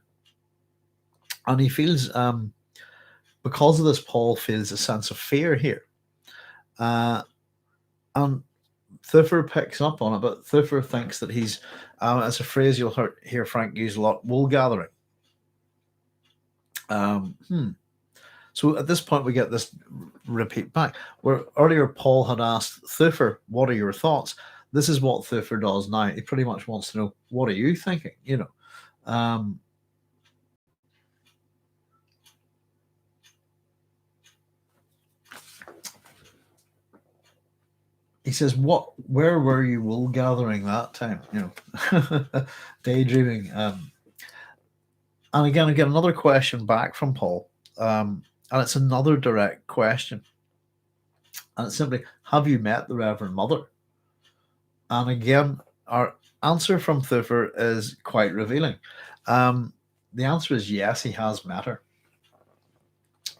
And he feels, because of this, Paul feels a sense of fear here. And Thufir picks up on it, but Thufir thinks that he's, it's a phrase you'll hear Frank use a lot, wool gathering. So at this point we get this repeat back, where earlier Paul had asked Thufir, what are your thoughts? This is what Thufir does now. He pretty much wants to know, what are you thinking? He says, where were you wool gathering that time? Daydreaming. And again, another question back from Paul. And it's another direct question. And it's simply, have you met the Reverend Mother? And again, our answer from Thufir is quite revealing. The answer is yes, he has met her.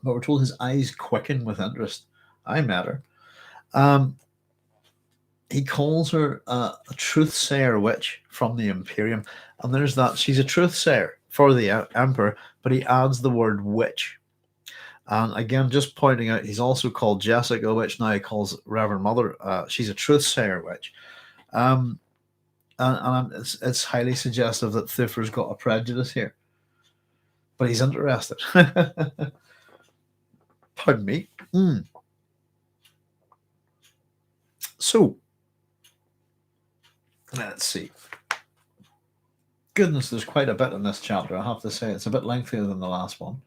But we're told his eyes quicken with interest. I met her. He calls her a truth-sayer witch from the Imperium. And there's that. She's a truth-sayer for the Emperor, but he adds the word witch. And again, just pointing out, he's also called Jessica a witch. Now he calls Reverend Mother. She's a truth-sayer witch. And it's highly suggestive that Thufir's got a prejudice here. But he's interested. Pardon me. So, let's see. Goodness, there's quite a bit in this chapter, I have to say. It's a bit lengthier than the last one.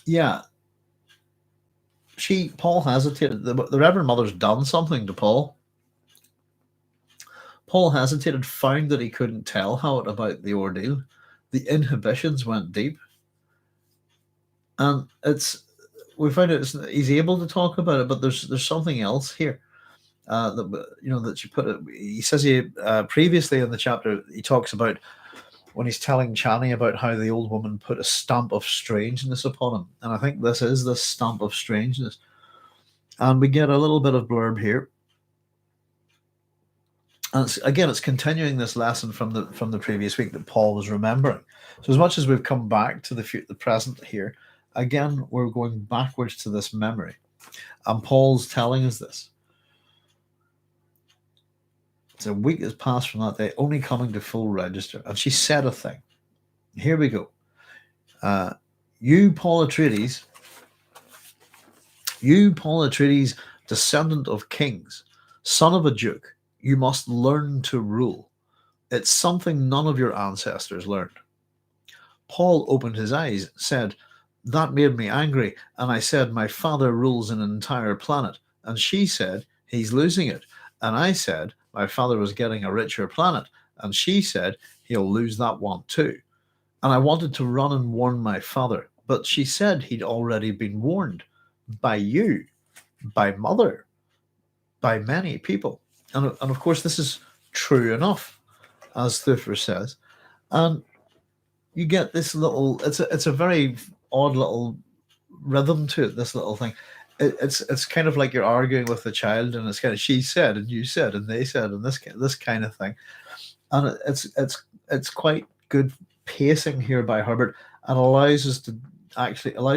Yeah. Paul hesitated. The Reverend Mother's done something to Paul. Paul hesitated, found that he couldn't tell Hawat about the ordeal. The inhibitions went deep. And we find out he's able to talk about it, but there's something else here that you put it. He says previously in the chapter he talks about when he's telling Chani about how the old woman put a stamp of strangeness upon him, and I think this is the stamp of strangeness. And we get a little bit of blurb here, and it's continuing this lesson from the previous week that Paul was remembering. So as much as we've come back to the present here, again, we're going backwards to this memory. And Paul's telling us this. It's a week has passed from that day, only coming to full register. And she said a thing. Here we go. You, Paul Atreides, descendant of kings, son of a duke, you must learn to rule. It's something none of your ancestors learned. Paul opened his eyes, said, "That made me angry, and I said, my father rules an entire planet." And she said, "He's losing it." And I said, "My father was getting a richer planet." And she said, "He'll lose that one too." And I wanted to run and warn my father, but she said he'd already been warned by you, by Mother, by many people. And of course, this is true enough, as Thufir says. And you get this little, it's a very odd little rhythm to it, this little thing. It's kind of like you're arguing with the child, and it's kind of she said and you said and they said and this kind of thing. And it's quite good pacing here by Herbert, and allows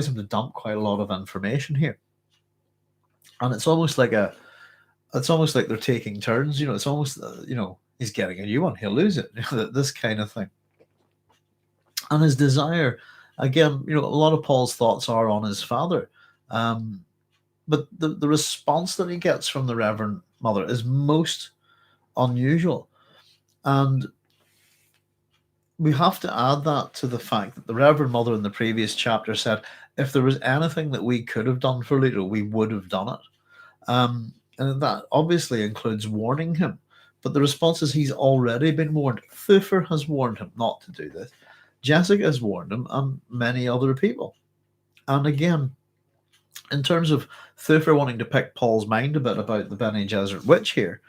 him to dump quite a lot of information here. And it's almost like they're taking turns. It's almost he's getting a new one, he'll lose it. This kind of thing. And his desire, again, a lot of Paul's thoughts are on his father, but the response that he gets from the Reverend Mother is most unusual. And we have to add that to the fact that the Reverend Mother in the previous chapter said, if there was anything that we could have done for Leto, we would have done it. And that obviously includes warning him. But the response is he's already been warned. Thufir has warned him not to do this. Jessica has warned him, and many other people. And again, in terms of Thufir wanting to pick Paul's mind a bit about the Bene Gesserit witch here,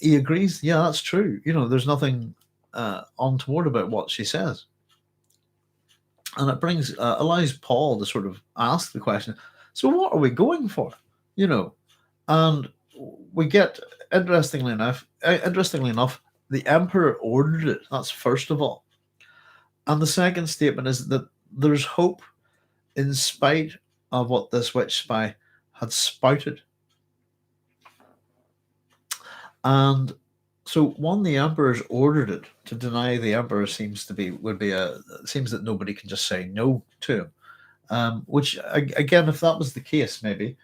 he agrees, yeah, that's true. There's nothing untoward about what she says. And it allows Paul to sort of ask the question, so what are we going for? And we get, interestingly enough, the Emperor ordered it. That's first of all. And the second statement is that there's hope in spite of what this witch spy had spouted. And so the Emperor's ordered it. To deny the Emperor seems that nobody can just say no to him. Which, again, if that was the case, maybe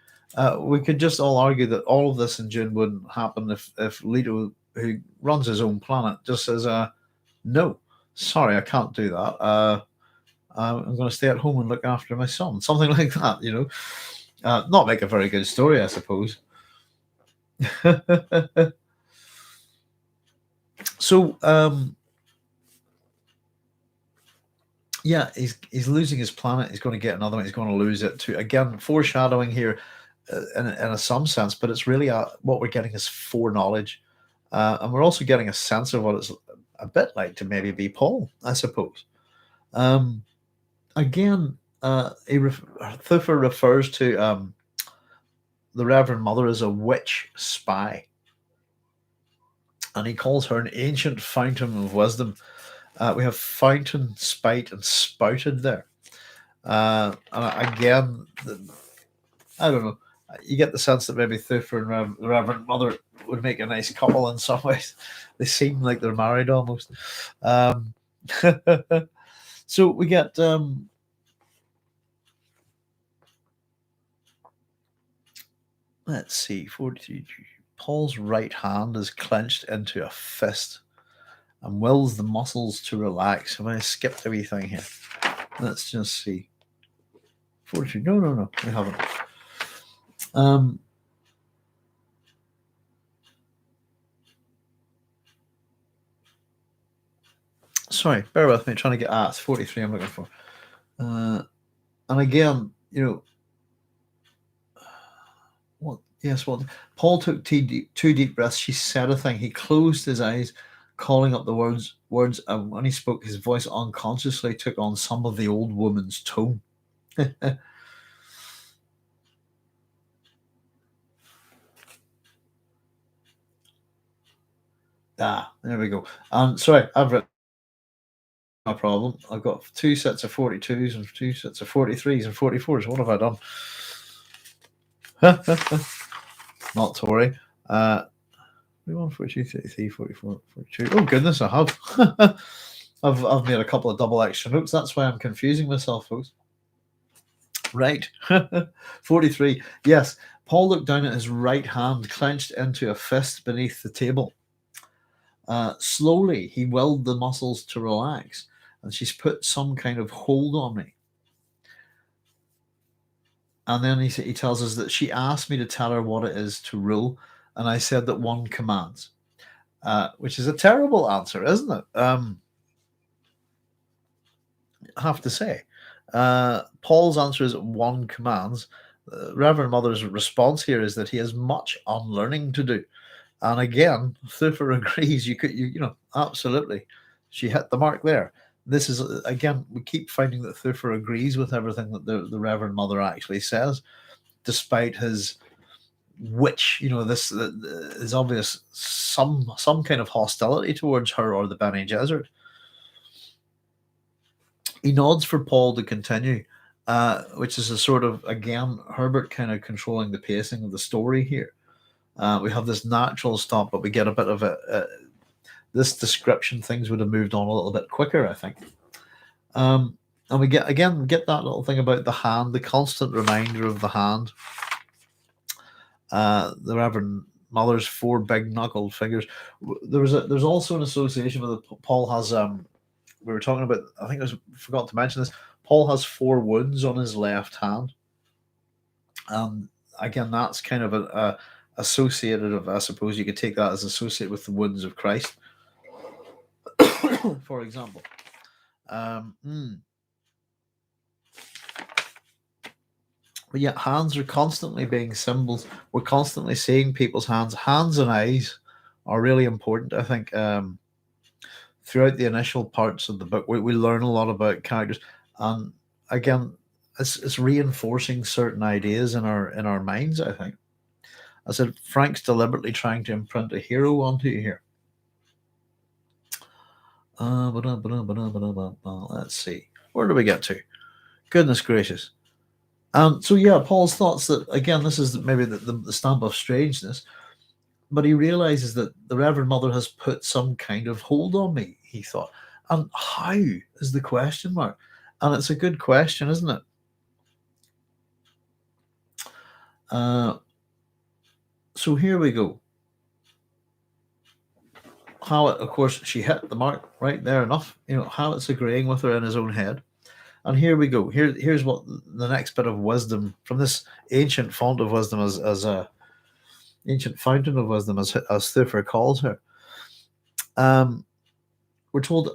we could just all argue that all of this in Dune wouldn't happen if Leto, who runs his own planet, just says, no, sorry, I can't do that. I'm going to stay at home and look after my son. Something like that, not make a very good story, I suppose. So, yeah, he's losing his planet. He's going to get another one. He's going to lose it too. Again, foreshadowing here in some sense, but it's really what we're getting is foreknowledge. And we're also getting a sense of what it's a bit like to maybe be Paul, I suppose. Again, Thufir refers to the Reverend Mother as a witch spy. And he calls her an ancient fountain of wisdom. We have fountain, spite, and spouted there. And again, I don't know. You get the sense that maybe Thufir and the Reverend Mother would make a nice couple in some ways. They seem like they're married almost. So we get let's see, 42. Paul's right hand is clenched into a fist and wills the muscles to relax. Have I skipped a wee thing here? Let's just see. 42. No, we haven't. Sorry, bear with me. Trying to get it's 43 I'm looking for. And again, Paul took two deep breaths. She said a thing. He closed his eyes, calling up the words, and when he spoke, his voice unconsciously took on some of the old woman's tone. There we go. Sorry, I've written no problem. I've got 2 sets of 42s and 2 sets of 43s and 44s. What have I done? Not to worry. 41, 42, 33, 44, 42. Oh goodness, I have. I've made a couple of double extra notes. That's why I'm confusing myself, folks. Right. 43. Yes. Paul looked down at his right hand, clenched into a fist beneath the table. Slowly, he willed the muscles to relax, and she's put some kind of hold on me. And then he tells us that she asked me to tell her what it is to rule, and I said that one commands, which is a terrible answer, isn't it? I have to say. Paul's answer is one commands. Reverend Mother's response here is that he has much unlearning to do. And again, Thufir agrees. Absolutely. She hit the mark there. This is, again, we keep finding that Thufir agrees with everything that the Reverend Mother actually says, despite his this is obvious some kind of hostility towards her or the Bene Gesserit. He nods for Paul to continue, which is a sort of, again, Herbert kind of controlling the pacing of the story here. We have this natural stop, but we get a bit of this description. Things would have moved on a little bit quicker, I think. And we get that little thing about the hand, the constant reminder of the hand. The Reverend Mother's 4 big knuckled fingers. There's also an association with it. Paul has we were talking about, I think forgot to mention this. Paul has 4 wounds on his left hand. Again, that's kind of a associated of, I suppose you could take that as associated with the wounds of Christ, for example. But yet hands are constantly being symbols. We're constantly seeing people's hands. Hands and eyes are really important, I think. Throughout the initial parts of the book, we learn a lot about characters. And again, it's reinforcing certain ideas in our minds, I think. I said, Frank's deliberately trying to imprint a hero onto you here. Let's see. Where do we get to? Goodness gracious. So yeah, Paul's thoughts that, again, this is maybe the stamp of strangeness, but he realizes that the Reverend Mother has put some kind of hold on me, he thought. And how is the question mark? And it's a good question, isn't it? So here we go. Hawat, of course, she hit the mark right there enough. Hawat's agreeing with her in his own head. And here we go. Here's what the next bit of wisdom from this ancient font of wisdom, as a ancient fountain of wisdom, as Thufir calls her. We're told,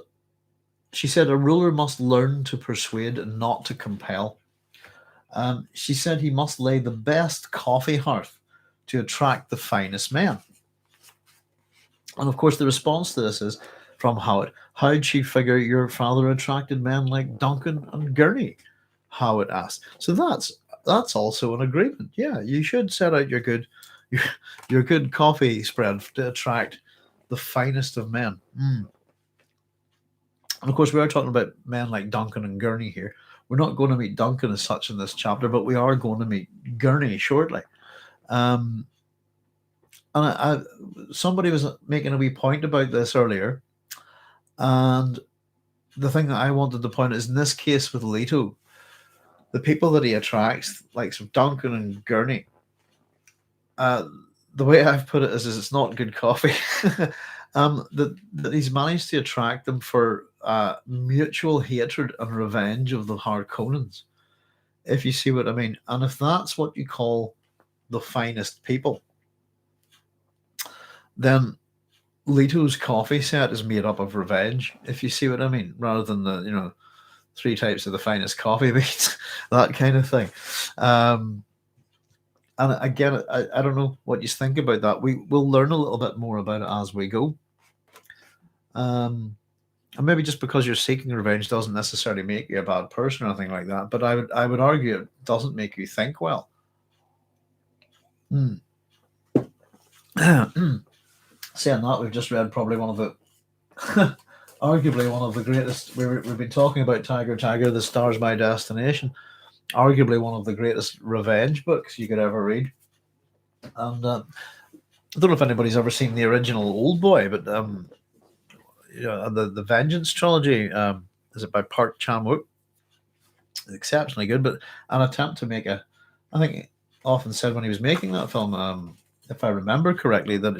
she said, a ruler must learn to persuade and not to compel. She said he must lay the best coffee hearth to attract the finest men. And of course, the response to this is from Hawat. How'd she figure your father attracted men like Duncan and Gurney? Hawat asked. So that's also an agreement. Yeah, you should set out your good coffee spread to attract the finest of men. And of course, we are talking about men like Duncan and Gurney here. We're not going to meet Duncan as such in this chapter, but we are going to meet Gurney shortly. And somebody was making a wee point about this earlier. And the thing that I wanted to point out is, in this case with Leto, the people that he attracts, like some Duncan and Gurney, the way I've put it is it's not good coffee. That he's managed to attract them for mutual hatred and revenge of the Harkonnens, if you see what I mean. And if that's what you call the finest people, then Leto's coffee set is made up of revenge, if you see what I mean, rather than the 3 types of the finest coffee beans, that kind of thing. And again, I don't know what you think about that. We'll learn a little bit more about it as we go. And maybe just because you're seeking revenge doesn't necessarily make you a bad person or anything like that. But I would argue it doesn't make you think well. Saying that, we've just read probably one of the arguably one of the greatest. We've been talking about Tiger, The Star's My Destination. Arguably one of the greatest revenge books you could ever read. And I don't know if anybody's ever seen the original Old Boy, but the Vengeance trilogy, is it by Park Chan-wook? It's exceptionally good, but an attempt to make I think often said when he was making that film, if I remember correctly, that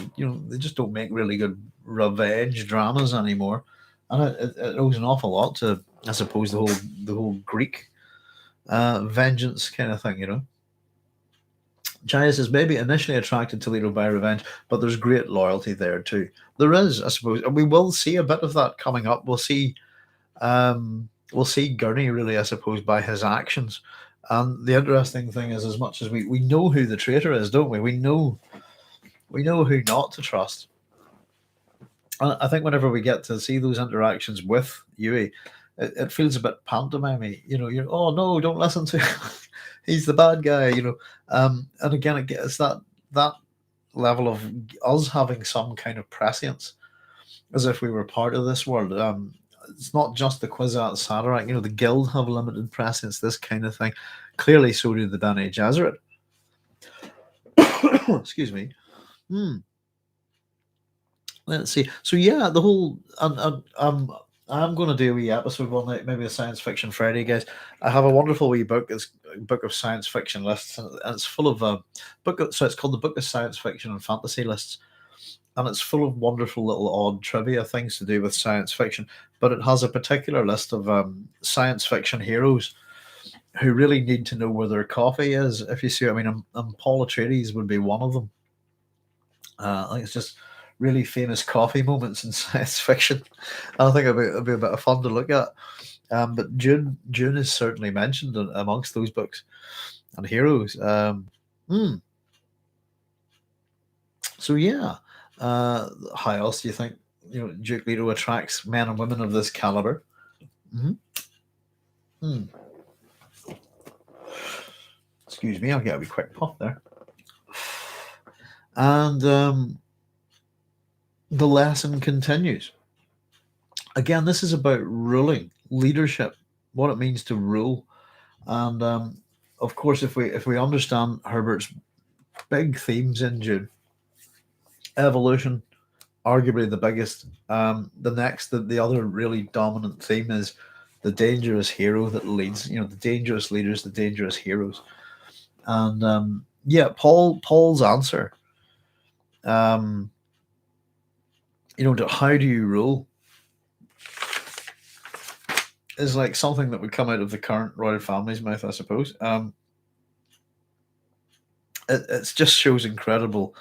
they just don't make really good revenge dramas anymore, and it owes an awful lot to, I suppose, the whole Greek vengeance kind of thing. Giles is maybe initially attracted to Leto by revenge, but there's great loyalty there too. There is, I suppose, and we will see a bit of that coming up. We'll see Gurney really, I suppose, by his actions. And the interesting thing is, as much as we know who the traitor is, don't we? We know who not to trust. And I think whenever we get to see those interactions with Yui, it feels a bit pantomime. You're, oh no, don't listen to him. He's the bad guy. And again, it's that level of us having some kind of prescience, as if we were part of this world. It's not just the Kwisatz Haderach. The Guild have limited prescience. This kind of thing. Clearly, so do the Bene Gesserit. Excuse me. Let's see. So yeah, the whole I'm going to do a wee episode one night, maybe a science fiction Friday, guys. I have a wonderful wee book. It's a book of science fiction lists, and it's full of so it's called the Book of Science Fiction and Fantasy Lists, and it's full of wonderful little odd trivia things to do with science fiction. But it has a particular list of science fiction heroes who really need to know where their coffee is, if you see what I mean. And Paul Atreides would be one of them. I think it's just really famous coffee moments in science fiction. I think it'd be a bit of fun to look at. But Dune is certainly mentioned amongst those books and heroes. So yeah, how else do you think Duke Leto attracts men and women of this caliber? Excuse me, I'll get a wee quick puff there. And the lesson continues. Again, this is about ruling, leadership, what it means to rule. And of course, if we understand Herbert's big themes in Dune, evolution, arguably the biggest. The other really dominant theme is the dangerous hero that leads. The dangerous leaders, the dangerous heroes. And Paul's answer. To how do you rule is like something that would come out of the current royal family's mouth, I suppose. It just shows incredible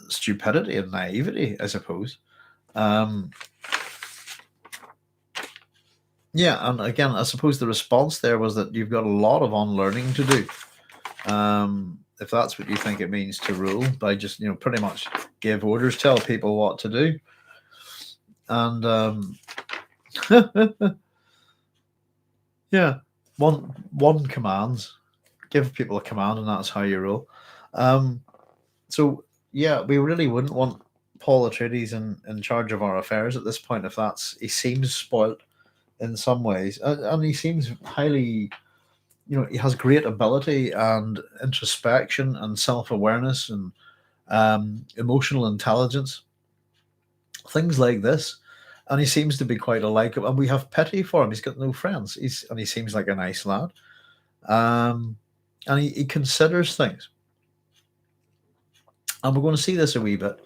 stupidity and naivety, I suppose. And again, I suppose the response there was that you've got a lot of unlearning to do. If that's what you think it means to rule, by just pretty much give orders, tell people what to do, and one commands, give people a command, and that's how you rule. So yeah, we really wouldn't want Paul Atreides in charge of our affairs at this point. If he seems spoilt in some ways, and he seems highly. He has great ability and introspection and self-awareness and emotional intelligence, things like this. And he seems to be quite likable, and we have pity for him. He's got no friends. He seems like a nice lad. And he considers things. And we're going to see this a wee bit.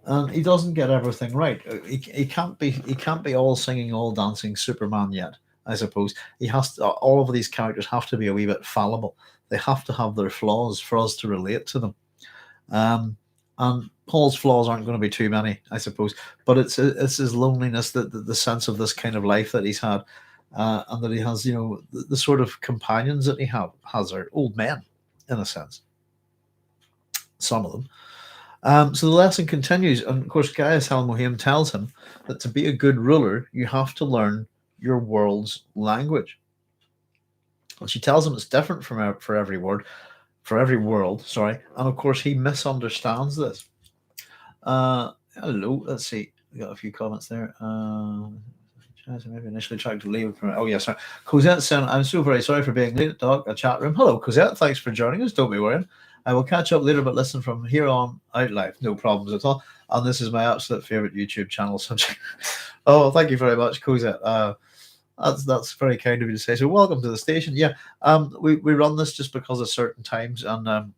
And he doesn't get everything right. He can't be all singing, all dancing Superman yet. I suppose he has to, all of these characters have to be a wee bit fallible. They have to have their flaws for us to relate to them. And Paul's flaws aren't going to be too many, I suppose. But it's his loneliness, the sense of this kind of life that he's had, and that he has, the sort of companions that he has are old men, in a sense. Some of them. So the lesson continues, and of course, Gaius Halmoheim tells him that to be a good ruler, you have to learn your world's language. And she tells him it's different for every world. Sorry, and of course he misunderstands this. Hello, let's see. We got a few comments there. Maybe initially tried to leave. Oh yes, sorry. Cosette said, "I'm so very sorry for being late, Doc. A chat room. Hello, Cosette. Thanks for joining us. Don't be worrying. I will catch up later, but listen from here on out live. No problems at all. And this is my absolute favorite YouTube channel subject." Oh, thank you very much, Cosette. That's very kind of you to say. So welcome to the station. Yeah, we run this just because of certain times, and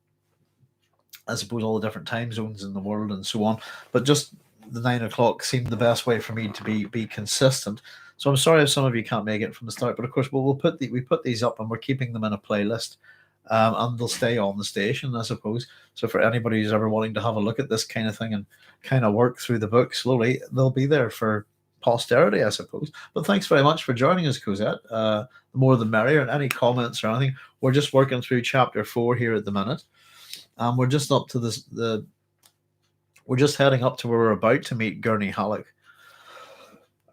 I suppose, all the different time zones in the world and so on. But just the 9 o'clock seemed the best way for me to be consistent. So I'm sorry if some of you can't make it from the start, but of course we'll put we put these up and we're keeping them in a playlist, and they'll stay on the station, I suppose. So for anybody who's ever wanting to have a look at this kind of thing and kind of work through the book slowly, they'll be there for posterity, I suppose. But thanks very much for joining us, Cosette. The more the merrier. And any comments or anything, we're just working through chapter 4 here at the minute. We're just up to this. We're just heading up to where we're about to meet Gurney Halleck.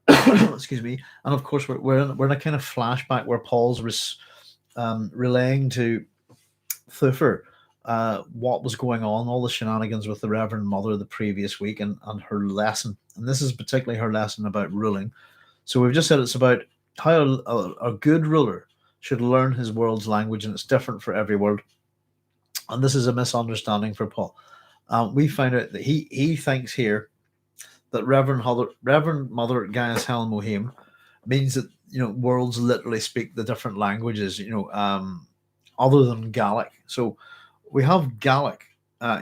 Excuse me. And of course, we're in a kind of flashback where Paul's relaying to Thufir what was going on, all the shenanigans with the Reverend Mother the previous week, and her lesson. And this is particularly her lesson about ruling. So we've just said it's about how a good ruler should learn his world's language, and it's different for every world. And this is a misunderstanding for Paul. We find out that he thinks here that Reverend Mother Gaius Hel Mohim means that worlds literally speak the different languages, other than Gallic. So we have Gallic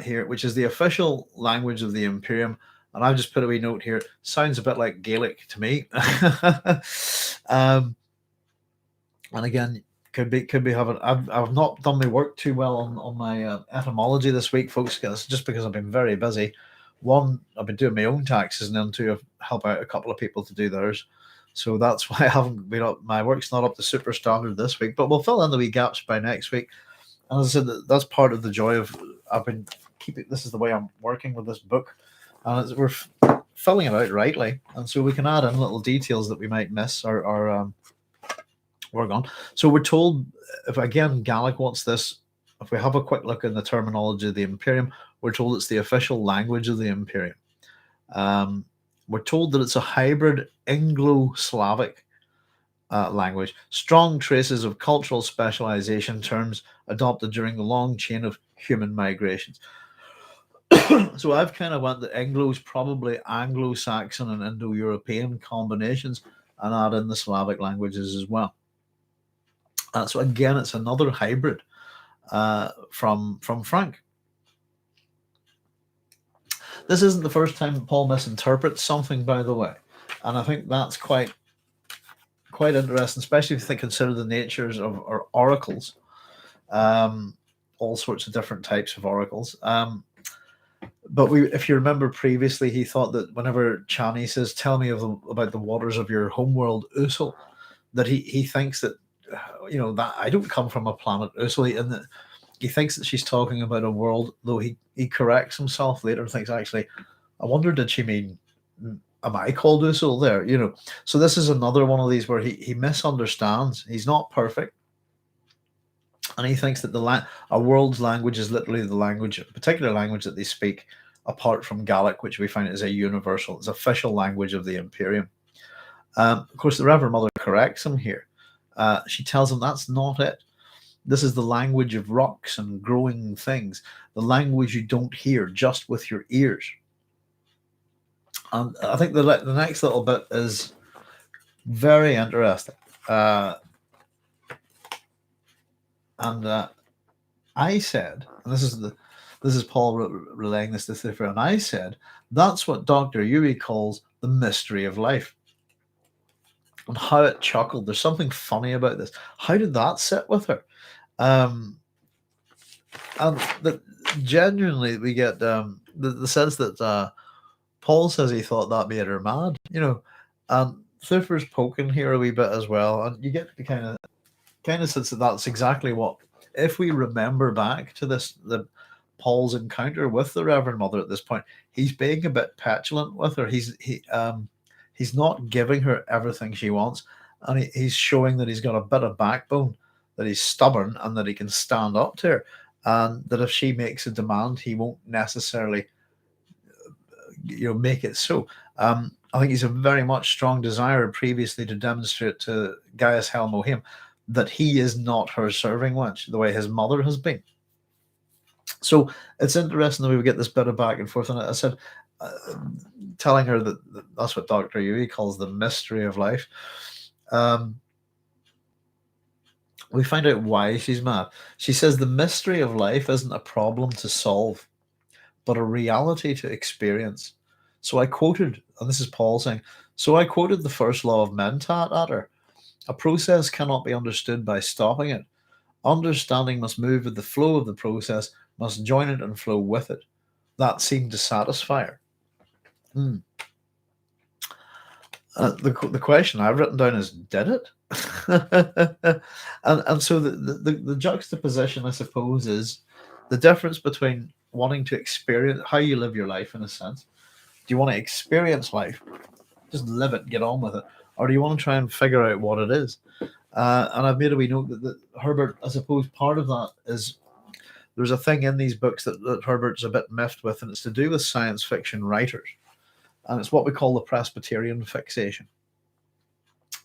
here, which is the official language of the Imperium, and I've just put a wee note here. Sounds a bit like Gaelic to me. And again, could be having. I've not done my work too well on my etymology this week, folks. Just because I've been very busy. One, I've been doing my own taxes, and then two, I've helped out a couple of people to do theirs. So that's why I haven't been up. My work's not up to super standard this week, but we'll fill in the wee gaps by next week. And as I said, that's part of the joy of I've been keeping. This is the way I'm working with this book, and we're filling it out rightly, and so we can add in little details that we might miss or work on. So we're told, if again Gallic wants this, if we have a quick look in the terminology of the Imperium, we're told it's the official language of the Imperium. We're told that it's a hybrid Anglo-Slavic language, strong traces of cultural specialization terms adopted during the long chain of human migrations. So I've kind of went that Anglo's probably Anglo-Saxon and Indo-European combinations, and add in the Slavic languages as well. So again, it's another hybrid from Frank. This isn't the first time Paul misinterprets something, by the way, and I think that's quite interesting, especially if they consider the natures of our oracles, all sorts of different types of oracles. But if you remember previously, he thought that whenever Chani says, "Tell me about the waters of your homeworld, Usul," that he thinks that that I don't come from a planet Usul, and that he thinks that she's talking about a world, though he corrects himself later and thinks, actually, I wonder, did she mean, am I called Usul there? So this is another one of these where he misunderstands. He's not perfect. And he thinks that a world's language is literally the language, a particular language that they speak apart from Gallic, which we find is a universal, it's official language of the Imperium. Of course, the Reverend Mother corrects him here. She tells him that's not it. This is the language of rocks and growing things, the language you don't hear just with your ears. And I think the next little bit is very interesting. I said, and this is Paul relaying this to Thufir, and I said, that's what Dr. Yuri calls the mystery of life. And how it chuckled. There's something funny about this. How did that sit with her? And that genuinely we get the sense that Paul says he thought that made her mad, and Thufir's poking here a wee bit as well, and you get the kind of sense that that's exactly what, if we remember back to the Paul's encounter with the Reverend Mother at this point, he's being a bit petulant with her. He's not giving her everything she wants, and he's showing that he's got a bit of backbone, that he's stubborn, and that he can stand up to her, and that if she makes a demand, he won't necessarily, make it so. I think he's a very much strong desire previously to demonstrate to Gaius Hel Mohim that he is not her serving wench, the way his mother has been. So it's interesting that we get this bit of back and forth, and I said, telling her that that's what Dr. Yui calls the mystery of life. We find out why she's mad. She says the mystery of life isn't a problem to solve. but a reality to experience. So I quoted, and this is Paul saying, so I quoted the first law of Mentat at her. A process cannot be understood by stopping it. Understanding must move with the flow of the process, must join it and flow with it. That seemed to satisfy her. The question I've written down is, did it? and so the juxtaposition, I suppose, is the difference between wanting to experience how you live your life, in a sense. Do you want to experience life, just live it, get on with it, or do you want to try and figure out what it is? And I've made a wee note that Herbert, I suppose, part of that is there's a thing in these books that Herbert's a bit miffed with, and it's to do with science fiction writers. And it's what we call the Presbyterian Fixation.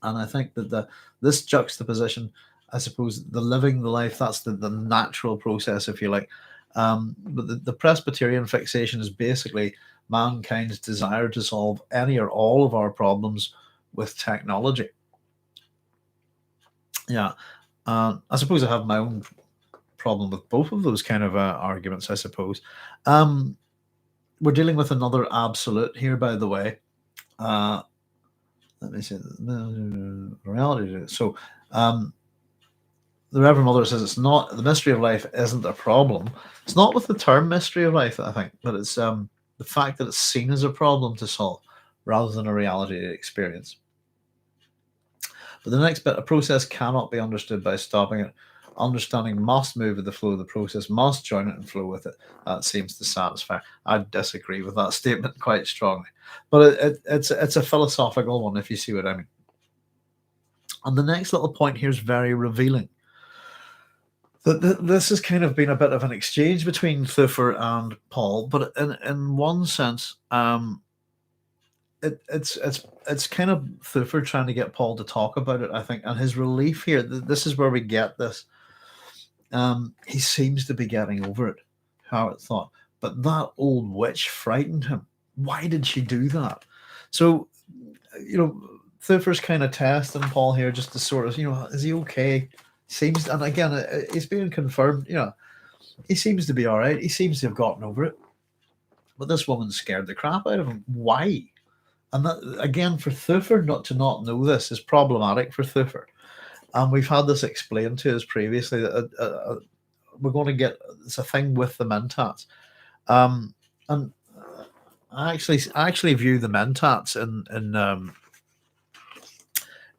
And I think that this juxtaposition, I suppose, the living the life, that's the natural process, if you like. But the Presbyterian Fixation is basically mankind's desire to solve any or all of our problems with technology. Yeah. I suppose I have my own problem with both of those kind of arguments, I suppose. We're dealing with another absolute here, by the way. Let me see the reality. So, the Reverend Mother says it's not, the mystery of life isn't a problem. It's not with the term mystery of life, I think, but it's the fact that it's seen as a problem to solve rather than a reality to experience. But the next bit, a process cannot be understood by stopping it. Understanding must move with the flow of the process, must join it and flow with it. That seems to satisfy. I disagree with that statement quite strongly. But it's a philosophical one, if you see what I mean. And the next little point here is very revealing. This has kind of been a bit of an exchange between Thufir and Paul, but in one sense, it's kind of Thufir trying to get Paul to talk about it, I think, and his relief here. This is where we get this. He seems to be getting over it, Hawat thought, but that old witch frightened him. Why did she do that? So, Thufir's kind of testing Paul here just to sort of, is he okay? Seems, and again, it's being confirmed, he seems to be all right. He seems to have gotten over it. But this woman scared the crap out of him. Why? And that, again, for Thufir not to not know this is problematic for Thufir. And we've had this explained to us previously that we're going to get, it's a thing with the Mentats. And I actually view the Mentats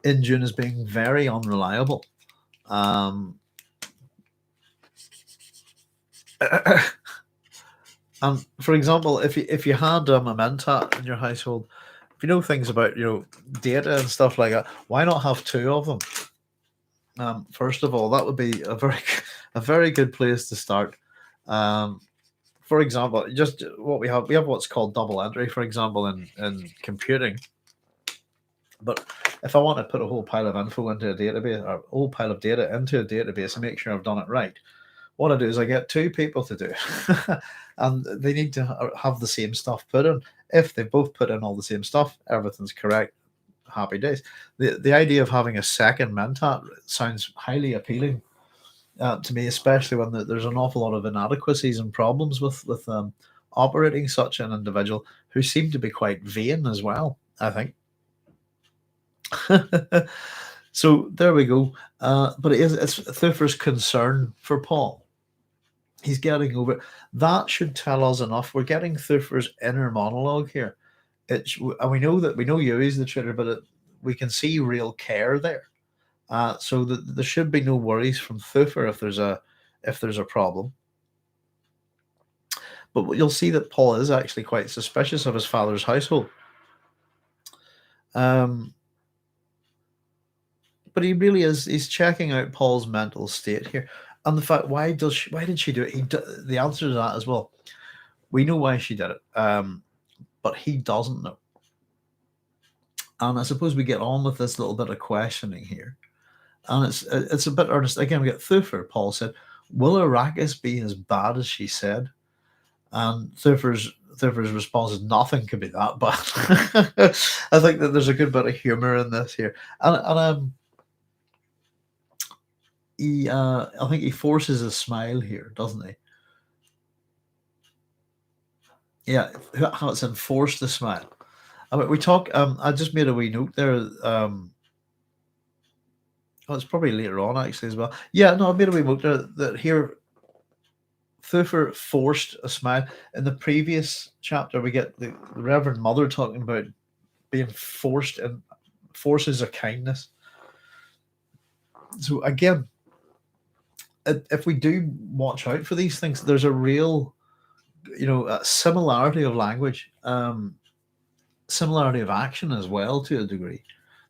in Dune as being very unreliable. And for example, if you had a Mentat in your household, if you know things about data and stuff like that, why not have two of them? First of all, that would be a very good place to start. For example, just what we have what's called double entry, for example, in computing. But if I want to put a whole pile of info into a database, or a whole pile of data into a database and make sure I've done it right, what I do is I get two people to do it. And they need to have the same stuff put in. If they both put in all the same stuff, everything's correct. Happy days. The idea of having a second Mentat sounds highly appealing to me, especially when there's an awful lot of inadequacies and problems with operating such an individual who seem to be quite vain as well, I think. So there we go. But it's Thufir's concern for Paul. He's getting over it. That should tell us enough. We're getting Thufir's inner monologue here. And we know Yui's the traitor, but we can see real care there. So that there should be no worries from Thufir if there's a problem. But you'll see that Paul is actually quite suspicious of his father's household. But he really is. He's checking out Paul's mental state here, and the fact why did she do it? The answer to that as well. We know why she did it, but he doesn't know. And I suppose we get on with this little bit of questioning here, and it's a bit earnest. Again, we get Thufir. Paul said, "Will Arrakis be as bad as she said?" And Thufir's response is, "Nothing could be that bad." I think that there's a good bit of humor in this here, and I think he forces a smile here, doesn't he? Yeah, how it's enforced the smile. I mean, we talk. I just made a wee note there. Oh, it's probably later on actually as well. Yeah, no, I made a wee note there that here Thufir forced a smile. In the previous chapter, we get the Reverend Mother talking about being forced and forces of kindness. So again, if we do watch out for these things, there's a real, similarity of language, similarity of action as well to a degree.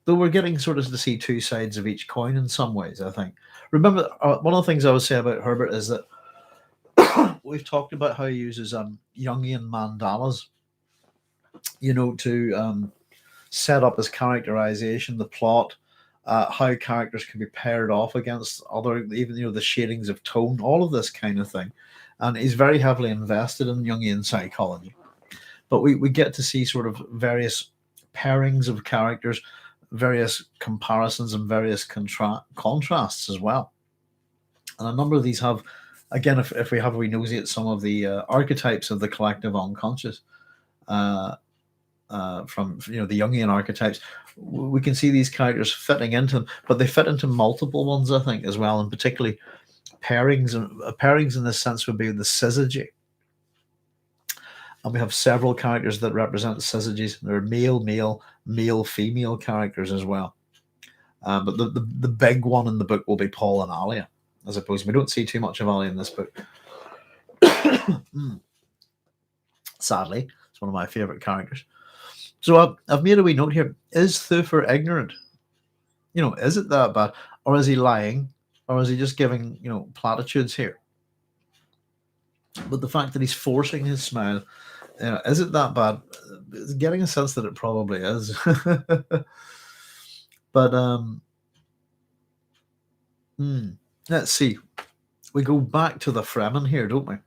Though we're getting sort of to see two sides of each coin in some ways, I think. Remember, one of the things I would say about Herbert is that we've talked about how he uses Jungian mandalas, to set up his characterization, the plot, how characters can be paired off against other, even the shadings of tone, all of this kind of thing. And he's very heavily invested in Jungian psychology. But we get to see sort of various pairings of characters, various comparisons, and various contrasts as well. And a number of these have, again, if we have a wee nosy at some of the archetypes of the collective unconscious, uh, from the Jungian archetypes, we can see these characters fitting into them, but they fit into multiple ones, I think, as well, and particularly pairings. And pairings in this sense would be the syzygy. And we have several characters that represent syzygies. There are male, female characters as well. But the big one in the book will be Paul and Alia, as opposed. We don't see too much of Alia in this book. Sadly, it's one of my favorite characters. So I've made a wee note here. Is Thufir ignorant? Is it that bad? Or is he lying? Or is he just giving, platitudes here? But the fact that he's forcing his smile, is it that bad? It's getting a sense that it probably is. But let's see. We go back to the Fremen here, don't we?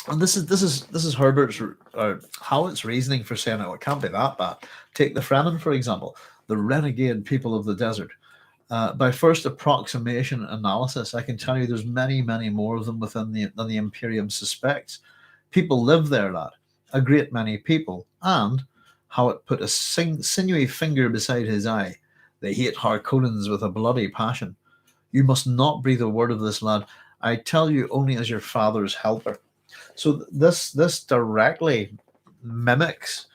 And this is Herbert's Hawat's reasoning for saying, it can't be that bad. Take the Fremen, for example, the renegade people of the desert. By first approximation analysis, I can tell you there's many, many more of them than the Imperium suspects. People live there, lad. A great many people. And Hawat put a sinewy finger beside his eye. They hate Harkonnens with a bloody passion. You must not breathe a word of this, lad. I tell you only as your father's helper. So this directly mimics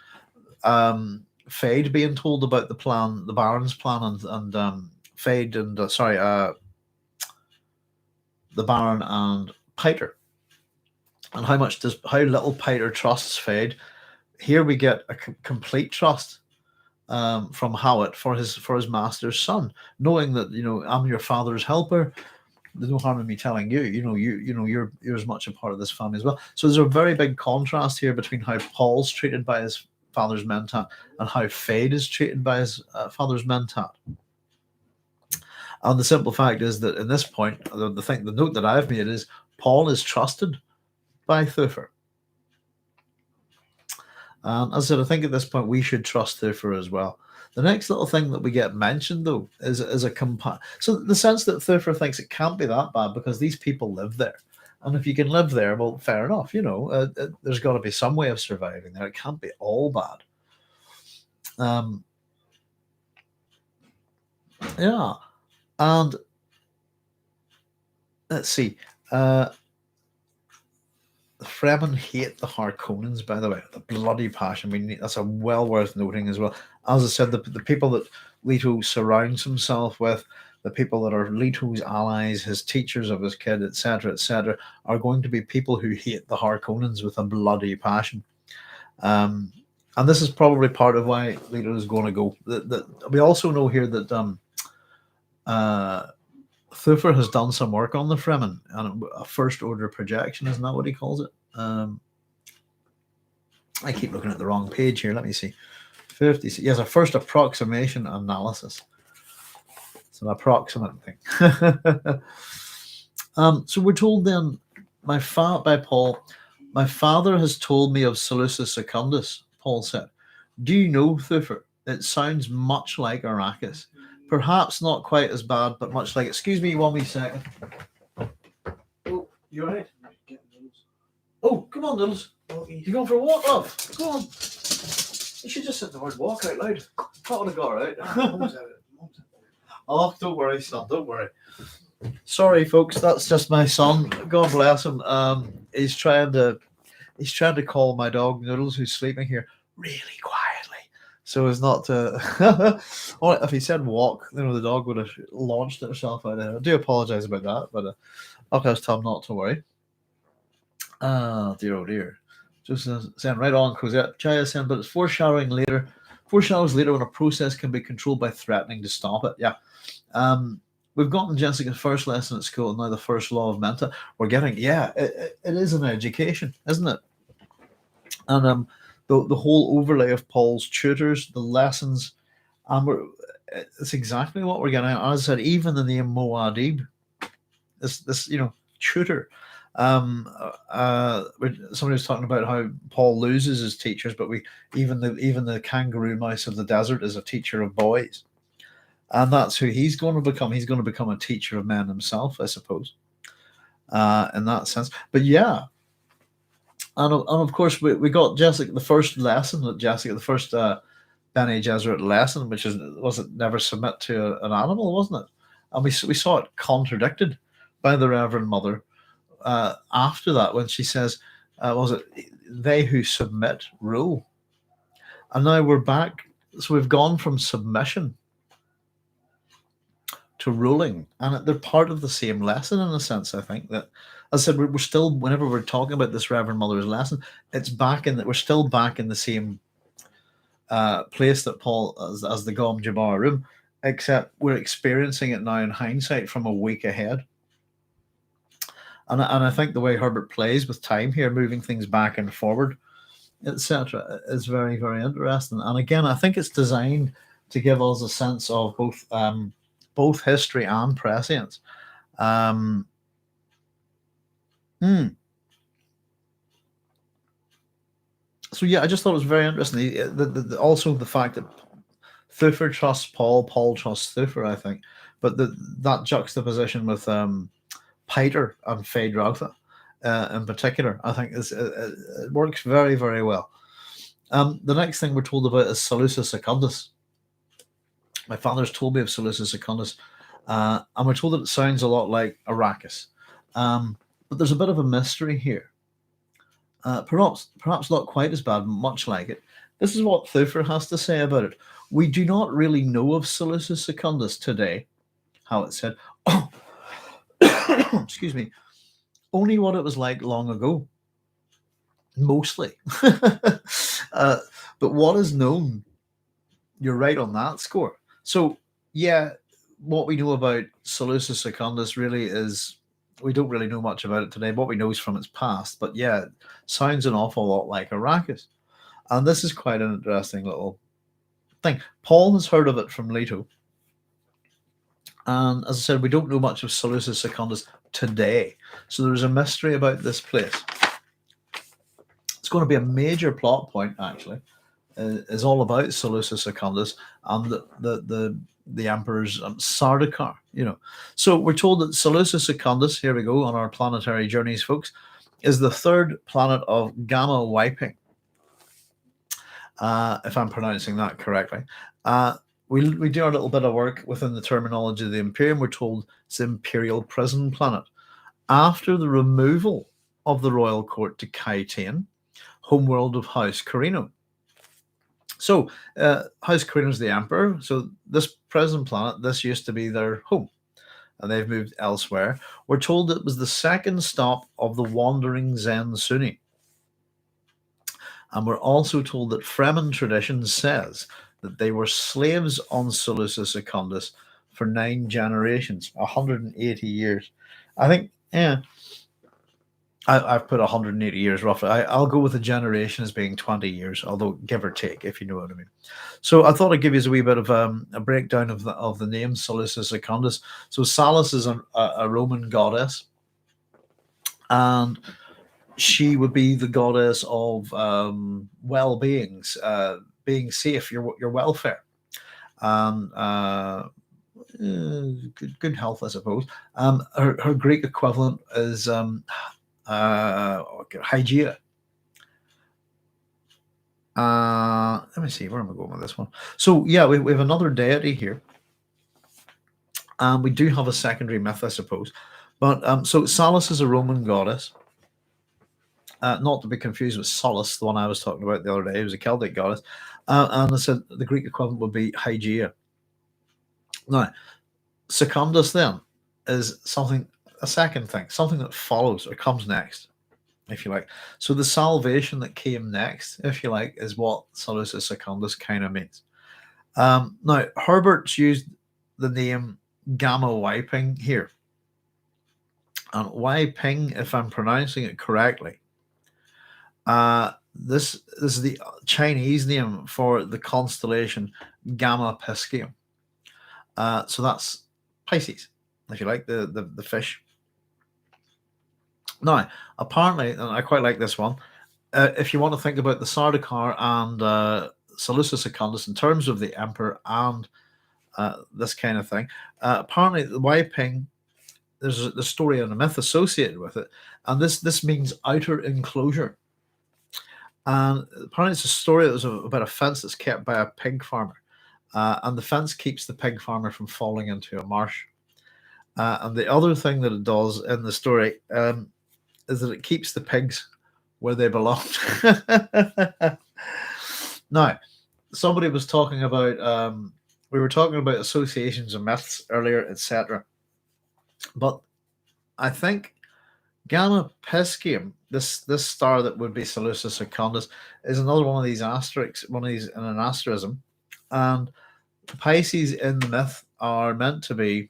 Fade being told about the plan, the Baron's plan, and Fade and the Baron and Piter, and how little Piter trusts Fade. Here we get a complete trust from Hawat for his master's son, knowing that I'm your father's helper. There's no harm in me telling you. You're as much a part of this family as well. So there's a very big contrast here between how Paul's treated by his father's mentat and how Fade is treated by his father's mentat. And the simple fact is that in this point, the note that I've made is Paul is trusted by Thufir. And as I said, I think at this point we should trust Thufir as well. The next little thing that we get mentioned, though, is a so the sense that Thufir thinks it can't be that bad because these people live there. And if you can live there, well, fair enough. There's got to be some way of surviving there. It can't be all bad. Yeah. And let's see. The Fremen hate the Harkonnens, by the way, the bloody passion. That's a well worth noting as well. As I said, the people that Leto surrounds himself with, the people that are Leto's allies, his teachers of his kid, etc., are going to be people who hate the Harkonnens with a bloody passion. And this is probably part of why Leto is going to go. We also know here that Thufir has done some work on the Fremen and a first order projection, isn't that what he calls it? I keep looking at the wrong page here. Let me see. 50. Yes, a first approximation analysis. It's an approximate thing. So we're told then by Paul, my father has told me of Salusa Secundus, Paul said. Do you know, Thufir? It sounds much like Arrakis. Perhaps not quite as bad, but much like. Excuse me 1 wee second. Oh, you all right? Oh, come on, Diddles. You going for a walk, love? Come on. You should just sit the word walk out loud. That would have got right. Oh, don't worry, son. Don't worry. Sorry, folks. That's just my son. God bless him. He's trying to call my dog Noodles, who's sleeping here, really quietly, so as not to. Or if he said walk, the dog would have launched itself out of there. I do apologise about that, but I'll just tell him not to worry. Ah, dear, oh dear. Just saying right on, Cosette. Jaya saying, but it's foreshadows later when a process can be controlled by threatening to stop it. Yeah. We've gotten Jessica's first lesson at school, and now the first law of Mentat. We're getting, it is an education, isn't it? And the whole overlay of Paul's tutors, the lessons, and it's exactly what we're getting. As I said, even the name Muad'Dib, this tutor. Somebody was talking about how Paul loses his teachers, but even the kangaroo mouse of the desert is a teacher of boys, and that's who he's going to become. He's going to become a teacher of men himself, I suppose, in that sense. But yeah, and of course we got Jessica the first lesson. The first Bene Gesserit lesson, which was it never submit to an animal, wasn't it? And we saw it contradicted by the Reverend Mother. After that, when she says, was it they who submit rule? And now we're back. So we've gone from submission to ruling, and they're part of the same lesson in a sense. I think that, as I said, we're still, whenever we're talking about this Reverend Mother's lesson, it's back in that we're still back in the same place that Paul as the Gom Jabbar room, except we're experiencing it now in hindsight from a week ahead. And I think the way Herbert plays with time here, moving things back and forward, etc., is very, very interesting. And again, I think it's designed to give us a sense of both history and prescience. So yeah, I just thought it was very interesting. Also the fact that Thufir trusts Paul trusts Thufir, I think, but that juxtaposition with Piter and Phaedra in particular, I think it works very, very well. The next thing we're told about is Salusa Secundus. My father's told me of Salusa Secundus, and we're told that it sounds a lot like Arrakis, but there's a bit of a mystery here. Perhaps not quite as bad, much like it. This is what Thufir has to say about it. We do not really know of Salusa Secundus today, how it said. Oh, excuse me. Only what it was like long ago, mostly. But what is known, you're right on that score. So, yeah, what we know about Salusa Secundus really is, we don't really know much about it today. What we know is from its past. But yeah, it sounds an awful lot like Arrakis. And this is quite an interesting little thing. Paul has heard of it from Leto. And as I said, we don't know much of Salusa Secundus today. So there's a mystery about this place. It's going to be a major plot point, actually. Is all about Salusa Secundus and the Emperor's Sardaukar, So we're told that Salusa Secundus, here we go on our planetary journeys, folks, is the third planet of gamma wiping. If I'm pronouncing that correctly. We do our little bit of work within the terminology of the Imperium. We're told it's the Imperial Prison Planet. After the removal of the royal court to Kaitain, homeworld of House Carino. So, House Carino is the Emperor. So this prison planet, this used to be their home, and they've moved elsewhere. We're told it was the second stop of the wandering Zen Sunni. And we're also told that Fremen tradition says that they were slaves on Salusa Secundus for 9 generations, 180 years. I think, I've put 180 years roughly. I'll go with a generation as being 20 years, although give or take, if you know what I mean. So I thought I'd give you a wee bit of a breakdown of the name Salusa Secundus. So Salus is a Roman goddess, and she would be the goddess of well-beings, being safe, your welfare, good health, I suppose. Her Greek equivalent is Hygeia. Let me see, where am I going with this one? So yeah, we have another deity here. And we do have a secondary myth, I suppose. But so Salus is a Roman goddess. Not to be confused with Solus, the one I was talking about the other day. It was a Celtic goddess. And I said the Greek equivalent would be Hygeia. Now, Secundus then is a second thing, something that follows or comes next, if you like. So the salvation that came next, if you like, is what Solus Secundus kind of means. Now, Herbert's used the name Gamma Wiping here. And Wiping, if I'm pronouncing it correctly, this is the Chinese name for the constellation Gamma Piscium. So that's Pisces, if you like, the fish. Now, apparently, and I quite like this one, if you want to think about the Sardaukar and Seleucus Secundus in terms of the emperor and this kind of thing, apparently the Wiping, there's the story and a myth associated with it, and this means outer enclosure. And apparently it's a story that was about a fence that's kept by a pig farmer. And the fence keeps the pig farmer from falling into a marsh. And the other thing that it does in the story is that it keeps the pigs where they belong. Now, somebody was talking about, we were talking about associations and myths earlier, etc. But I think Gamma Piscium, this star that would be Seleucus Secundus, is another one of these asterisks, one of these in an asterism. And Pisces in the myth are meant to be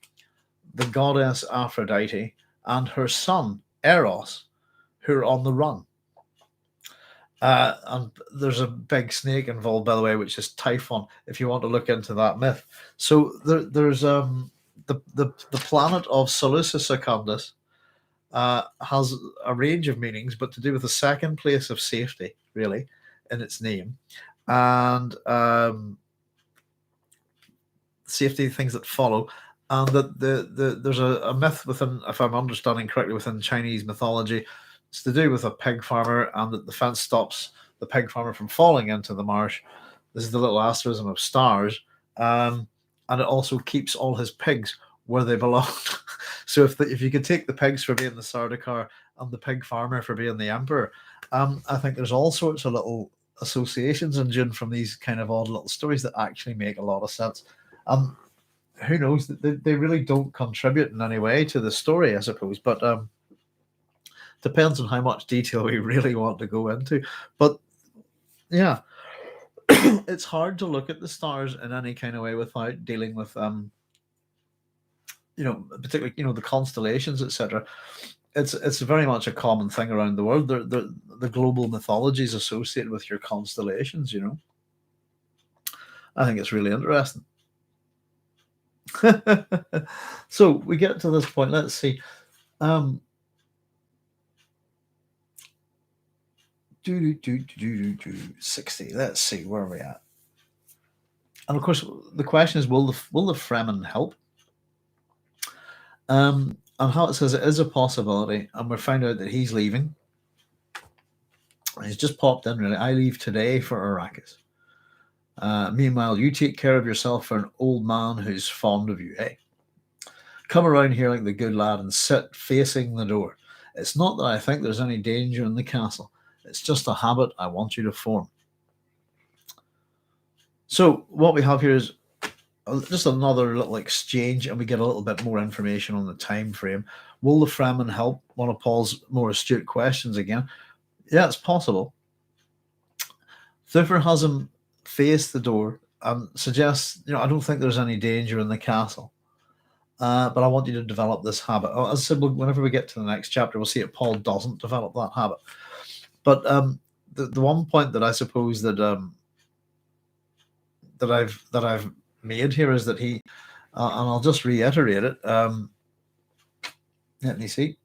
the goddess Aphrodite and her son Eros, who are on the run. And there's a big snake involved, by the way, which is Typhon, if you want to look into that myth. So there's the planet of Seleucus Secundus has a range of meanings, but to do with the second place of safety, really, in its name. And safety, things that follow, and that there's a myth within, if I'm understanding correctly, within Chinese mythology. It's to do with a pig farmer, and that the fence stops the pig farmer from falling into the marsh. This is the little asterism of stars, and it also keeps all his pigs where they belong. So if you could take the pigs for being the Sardaukar and the pig farmer for being the emperor, I think there's all sorts of little associations in Dune from these kind of odd little stories that actually make a lot of sense. Who knows, that they really don't contribute in any way to the story, I suppose, but depends on how much detail we really want to go into. But yeah, it's hard to look at the stars in any kind of way without dealing with particularly the constellations, etc. It's very much a common thing around the world. The global mythologies associated with your constellations. I think it's really interesting. So we get to this point. Let's see. 60. Let's see, where are we at? And of course, the question is, will the Fremen help? And how it says it is a possibility, and we found out that he's leaving. He's just popped in, really. I leave today for Arrakis. Meanwhile, you take care of yourself for an old man who's fond of you, eh? Come around here like the good lad and sit facing the door. It's not that I think there's any danger in the castle. It's just a habit I want you to form. So what we have here is just another little exchange, and we get a little bit more information on the time frame. Will the Fremen help? One of Paul's more astute questions again. Yeah, it's possible. Thufir has him face the door and suggests, I don't think there's any danger in the castle, but I want you to develop this habit. As I said, whenever we get to the next chapter, we'll see that Paul doesn't develop that habit. But the one point that I suppose that I've made here is that he, and I'll just reiterate it. Let me see.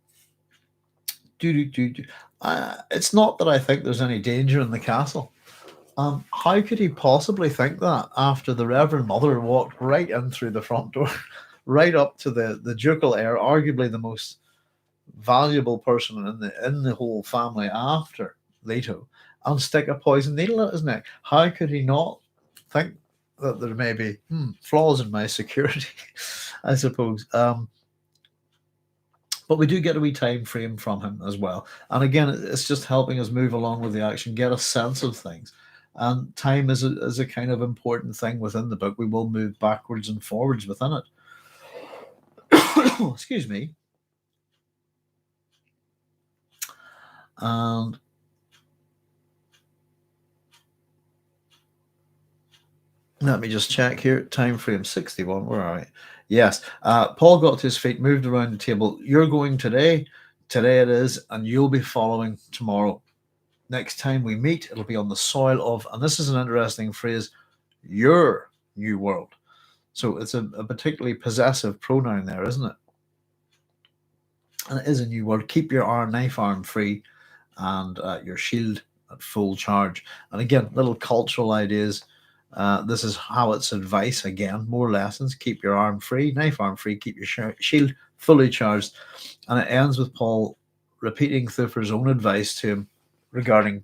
It's not that I think there's any danger in the castle. How could he possibly think that after the Reverend Mother walked right in through the front door, right up to the ducal heir, arguably the most valuable person in the whole family after Leto, and stick a poison needle at his neck. How could he not think that there may be flaws in my security? I suppose. But we do get a wee time frame from him as well. And again, it's just helping us move along with the action, get a sense of things. And time is a kind of important thing within the book. We will move backwards and forwards within it. Excuse me. And let me just check here. Time frame 61. Where are we? Yes. Paul got to his feet, moved around the table. You're going today. Today it is. And you'll be following tomorrow. Next time we meet, it'll be on the soil of, and this is an interesting phrase, your new world. So it's a particularly possessive pronoun there, isn't it? And it is a new world. Keep your knife arm free and your shield at full charge. And again, little cultural ideas. This is Hawat's advice again. More lessons. Keep your arm free, knife arm free. Keep your shield fully charged. And it ends with Paul repeating Thufir's own advice to him regarding,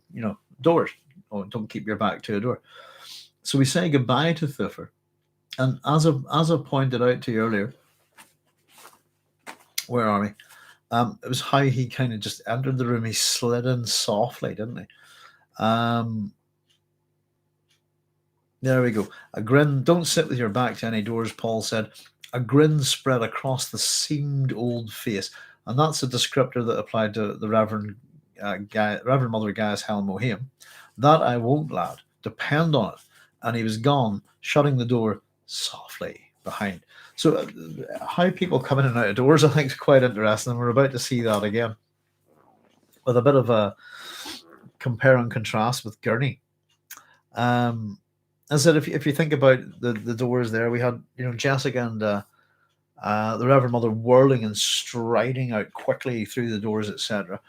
doors. Oh, don't keep your back to a door. So we say goodbye to Thufir. And as I pointed out to you earlier, where are we? It was how he kind of just entered the room. He slid in softly, didn't he? There we go. A grin. Don't sit with your back to any doors, Paul said. A grin spread across the seamed old face. And that's a descriptor that applied to the Reverend Mother Gaius Helen Mohiam. That I won't, lad. Depend on it. And he was gone, shutting the door softly behind. So how people come in and out of doors, I think, is quite interesting. And we're about to see that again with a bit of a compare and contrast with Gurney. I said, if you think about the doors there, we had Jessica and the Reverend Mother whirling and striding out quickly through the doors, etc.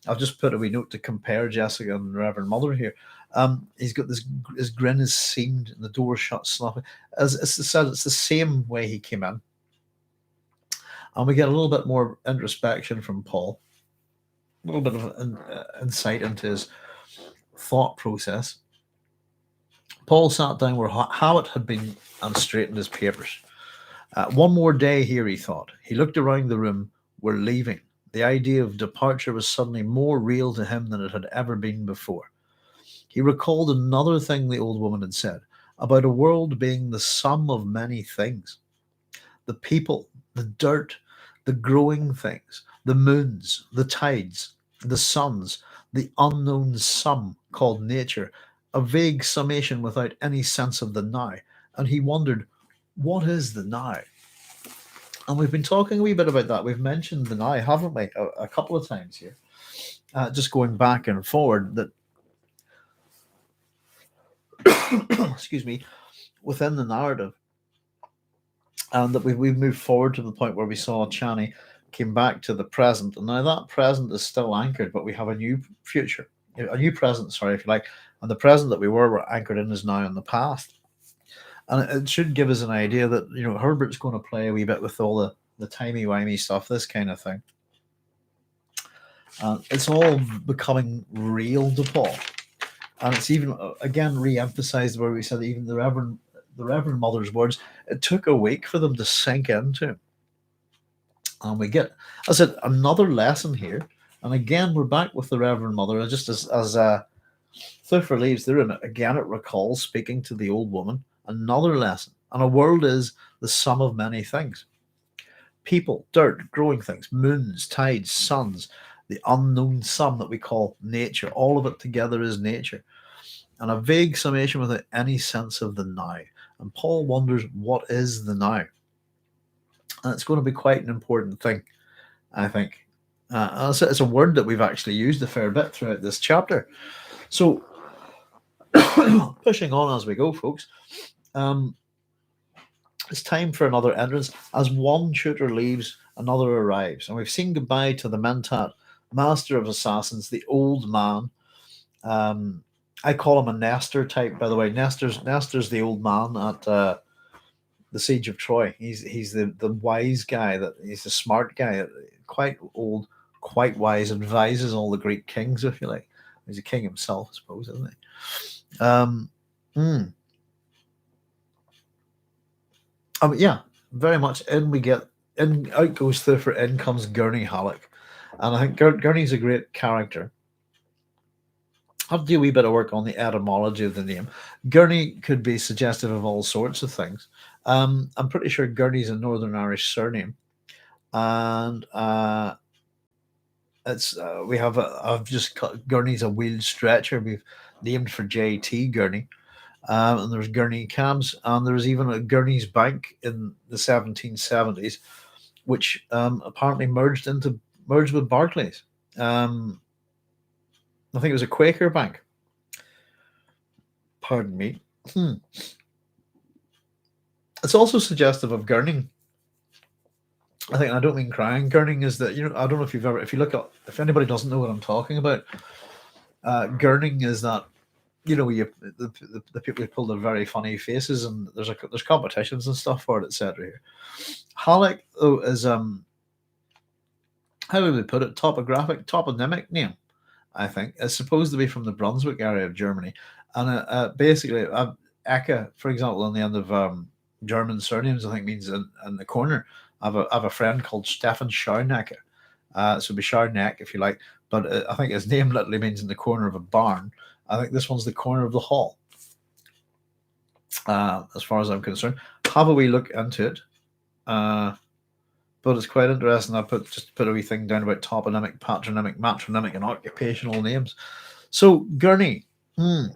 I've just put a wee note to compare Jessica and the Reverend Mother here. He's got his grin is seamed and the door shut sloppy. As I said, it's the same way he came in. And we get a little bit more introspection from Paul, a little bit of insight into his thought process. Paul sat down where Hawat had been and straightened his papers. One more day here, he thought. He looked around the room. We're leaving. The idea of departure was suddenly more real to him than it had ever been before. He recalled another thing the old woman had said about a world being the sum of many things. The people, the dirt, the growing things, the moons, the tides, the suns, the unknown sum called nature, a vague summation without any sense of the now. And he wondered, what is the now? And we've been talking a wee bit about that. We've mentioned the now, haven't we, a couple of times here. Just going back and forward, that excuse me, within the narrative, and that we've moved forward to the point where we saw Chani came back to the present, and now that present is still anchored, but we have a new future, a new present, sorry, if you like, and the present that we were anchored in is now in the past. And it should give us an idea that Herbert's going to play a wee bit with all the timey-wimey stuff, this kind of thing. It's all becoming real to Paul. And it's even, again, re-emphasized where we said even the Reverend Mother's words, it took a week for them to sink into him. And we get, I said, another lesson here. And again, we're back with the Reverend Mother. Just as Thufir leaves the room, again, it recalls speaking to the old woman. Another lesson. And a world is the sum of many things. People, dirt, growing things, moons, tides, suns, the unknown sum that we call nature. All of it together is nature. And a vague summation without any sense of the now. And Paul wonders, what is the now? And it's going to be quite an important thing, I think. It's a word that we've actually used a fair bit throughout this chapter. So, pushing on as we go, folks. It's time for another entrance. As one tutor leaves, another arrives. And we've seen goodbye to the Mentat Master of Assassins, the old man. I call him a Nestor type, by the way. Nestor's the old man at the Siege of Troy. He's the wise guy, he's the smart guy, quite old, quite wise, advises all the Greek kings, if you like. He's a king himself, I suppose, isn't he? Yeah, very much. Out goes Thufir, in comes Gurney Halleck. And I think Gurney's a great character. I have to do a wee bit of work on the etymology of the name. Gurney could be suggestive of all sorts of things. I'm pretty sure Gurney's a Northern Irish surname. And I've just cut Gurney's a wheeled stretcher. We've named for J.T. Gurney. And there's Gurney cabs, and there was even a Gurney's Bank in the 1770s, which apparently merged with Barclays. I think it was a Quaker bank. Pardon me. It's also suggestive of Gurney. I don't mean crying. Gurney is that, I don't know if anybody doesn't know what I'm talking about. Gurney is that, the people who pull their very funny faces, and there's competitions and stuff for it, etc. Here, Halleck though is how would we put it? Toponymic name. I think it's supposed to be from the Brunswick area of Germany, and basically, Ecke, for example, on the end of German surnames, I think means in the corner. I have a friend called Stefan Scharnecke, so it'd be Scharneck if you like, but I think his name literally means in the corner of a barn. I think this one's the corner of the hall, as far as I'm concerned. Have a wee look into it. But it's quite interesting. I put a wee thing down about toponymic, patronymic, matronymic, and occupational names. So Gurney, and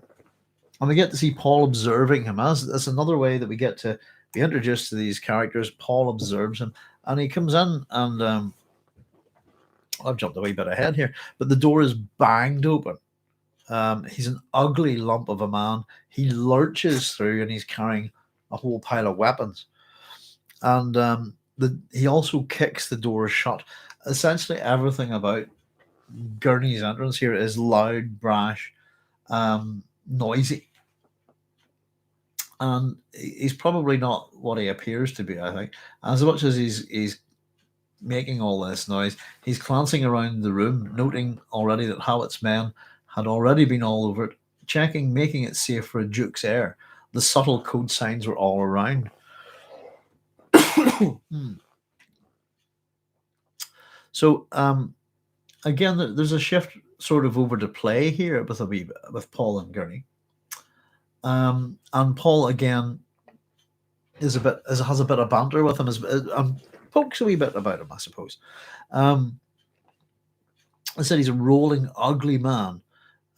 we get to see Paul observing him. That's another way that we get to be introduced to these characters. Paul observes him, and he comes in, and I've jumped a wee bit ahead here, but the door is banged open. He's an ugly lump of a man. He lurches through, and he's carrying a whole pile of weapons, and he also kicks the door shut. Essentially, everything about Gurney's entrance here is loud, brash, noisy, and he's probably not what he appears to be. I think, as much as he's making all this noise, he's glancing around the room, noting already that Hawat's men had already been all over it, checking, making it safe for a duke's heir. The subtle code signs were all around. So again, there's a shift sort of over to play here with Paul and Gurney, and Paul again has a bit of banter with him, and pokes a wee bit about him, I suppose. I said he's a rolling, ugly man.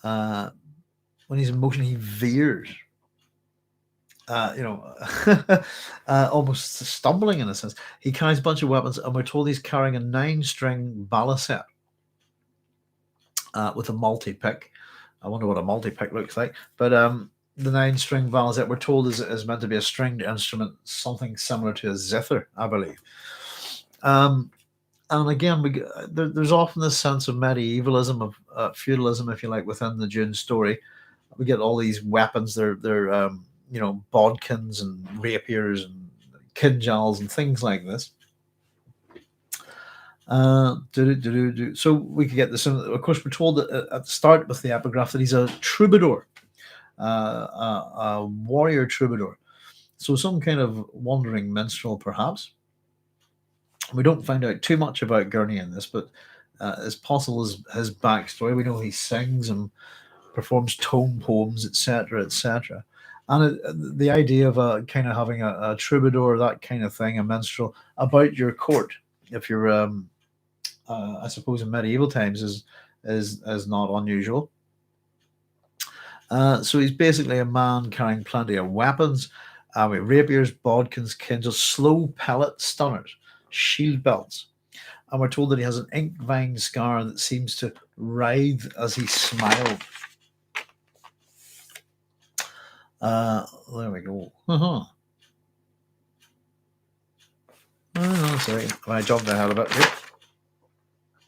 When he's in motion, he veers. Almost stumbling in a sense. He carries a bunch of weapons, and we're told he's carrying a 9-string balisette with a multi-pick. I wonder what a multi-pick looks like. But the 9-string balisette, we're told, is meant to be a stringed instrument, something similar to a zither, I believe. And again, there's often this sense of medievalism, of feudalism, if you like, within the Dune story. We get all these weapons. They're bodkins and rapiers and kinjals and things like this. So we could get this. Of course, we're told that at the start with the epigraph that he's a troubadour, a warrior troubadour. So some kind of wandering minstrel, perhaps. We don't find out too much about Gurney in this, but as possible as his backstory, we know he sings and performs tone poems, etc., etc. And the idea of kind of having a troubadour, that kind of thing, a minstrel, about your court, if you're, I suppose, in medieval times, is not unusual. So he's basically a man carrying plenty of weapons, with rapiers, bodkins, kinjals, slow pellet stunners, shield belts. And we're told that he has an ink vine scar that seems to writhe as he smiled. There we go. Sorry, I jumped ahead a bit here.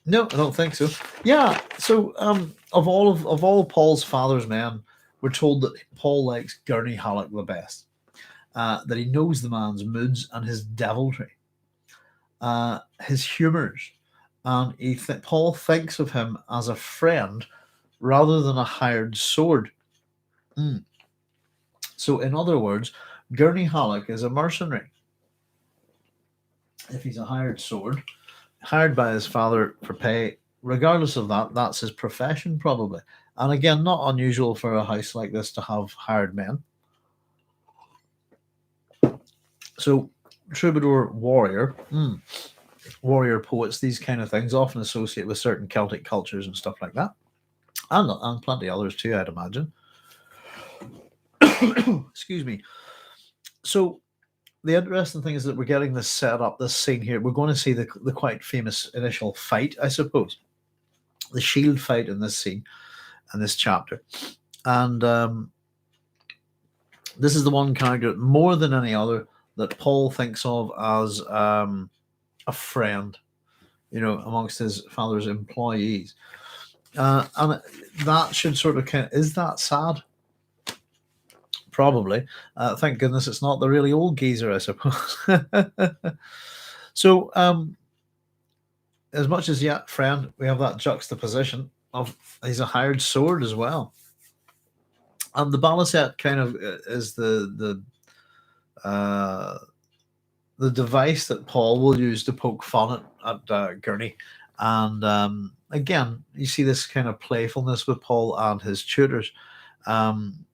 No, I don't think so. Yeah, so of all Paul's father's men, we're told that Paul likes Gurney Halleck the best. That he knows the man's moods and his deviltry, his humours, and Paul thinks of him as a friend rather than a hired sword. Mm. So, in other words, Gurney Halleck is a mercenary. If he's a hired sword, hired by his father for pay, regardless of that, that's his profession probably. And again, not unusual for a house like this to have hired men. So, troubadour, warrior, warrior poets, these kind of things often associate with certain Celtic cultures and stuff like that, and plenty others too, I'd imagine. Excuse me. So, the interesting thing is that we're getting this set up, this scene here. We're going to see the quite famous initial fight, I suppose, the shield fight in this scene, in this chapter. And this is the one character, more than any other, that Paul thinks of as a friend, amongst his father's employees. And that should sort of is that sad? Probably. Thank goodness it's not the really old geezer, I suppose. So, as much as, yeah, friend, we have that juxtaposition of he's a hired sword as well. And the balisette kind of is the device that Paul will use to poke fun at Gurney. And again, you see this kind of playfulness with Paul and his tutors.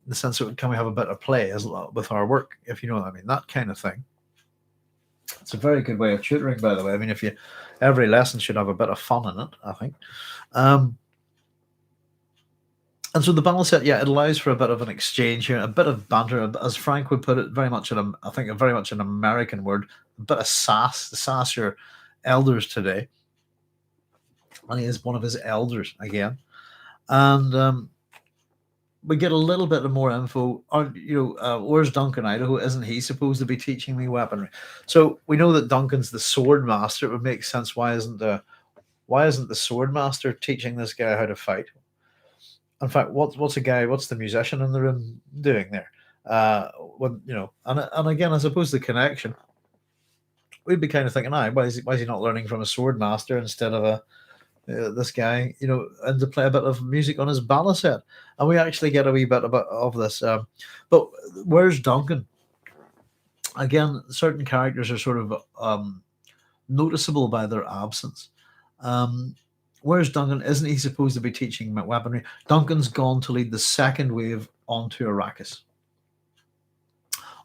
The sense that can we have a bit of play with our work, if you know what I mean, that kind of thing. It's a very good way of tutoring, by the way. I mean, every lesson should have a bit of fun in it, I think. And so the balisette, yeah, it allows for a bit of an exchange here, a bit of banter, as Frank would put it, very much an American word, a bit of sass your elders today. And he is one of his elders again. And we get a little bit of more info on, where's Duncan, Idaho? Isn't he supposed to be teaching me weaponry? So we know that Duncan's the sword master. It would make sense. Why isn't the sword master teaching this guy how to fight? In fact, what's the musician in the room doing there? And again, I suppose the connection, we'd be kind of thinking, why is he not learning from a sword master instead of this guy, and to play a bit of music on his balisette? And we actually get a wee bit of this. But where's Duncan? Again, certain characters are sort of noticeable by their absence. Where's Duncan? Isn't he supposed to be teaching weaponry? Duncan's gone to lead the second wave onto Arrakis.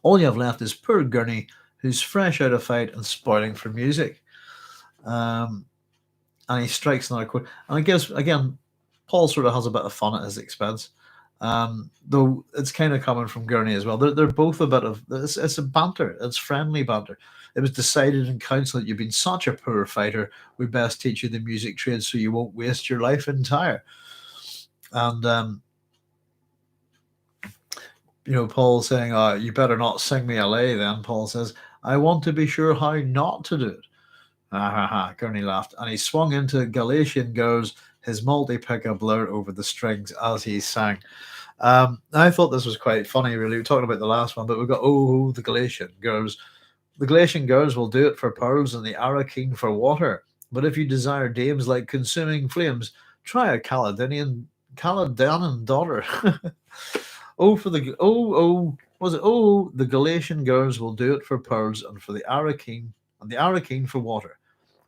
All you have left is poor Gurney, who's fresh out of fight and spoiling for music. And he strikes another chord. And I guess, again, Paul sort of has a bit of fun at his expense. Though it's kind of coming from Gurney as well. They're both a bit of, it's a banter. It's friendly banter. It was decided in council that you've been such a poor fighter, we best teach you the music trade so you won't waste your life entire. And, Paul saying, you better not sing me a lay then. Paul says, I want to be sure how not to do it. Gurney laughed, and he swung into Galatian Girls, his multi-pickup blur over the strings as he sang. I thought this was quite funny, really. We're talking about the last one, but we've got, the Galatian Girls. The Galatian girls will do it for pearls and the Arrakis for water. But if you desire dames like consuming flames, try a Caledonian daughter. The Galatian girls will do it for pearls and for the Arrakis for water.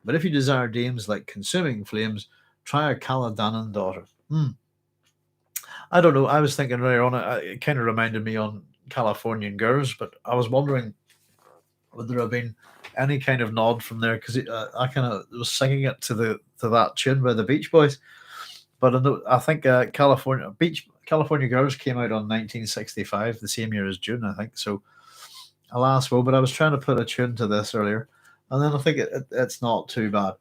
But if you desire dames like consuming flames, try a Caledonian daughter. I don't know. I was thinking earlier on, it kind of reminded me on Californian Girls, but I was wondering, would there have been any kind of nod from there? Because I kind of was singing it to that tune by the Beach Boys. But I think California Girls came out on 1965, the same year as Dune, I think. So, alas, well, but I was trying to put a tune to this earlier, and then I think it's not too bad.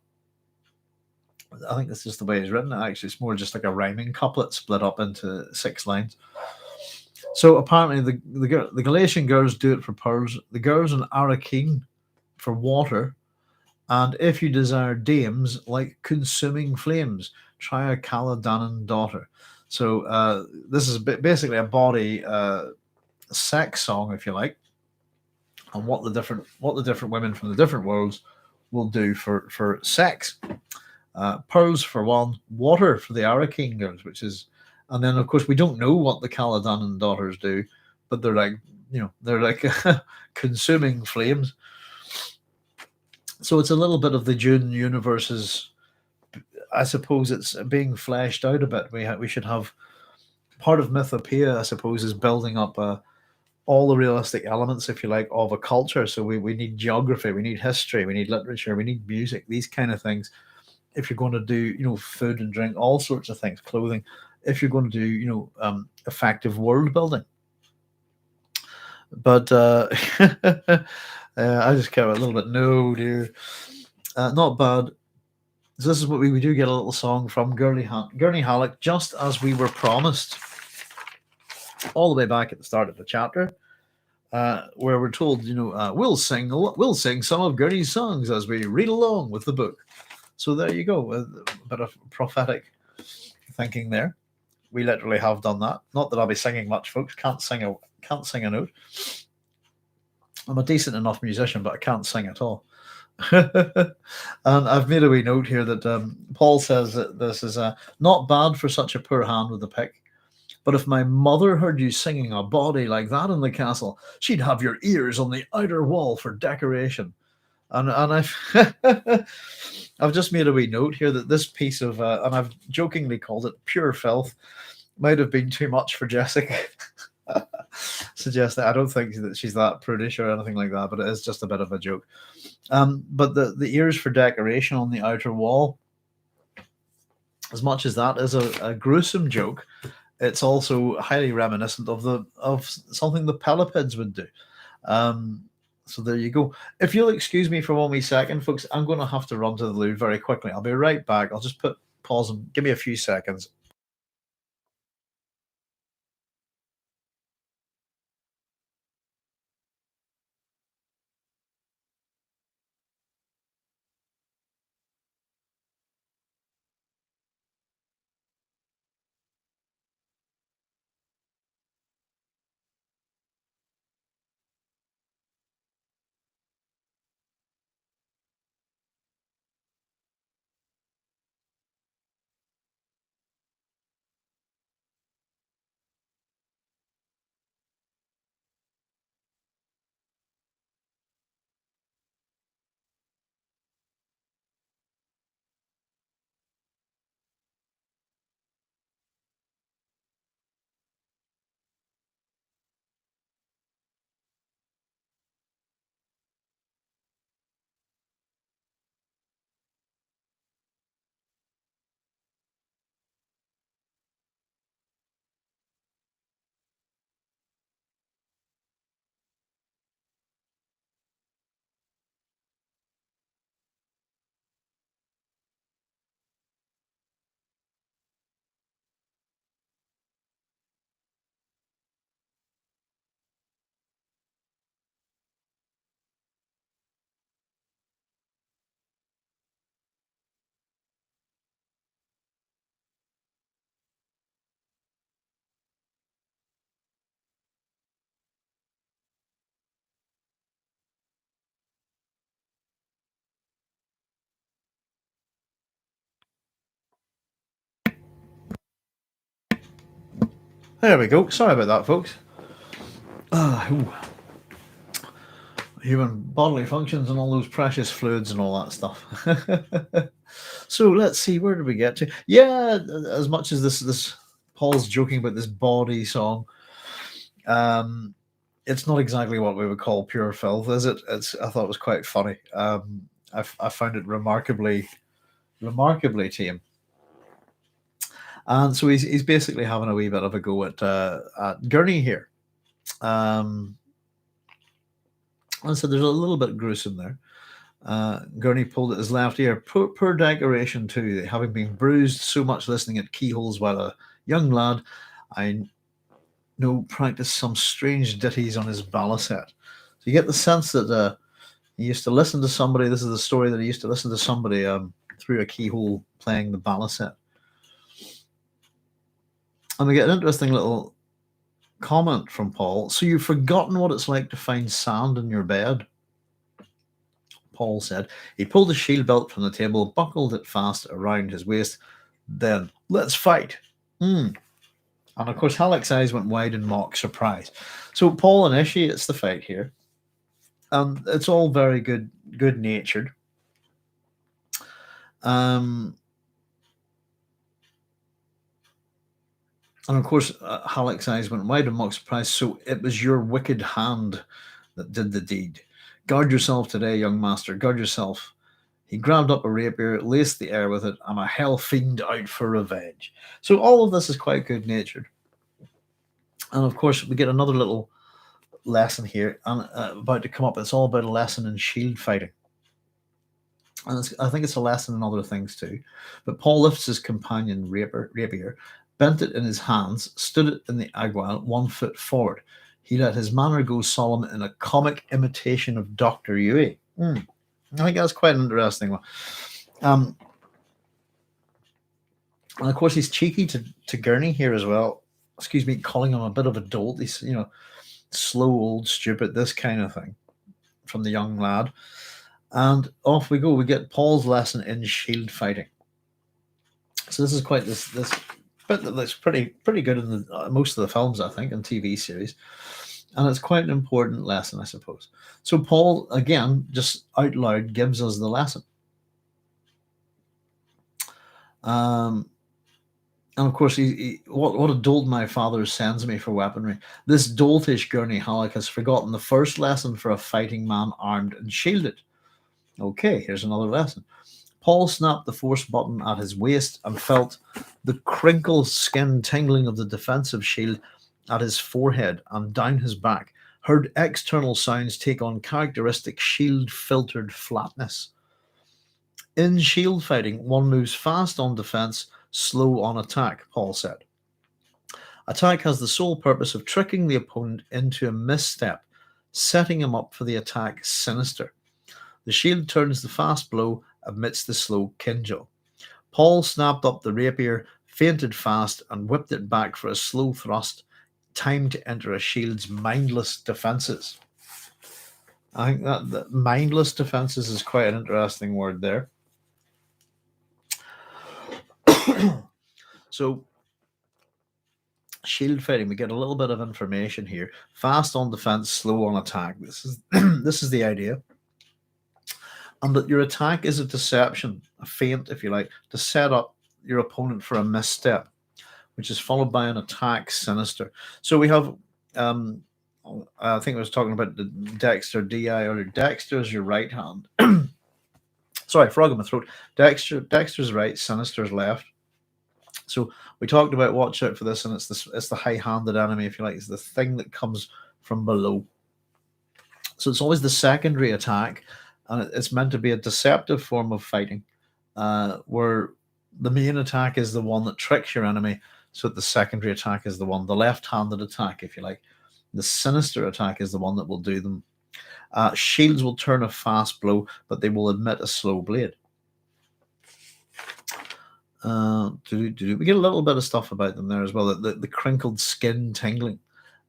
I think that's just the way it's written. Actually, it's more just like a rhyming couplet split up into 6 lines. So apparently the Galatian girls do it for pearls, the girls in Arrakis for water, and if you desire dames like consuming flames, try a Caledonian daughter. So this is basically a body sex song, if you like, and what the different women from the different worlds will do for sex. Pearls for one, water for the Arrakis girls, and then of course we don't know what the Caladan daughters do, but they're like, they're like consuming flames. So it's a little bit of the Dune universe's. I suppose it's being fleshed out a bit. We should have part of Mythopoeia, I suppose, is building up all the realistic elements, if you like, of a culture. So we need geography, we need history, we need literature, we need music, these kind of things. If you're going to do, food and drink, all sorts of things, clothing. If you're going to do, effective world building. But I just care a little bit. No, dear, not bad. So this is what we do get a little song from Gurney Halleck, just as we were promised, all the way back at the start of the chapter, where we're told, we'll sing some of Gurney's songs as we read along with the book. So there you go, a bit of prophetic thinking there. We literally have done that. Not that I'll be singing much, folks. Can't sing a note. I'm a decent enough musician, but I can't sing at all. And I've made a wee note here that Paul says that this is not bad for such a poor hand with a pick. But if my mother heard you singing a bawdy like that in the castle, she'd have your ears on the outer wall for decoration. And I've I've just made a wee note here that this piece of and I've jokingly called it pure filth might have been too much for Jessica. Suggesting I don't think that she's that prudish or anything like that, but it is just a bit of a joke. But the ears for decoration on the outer wall, as much as that is a gruesome joke, it's also highly reminiscent of something the Pelophids would do. So there you go. If you'll excuse me for 1 wee second, folks, I'm going to have to run to the loo very quickly. I'll be right back. I'll just pause and give me a few seconds. There we go. Sorry about that, folks. Human bodily functions and all those precious fluids and all that stuff. So let's see, where did we get to? Yeah, as much as this Paul's joking about this bawdy song, it's not exactly what we would call pure filth, is it? I thought it was quite funny. I found it remarkably tame. And so he's basically having a wee bit of a go at Gurney here. And so there's a little bit gruesome there. Gurney pulled at his left ear. Poor decoration too, having been bruised so much listening at keyholes while a young lad, I know, practiced some strange ditties on his balisette. So you get the sense that he used to listen to somebody. This is the story that he used to listen to somebody through a keyhole playing the balisette. And we get an interesting little comment from Paul. So you've forgotten what it's like to find sand in your bed? Paul said. He pulled the shield belt from the table, buckled it fast around his waist. Then, let's fight. And of course, Halleck's eyes went wide in mock surprise. So Paul initiates the fight here. And it's all very good-natured. And of course, Halleck's eyes went wide in mock surprise. So it was your wicked hand that did the deed. Guard yourself today, young master. Guard yourself. He grabbed up a rapier, laced the air with it. I'm a hell fiend out for revenge. So all of this is quite good-natured. And of course, we get another little lesson here and about to come up. It's all about a lesson in shield fighting. And I think it's a lesson in other things too. But Paul lifts his companion rapier, bent it in his hands, stood it in the aiguille, 1 foot forward. He let his manner go solemn in a comic imitation of Dr. Yui. I think that's quite an interesting one. And of course, he's cheeky to Gurney here as well. Excuse me, calling him a bit of a dolt. He's, slow, old, stupid, this kind of thing from the young lad. And off we go. We get Paul's lesson in shield fighting. So this is quite this bit that looks pretty good in most of the films, I think, and TV series. And it's quite an important lesson, I suppose. So Paul, again, just out loud gives us the lesson. And of course, what a dolt my father sends me for weaponry. This doltish Gurney Halleck has forgotten the first lesson for a fighting man armed and shielded. Okay, here's another lesson. Paul snapped the force button at his waist and felt the crinkled skin tingling of the defensive shield at his forehead and down his back, heard external sounds take on characteristic shield-filtered flatness. In shield fighting, one moves fast on defense, slow on attack, Paul said. Attack has the sole purpose of tricking the opponent into a misstep, setting him up for the attack sinister. The shield turns the fast blow amidst the slow kinjal. Paul snapped up the rapier, feinted fast, and whipped it back for a slow thrust, timed to enter a shield's mindless defenses. I think that mindless defenses is quite an interesting word there. So, shield fighting, we get a little bit of information here. Fast on defense, slow on attack. This is the idea. And that your attack is a deception, a feint, if you like, to set up your opponent for a misstep, which is followed by an attack sinister. So we have, I think I was talking about the Dexter DI earlier. Dexter is your right hand. Sorry, frog in my throat. Dexter's right, sinister's left. So we talked about watch out for this, and it's the high-handed enemy, if you like. It's the thing that comes from below. So it's always the secondary attack, and it's meant to be a deceptive form of fighting, where the main attack is the one that tricks your enemy, so that the secondary attack is the left-handed attack, if you like. The sinister attack is the one that will do them. Shields will turn a fast blow, but they will emit a slow blade. We get a little bit of stuff about them there as well. The crinkled skin tingling,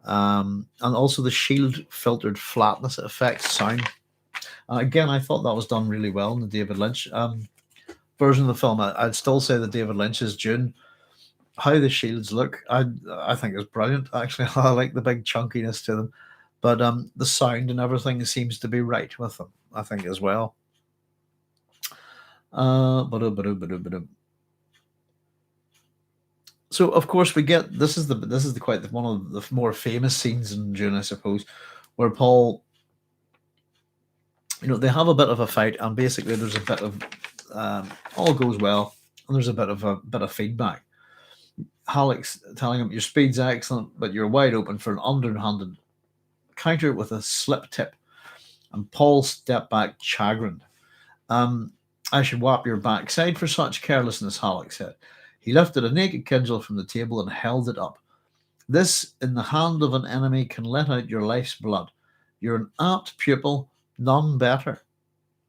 and also the shield filtered flatness. It affects sound. Again, I thought that was done really well in the David Lynch version of the film. I'd still say that David Lynch's Dune, how the shields look, I think is brilliant. Actually, I like the big chunkiness to them, but the sound and everything seems to be right with them, I think, as well. So of course we get this is quite one of the more famous scenes in Dune, I suppose, where Paul, they have a bit of a fight, and basically there's a bit of all goes well, and there's a bit of feedback. Halleck's telling him your speed's excellent, but you're wide open for an underhanded counter with a slip tip, and Paul stepped back chagrined. I should whap your backside for such carelessness, Halleck said. He lifted a naked kindle from the table and held it up. This, in the hand of an enemy, can let out your life's blood. You're an apt pupil, none better.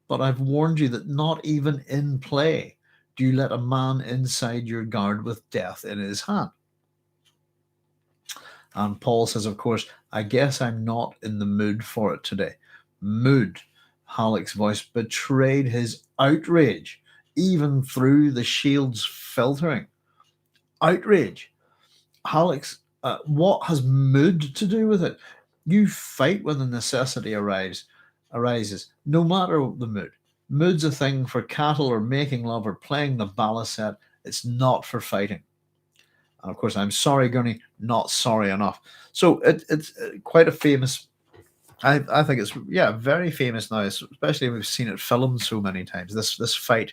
But I've warned you that not even in play do you let a man inside your guard with death in his hand. And Paul says, of course, I guess I'm not in the mood for it today. Mood. Halleck's voice betrayed his outrage, even through the shield's filtering. Outrage. Halleck's, what has mood to do with it? You fight when the necessity arises, no matter the mood. Mood's a thing for cattle or making love or playing the balisette. It's not for fighting. And of course, I'm sorry, Gurney, not sorry enough. So it's quite a famous. I think it's very famous now, especially we've seen it filmed so many times. This fight,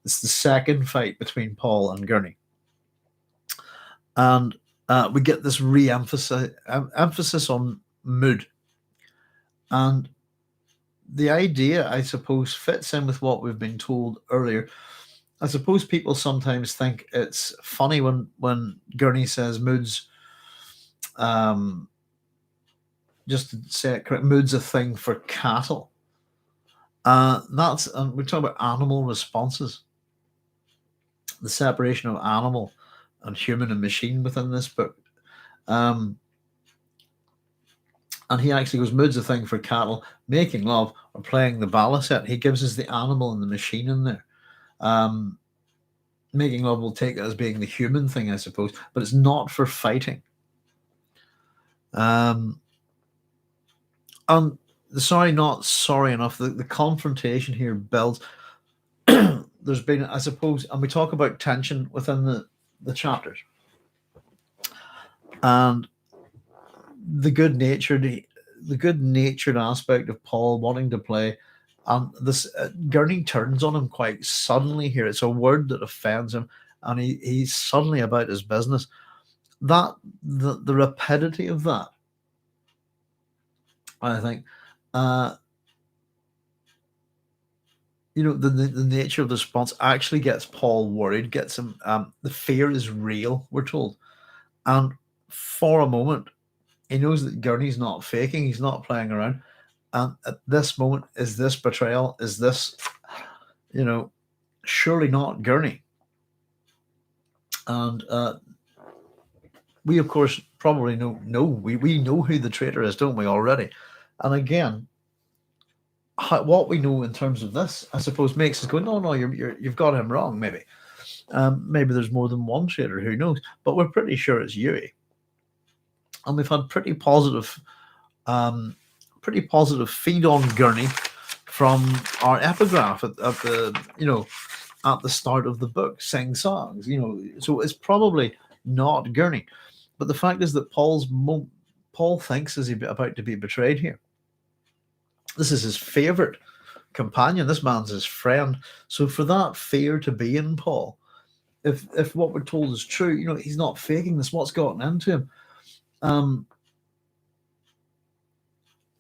it's the second fight between Paul and Gurney, and we get this emphasis on mood, and the idea, I suppose, fits in with what we've been told earlier. I suppose people sometimes think it's funny when Gurney says moods. Just to say it correct, mood's a thing for cattle. We're talking about animal responses, the separation of animal and human and machine within this book. And he actually goes, mood's a thing for cattle, making love or playing the balisette. He gives us the animal and the machine in there. Making love will take it as being the human thing, I suppose, but it's not for fighting. And not sorry enough, the confrontation here builds. There's been, I suppose, and we talk about tension within the chapters. And the good-natured aspect of Paul wanting to play, and this Gurney turns on him quite suddenly here. It's a word that offends him, and he's suddenly about his business. That the rapidity of that, I think, the nature of the response actually gets Paul worried, gets him. The fear is real, we're told, and for a moment, he knows that Gurney's not faking. He's not playing around. And at this moment, is this betrayal? Is this, surely not Gurney? And we, of course, probably know we know who the traitor is, don't we, already? And again, what we know in terms of this, I suppose, makes us go, no, you've got him wrong, maybe. Maybe there's more than one traitor, who knows? But we're pretty sure it's Yui. And we've had pretty positive feed on Gurney from our epigraph at the start of the book, sing songs. So it's probably not Gurney. But the fact is that Paul thinks is about to be betrayed here. This is his favorite companion. This man's his friend. So for that fear to be in Paul, if what we're told is true, he's not faking this. What's gotten into him?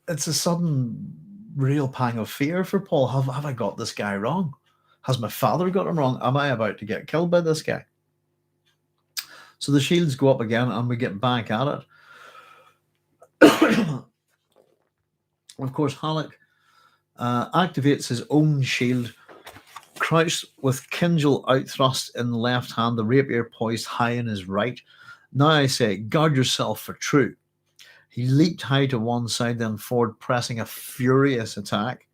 It's a sudden real pang of fear for Paul. Have I got this guy wrong? Has my father got him wrong? Am I about to get killed by this guy? So the shields go up again and we get back at it. Of course, Halleck activates his own shield, crouched with Kindle outthrust in the left hand, the rapier poised high in his right. Now I say, guard yourself for true. He leaped high to one side, then forward, pressing a furious attack.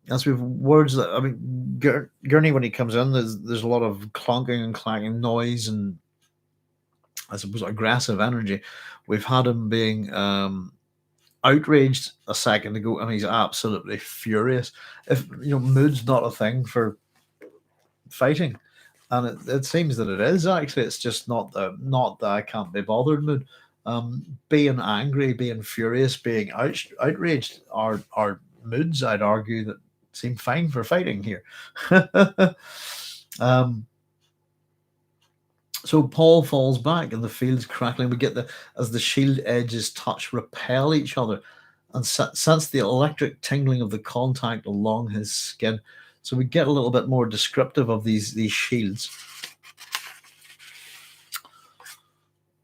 As we've words that, Gurney, when he comes in, there's a lot of clunking and clanging noise and, I suppose, aggressive energy. We've had him being outraged a second ago, and he's absolutely furious. If mood's not a thing for fighting, and it seems that it is actually. It's just not the I can't be bothered mood. Being angry, being furious, being outraged are moods, I'd argue, that seem fine for fighting here. So Paul falls back and the field's crackling. We get as the shield edges touch, repel each other, and sense the electric tingling of the contact along his skin. So we get a little bit more descriptive of these shields.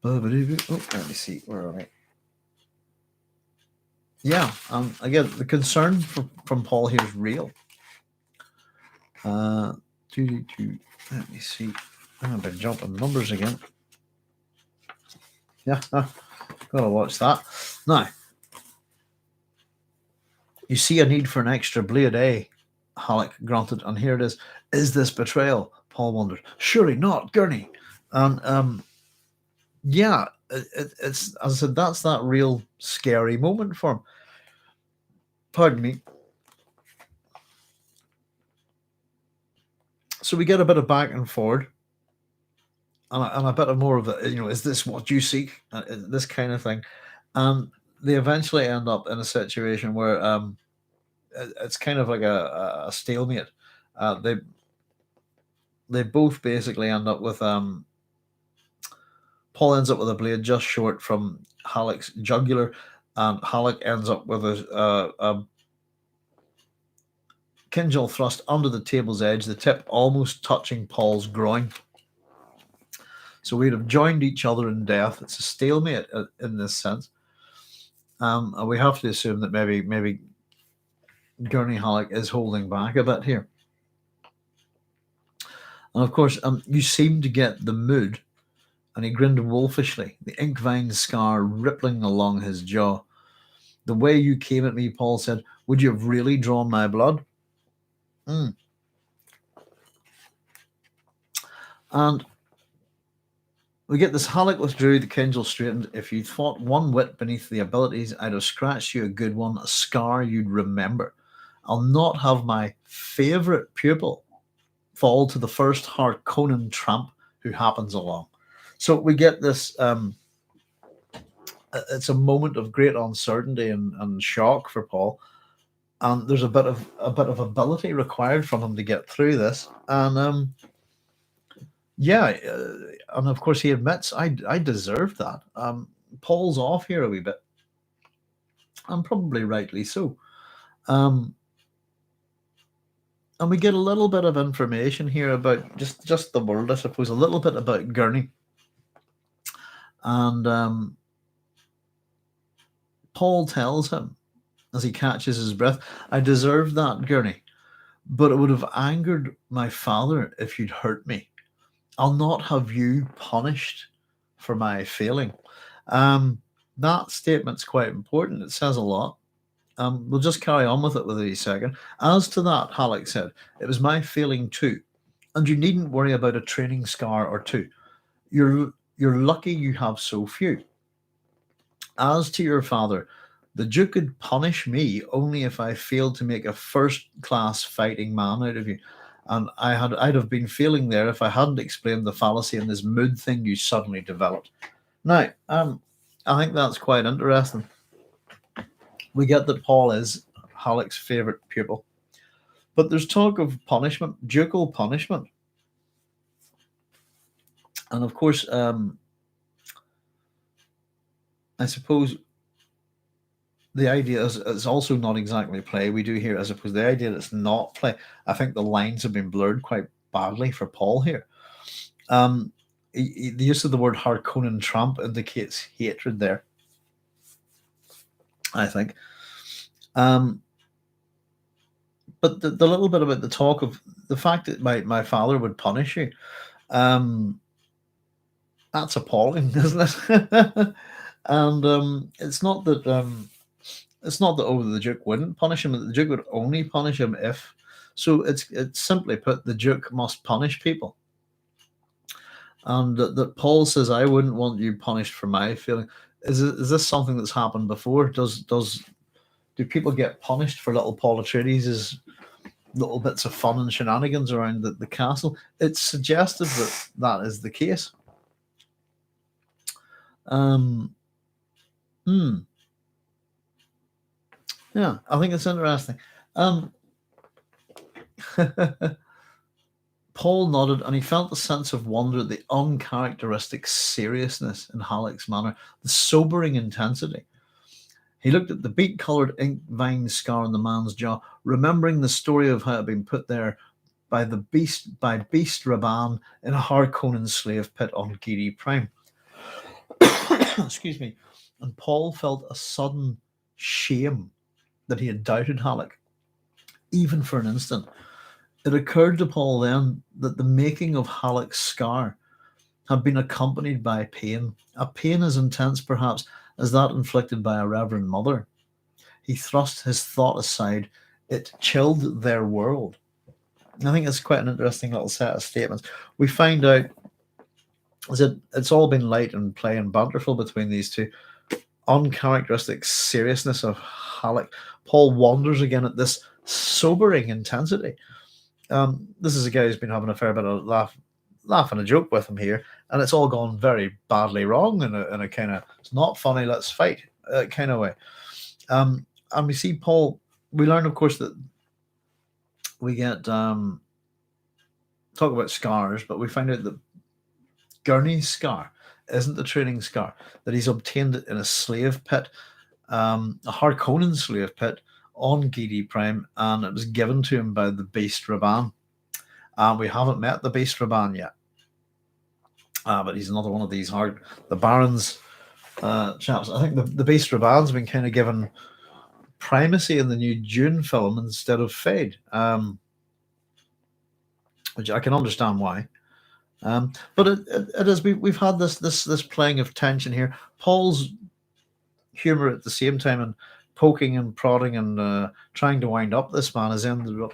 Oh, let me see. Where are we? Yeah, again, the concern from Paul here is real. Let me see. I've been jumping numbers again. Yeah, gotta watch that. Now, You see a need for an extra blade, eh? Halleck grunted, and here it is. Is this betrayal? Paul wondered. Surely not, Gurney. And yeah, it's, as I said, that's that real scary moment for him. Pardon me. So we get a bit of back and forward, and a bit of more of the, is this what you seek? This kind of thing. And they eventually end up in a situation where it's kind of like a stalemate. They both basically end up with Paul ends up with a blade just short from Halleck's jugular, and Halleck ends up with a Kinjal thrust under the table's edge, the tip almost touching Paul's groin. So we'd have joined each other in death. It's a stalemate in this sense. And we have to assume that maybe Gurney Halleck is holding back a bit here. And of course, you seem to get the mood. And he grinned wolfishly, the ink vine scar rippling along his jaw. The way you came at me, Paul said, would you have really drawn my blood? And we get this. Halleck withdrew, the Kinjal straightened. If you thought one whit beneath the abilities, I'd have scratched you a good one, a scar you'd remember. I'll not have my favourite pupil fall to the first Harkonnen tramp who happens along. So we get this, it's a moment of great uncertainty and shock for Paul. And there's a bit of ability required from him to get through this. And and of course he admits, I deserved that. Paul's off here a wee bit, and probably rightly so. And we get a little bit of information here about just the world, I suppose, a little bit about Gurney. And Paul tells him, as he catches his breath, I deserved that, Gurney, but it would have angered my father if you'd hurt me. I'll not have you punished for my failing. That statement's quite important. It says a lot. We'll just carry on with it with a second. As to that, Halleck said, it was my failing too, and you needn't worry about a training scar or two. You're lucky you have so few. As to your father, the Duke could punish me only if I failed to make a first-class fighting man out of you. And I'd have been failing there if I hadn't explained the fallacy in this mood thing you suddenly developed. Now, I think that's quite interesting. We get that Paul is Halleck's favourite pupil. But there's talk of punishment, ducal punishment. And of course, I suppose the idea is also not exactly play. We do hear, I suppose, the idea that it's not play. I think the lines have been blurred quite badly for Paul here. The use of the word Harkonnen tramp indicates hatred there, I think. But the little bit about the talk of the fact that my father would punish you, that's appalling, isn't it? And it's not that the Duke wouldn't punish him. The Duke would only punish him if. So it's simply put, the Duke must punish people. And that Paul says, I wouldn't want you punished for my failing. Is this something that's happened before? Do people get punished for little Paul Atreides' little bits of fun and shenanigans around the castle? It's suggested that is the case. Yeah, I think it's interesting. Paul nodded, and he felt a sense of wonder at the uncharacteristic seriousness in Halleck's manner, the sobering intensity. He looked at the beet-coloured ink vine scar on the man's jaw, remembering the story of how it had been put there by Beast Raban in a Harkonnen slave pit on Giri Prime. Excuse me. And Paul felt a sudden shame that he had doubted Halleck, even for an instant. It occurred to Paul then that the making of Halleck's scar had been accompanied by pain, a pain as intense perhaps as that inflicted by a Reverend mother. He thrust his thought aside. It chilled their world. I think it's quite an interesting little set of statements. We find out that it's all been light and play and banterful between these two. Uncharacteristic seriousness of Halleck. Paul wonders again at this sobering intensity. This is a guy who's been having a fair bit of laugh and a joke with him here, and it's all gone very badly wrong in a kind of, it's not funny, let's fight kind of way. And we see Paul. We learn, of course, that we get talk about scars, but we find out that Gurney's scar isn't a training scar, that he's obtained it in a slave pit, a Harkonnen slave pit on Gidi Prime, and it was given to him by the Beast Raban. We haven't met the Beast Raban yet, but he's another one of these the Barons chaps. I think the Beast Raban's been kind of given primacy in the new Dune film instead of Fade, which I can understand why. But it is, we've had this playing of tension here. Paul's humor at the same time and poking and prodding and trying to wind up this man is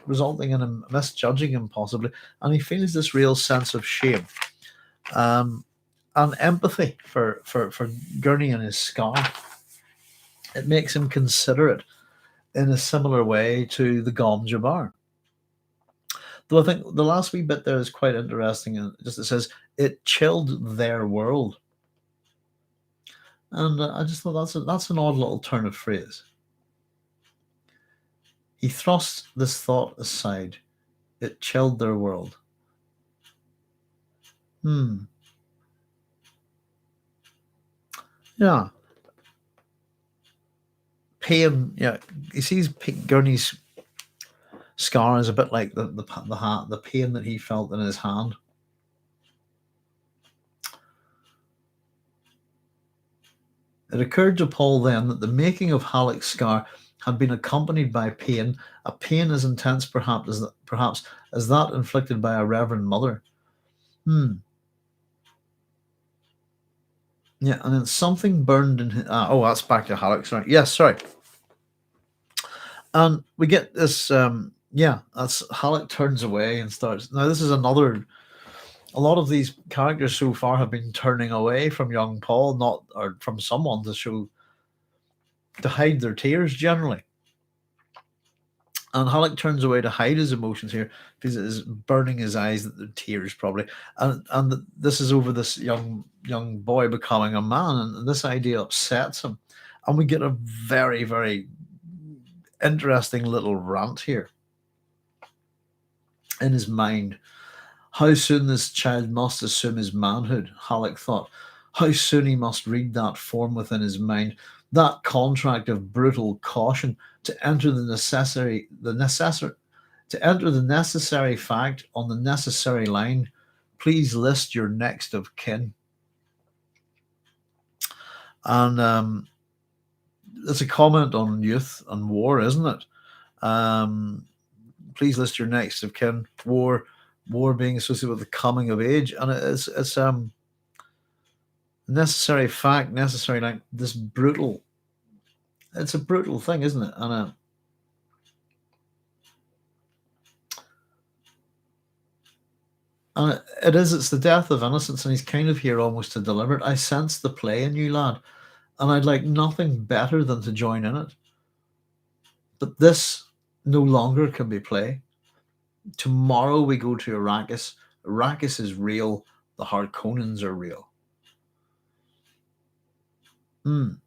resulting in him misjudging him possibly, and he feels this real sense of shame and empathy for Gurney and his scar. It makes him consider it in a similar way to the Gom Jabbar. Though I think the last wee bit there is quite interesting, and just it says it chilled their world, and I just thought that's an odd little turn of phrase. He thrust this thought aside. It chilled their world. Yeah. Pain. Yeah. He sees Gurney's scar is a bit like the pain that he felt in his hand. It occurred to Paul then that the making of Halleck's scar had been accompanied by pain, a pain as intense perhaps as that inflicted by a Reverend mother. Yeah, and then something burned in his... that's back to Halleck, sorry. Yes, sorry. And we get this... that's Halleck turns away and starts... Now, this is another... A lot of these characters so far have been turning away from young Paul, or from someone to hide their tears generally. And Halleck turns away to hide his emotions here because it is burning his eyes, that the tears probably. And this is over this young boy becoming a man, and this idea upsets him. And we get a very, very interesting little rant here in his mind. How soon this child must assume his manhood, Halleck thought. How soon he must read that form within his mind, that contract of brutal caution to enter the necessary fact on the necessary line. Please list your next of kin. And it's a comment on youth and war, isn't it? Please list your next of kin. War being associated with the coming of age, and it's necessary fact, necessary line. This brutal. It's a brutal thing, isn't it? And it's the death of innocence, and he's kind of here almost to deliver it. I sense the play in you, lad, and I'd like nothing better than to join in it. But this no longer can be play. Tomorrow we go to Arrakis. Arrakis is real. The Harkonnens are real. And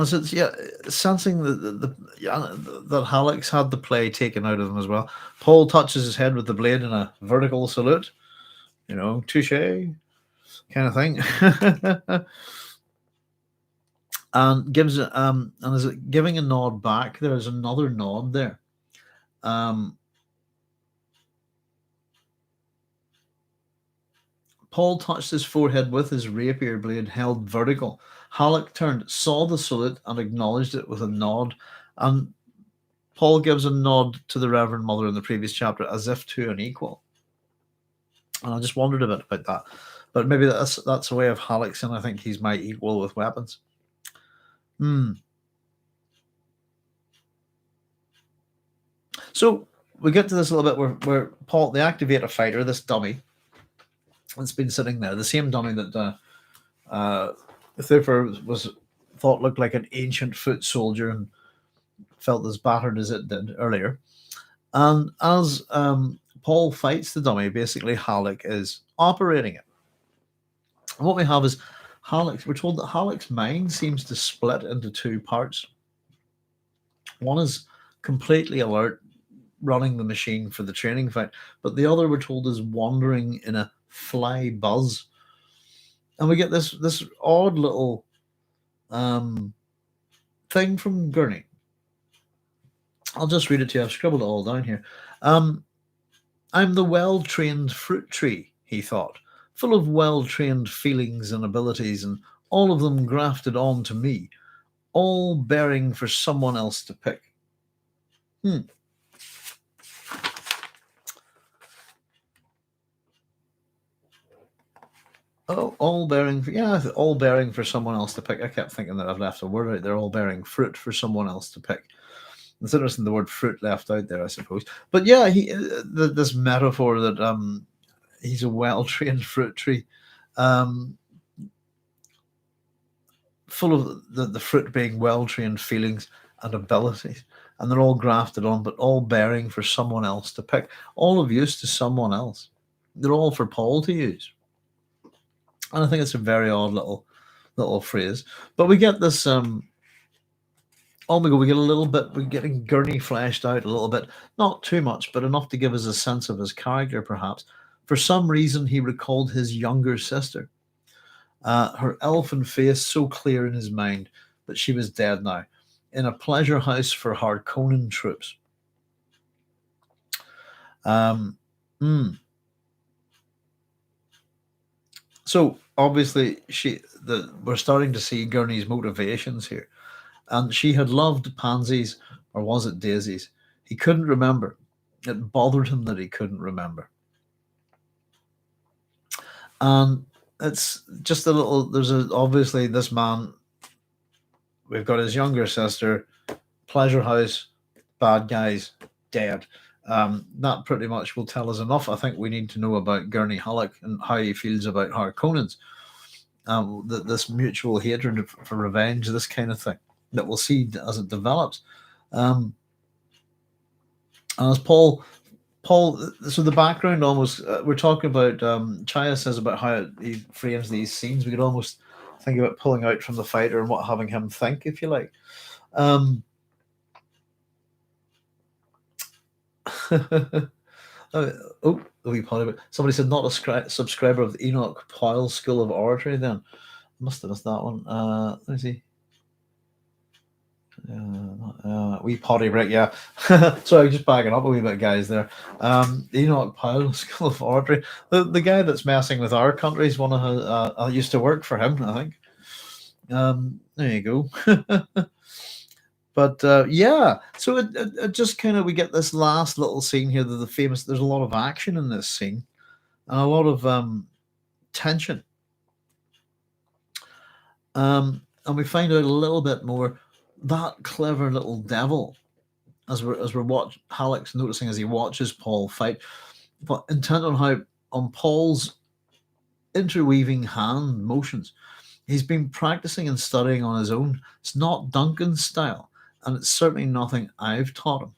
so it's sensing that Halleck's had the play taken out of him as well. Paul touches his head with the blade in a vertical salute, touche kind of thing, and gives and is it giving a nod back? There's another nod there. Paul touched his forehead with his rapier blade held vertical. Halleck turned, saw the salute, and acknowledged it with a nod. And Paul gives a nod to the Reverend Mother in the previous chapter as if to an equal. And I just wondered a bit about that. But maybe that's a way of Halleck saying, I think he's my equal with weapons. So we get to this a little bit where Paul, the activator fighter, this dummy, it's been sitting there, the same dummy that Thufir was thought looked like an ancient foot soldier and felt as battered as it did earlier. And as Paul fights the dummy, basically Halleck is operating it. And what we have is we're told that Halleck's mind seems to split into two parts. One is completely alert, running the machine for the training fight, but the other, we're told, is wandering in a fly buzz. And we get this odd little thing from Gurney. I'll just read it to you. I've scribbled it all down here. I'm the well-trained fruit tree, he thought, full of well-trained feelings and abilities, and all of them grafted on to me, all bearing for someone else to pick. Oh, all bearing for someone else to pick. I kept thinking that I've left a word out. They're all bearing fruit for someone else to pick. It's interesting the word fruit left out there, I suppose. But yeah, this metaphor that he's a well-trained fruit tree, full of the fruit being well-trained feelings and abilities, and they're all grafted on, but all bearing for someone else to pick, all of use to someone else. They're all for Paul to use. And I think it's a very odd little phrase. But we get this we get a little bit, we're getting Gurney fleshed out a little bit, not too much, but enough to give us a sense of his character, perhaps. For some reason, he recalled his younger sister, her elfin face so clear in his mind that she was dead now, in a pleasure house for Harkonnen troops. So obviously we're starting to see Gurney's motivations here. And she had loved pansies, or was it daisies? He couldn't remember. It bothered him that he couldn't remember. And it's just a little, obviously this man, we've got his younger sister, pleasure house, bad guys, dead. That pretty much will tell us enough. I think we need to know about Gurney Halleck and how he feels about Harkonnens. This mutual hatred for revenge, this kind of thing, that we'll see as it develops. And as Paul, so the background almost, we're talking about, Chaya says about how he frames these scenes. We could almost think about pulling out from the fighter and having him think, if you like. Somebody said not a subscriber of the Enoch Powell School of Oratory. Then I must have missed that one. Let me see. Wee potty break, yeah. Sorry, just backing up a wee bit, guys. There, Enoch Powell School of Oratory. The guy that's messing with our country is one of I used to work for him, I think. There you go. But yeah, so it just kind of, we get this last little scene here. There's a lot of action in this scene and a lot of tension. And we find out a little bit more. That clever little devil, as we're Halleck's noticing as he watches Paul fight, but intent on Paul's interweaving hand motions. He's been practicing and studying on his own. It's not Duncan's style, and it's certainly nothing I've taught him.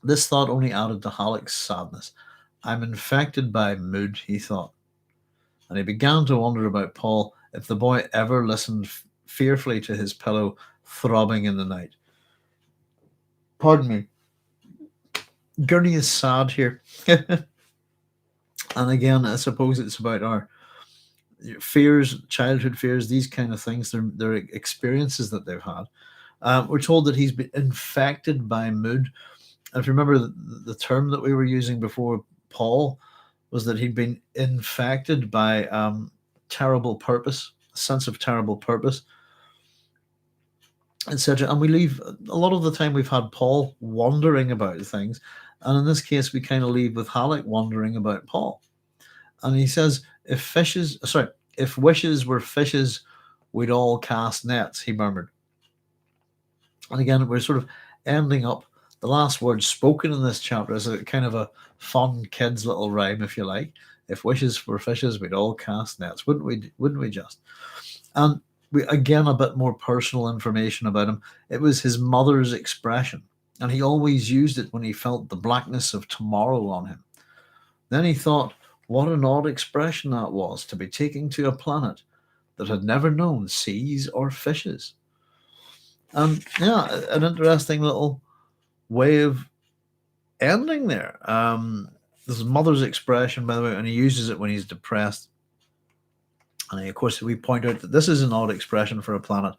This thought only added to Halleck's sadness. I'm infected by mood, he thought. And he began to wonder about Paul, if the boy ever listened fearfully to his pillow throbbing in the night. Pardon me. Gurney is sad here. And again, I suppose it's about our fears, childhood fears, these kind of things. They're experiences that they've had. We're told that he's been infected by mood. And if you remember, the term that we were using before Paul was that he'd been infected by terrible purpose, a sense of terrible purpose, etc. And we leave, a lot of the time we've had Paul wondering about things. And in this case, we kind of leave with Halleck wondering about Paul. And he says, If wishes were fishes, we'd all cast nets, he murmured. And again, we're sort of ending up the last word spoken in this chapter is a kind of a fun kid's little rhyme, if you like. If wishes were fishes, we'd all cast nets, wouldn't we? Wouldn't we just? And we again a bit more personal information about him. It was his mother's expression, and he always used it when he felt the blackness of tomorrow on him. Then he thought, what an odd expression that was, to be taking to a planet that had never known seas or fishes. And yeah, an interesting little way of ending there. This is mother's expression, by the way, and he uses it when he's depressed. And of course, we point out that this is an odd expression for a planet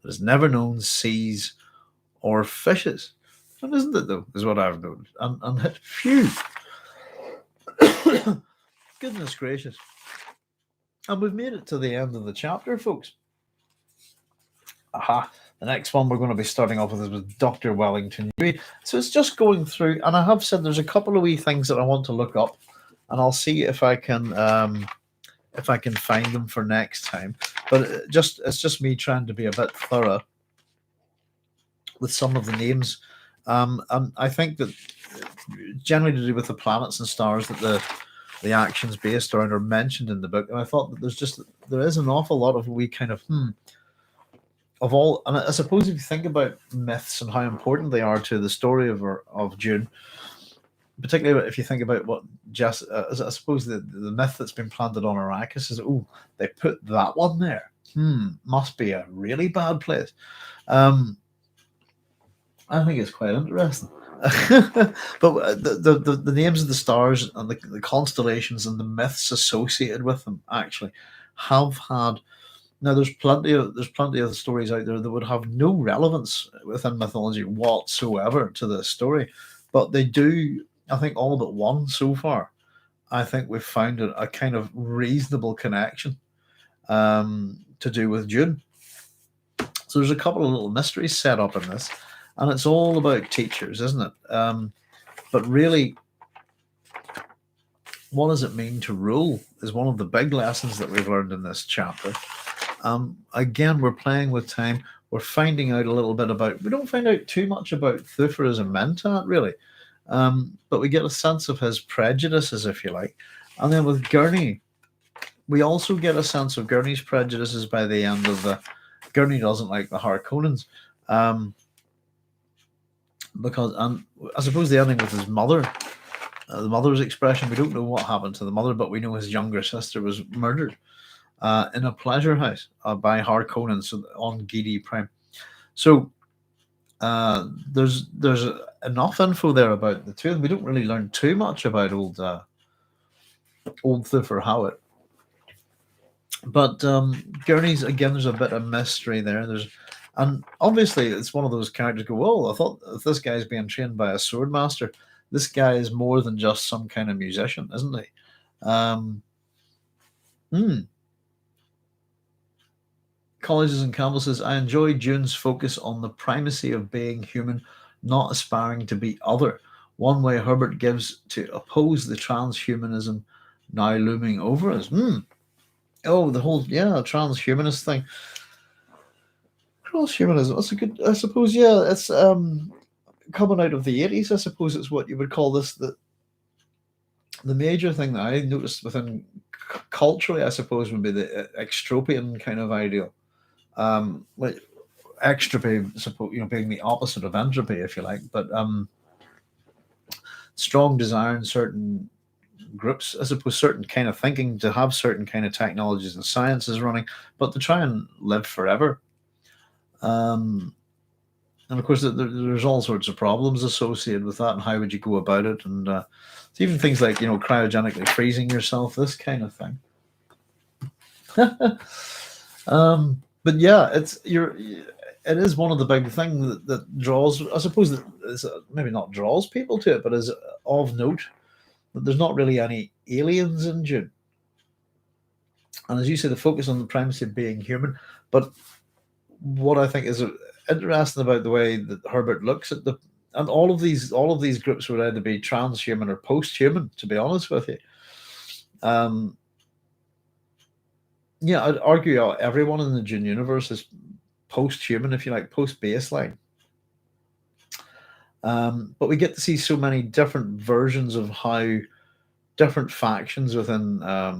that has never known seas or fishes. And isn't it, though, is what I've noted. And hit, phew. Goodness gracious. And we've made it to the end of the chapter, folks. Aha. The next one we're going to be starting off with is with Dr. Wellington. So it's just going through, and I have said there's a couple of wee things that I want to look up, and I'll see if I can find them for next time. But it's just me trying to be a bit thorough with some of the names. And I think that generally to do with the planets and stars that the actions based around are mentioned in the book. And I thought that there is an awful lot of wee kind of of all, and I suppose if you think about myths and how important they are to the story of Dune, particularly if you think about what I suppose the myth that's been planted on Arrakis is, they put that one there. Must be a really bad place. I think it's quite interesting. But the names of the stars and the constellations and the myths associated with them actually have had. Now, there's plenty of stories out there that would have no relevance within mythology whatsoever to this story, but they do. I think all but one so far. I think we've found a kind of reasonable connection to do with Dune. So there's a couple of little mysteries set up in this, and it's all about teachers, isn't it? But really, what does it mean to rule is one of the big lessons that we've learned in this chapter. Again, we're playing with time. We're finding out a little bit about. We don't find out too much about Thufir as a mentat, really, but we get a sense of his prejudices, if you like. And then with Gurney, we also get a sense of Gurney's prejudices by the end of the. Gurney doesn't like the Harkonnens, because, and I suppose the ending with his mother, the mother's expression. We don't know what happened to the mother, but we know his younger sister was murdered. In a pleasure house by Harkonnen, so on Gidi Prime. So there's enough info there about the two of them. We don't really learn too much about old Thufir Hawat. But Gurney's, again, there's a bit of mystery there. And obviously it's one of those characters go, well, I thought if this guy's being trained by a sword master, this guy is more than just some kind of musician, isn't he? Colleges and campuses, I enjoy Dune's focus on the primacy of being human, not aspiring to be other. One way Herbert gives to oppose the transhumanism now looming over us. Oh, the whole, transhumanist thing. Transhumanism, that's a good, I suppose, it's coming out of the 80s, I suppose it's what you would call this. The major thing that I noticed within culturally, I suppose, would be the extropian kind of ideal. Like extropy, suppose, being the opposite of entropy, if you like, but strong desire in certain groups, I suppose, certain kind of thinking to have certain kind of technologies and sciences running, but to try and live forever. And of course, there's all sorts of problems associated with that, and how would you go about it? And it's even things like cryogenically freezing yourself, this kind of thing. But yeah, it is one of the big things that draws, I suppose, that is, maybe not draws people to it, but is of note that there's not really any aliens in Dune. And as you say, the focus on the primacy of being human. But what I think is interesting about the way that Herbert looks at and all of these groups would either be transhuman or post-human, to be honest with you. yeah, I'd argue everyone in the Dune universe is post-human, if you like, post-baseline. But we get to see so many different versions of how different factions within, a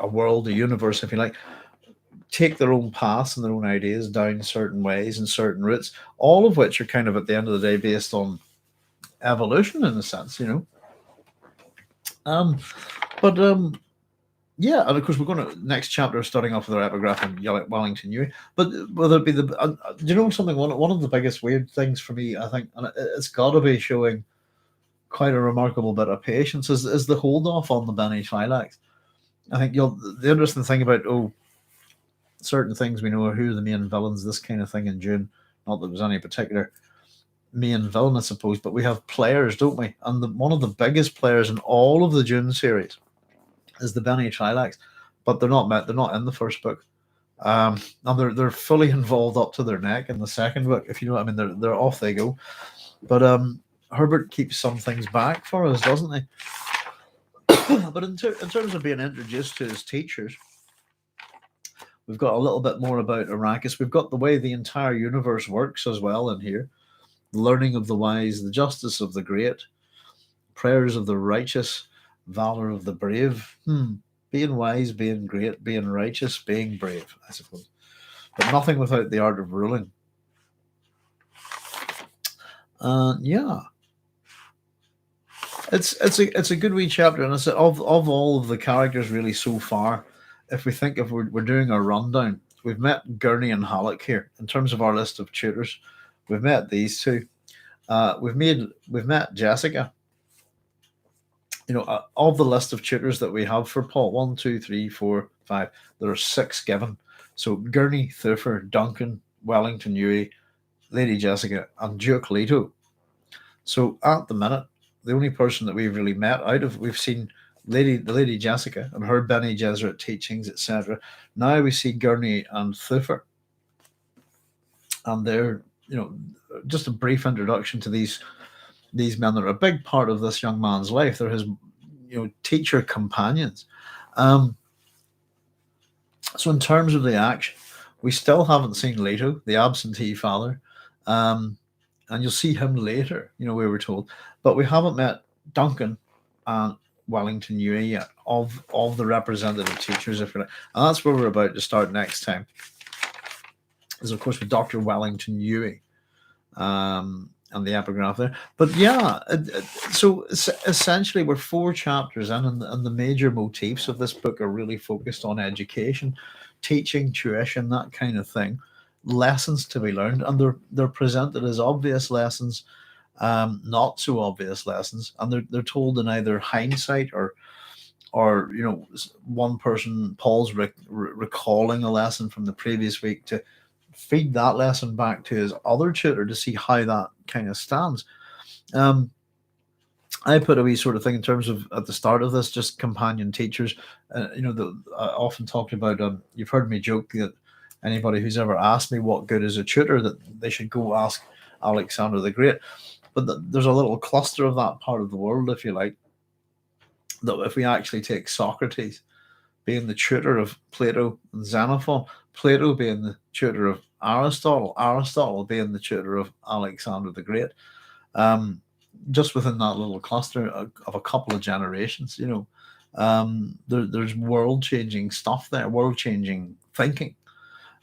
world, a universe, if you like, take their own paths and their own ideas down certain ways and certain routes, all of which are kind of at the end of the day based on evolution in a sense. Um, but yeah, and of course we're going to next chapter starting off with our epigraph on Wellington Newey. But whether it be do you know something? One of the biggest weird things for me, I think, and it's got to be showing quite a remarkable bit of patience, is the hold off on the Benny Twi'leks. I think the interesting thing about certain things we know are who are the main villains, this kind of thing in Dune. Not that there's any particular main villain, I suppose, but we have players, don't we? And one of the biggest players in all of the Dune series is the Benny Twi'leks, but they're not met. They're not in the first book, and they're fully involved up to their neck in the second book. If you know what I mean, they're off they go. But Herbert keeps some things back for us, doesn't he? But in terms of being introduced to his teachers, we've got a little bit more about Arrakis. We've got the way the entire universe works as well in here. The learning of the wise, the justice of the great, prayers of the righteous, valor of the brave. Being wise, being great, being righteous, being brave, I suppose. But nothing without the art of ruling. Yeah. It's a good wee chapter, and it's of all of the characters really so far. If we think if we're doing a rundown, we've met Gurney and Halleck here in terms of our list of tutors. We've met these two. We've met Jessica. Of the list of tutors that we have for Paul, 1, 2, 3, 4, 5. There are 6 given. So Gurney, Thufir, Duncan, Wellington Newey, Lady Jessica, and Duke Leto. So at the minute, the only person that we've really met we've seen the Lady Jessica and her Bene Gesserit teachings, etc. Now we see Gurney and Thufir, and they're just a brief introduction to these men that are a big part of this young man's life. They're his teacher companions. So in terms of the action, we still haven't seen Leto, the absentee father. And you'll see him later, we were told. But we haven't met Duncan and Wellington Newey yet, of the representative teachers, if you like. And that's where we're about to start next time. Is, of course, with Dr. Wellington Newey and the epigraph there. But yeah, so essentially we're 4 chapters in, and the major motifs of this book are really focused on education, teaching, tuition, that kind of thing. Lessons to be learned, and they're presented as obvious lessons, not so obvious lessons, and they're told in either hindsight or one person, Paul's recalling a lesson from the previous week to feed that lesson back to his other tutor to see how that kind of stands. I put a wee sort of thing in terms of at the start of this, just companion teachers. I often talked about. You've heard me joke that anybody who's ever asked me what good is a tutor, that they should go ask Alexander the Great. But there's a little cluster of that part of the world, if you like, that if we actually take Socrates being the tutor of Plato and Xenophon, Plato being the tutor of Aristotle, Aristotle being the tutor of Alexander the Great, just within that little cluster of a couple of generations, there's world-changing stuff there, world-changing thinking.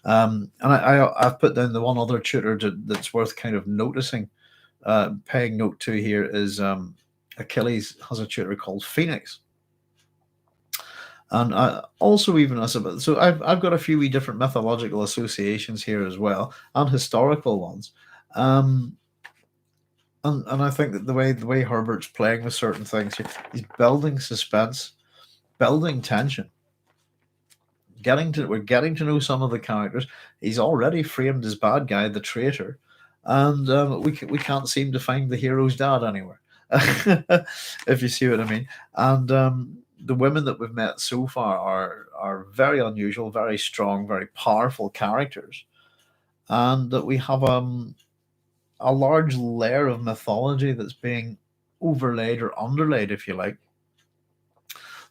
And I've put down the one other tutor that's worth kind of noticing, paying note to here is Achilles has a tutor called Phoenix. And also even so I've got a few wee different mythological associations here as well, and historical ones. And I think that the way Herbert's playing with certain things, he's building suspense, building tension. We're getting to know some of the characters. He's already framed his bad guy, the traitor, and we can't seem to find the hero's dad anywhere. If you see what I mean. And the women that we've met so far are very unusual, very strong, very powerful characters, and that we have a large layer of mythology that's being overlaid or underlaid, if you like,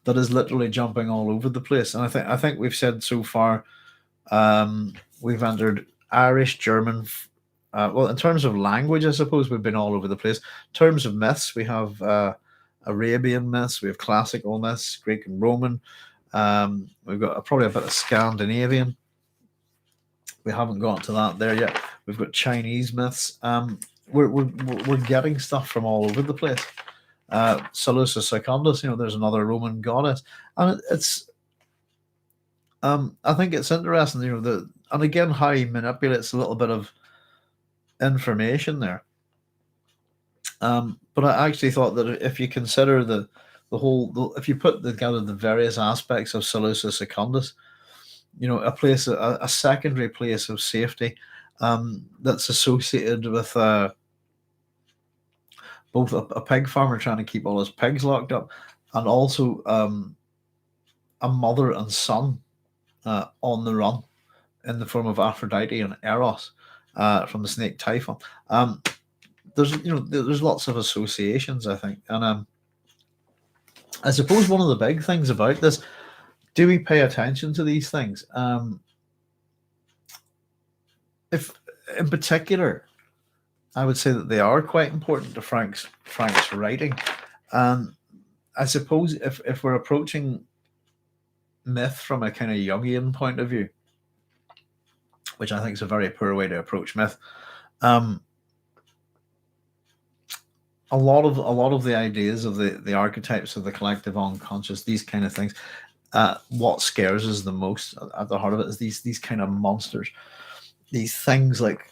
that is literally jumping all over the place. And I think we've said so far, we've entered Irish, German. Well, in terms of language, I suppose we've been all over the place. In terms of myths, we have Arabian myths, we have classical myths, Greek and Roman. We've got probably a bit of Scandinavian. We haven't got to that there yet. We've got Chinese myths. We're getting stuff from all over the place. Seleucus Secundus, there's another Roman goddess, and it's I think it's interesting, and again how he manipulates a little bit of information there. But I actually thought that if you consider if you put together the various aspects of Seleucus Secundus, a secondary place of safety that's associated with both a pig farmer trying to keep all his pigs locked up, and also a mother and son on the run in the form of Aphrodite and Eros from the snake Typhon. There's lots of associations, I think, and I suppose one of the big things about this, do we pay attention to these things? If in particular, I would say that they are quite important to Frank's writing. I suppose if we're approaching myth from a kind of Jungian point of view, which I think is a very poor way to approach myth, a lot of the ideas of the archetypes of the collective unconscious, these kind of things, what scares us the most at the heart of it is these kind of monsters, these things like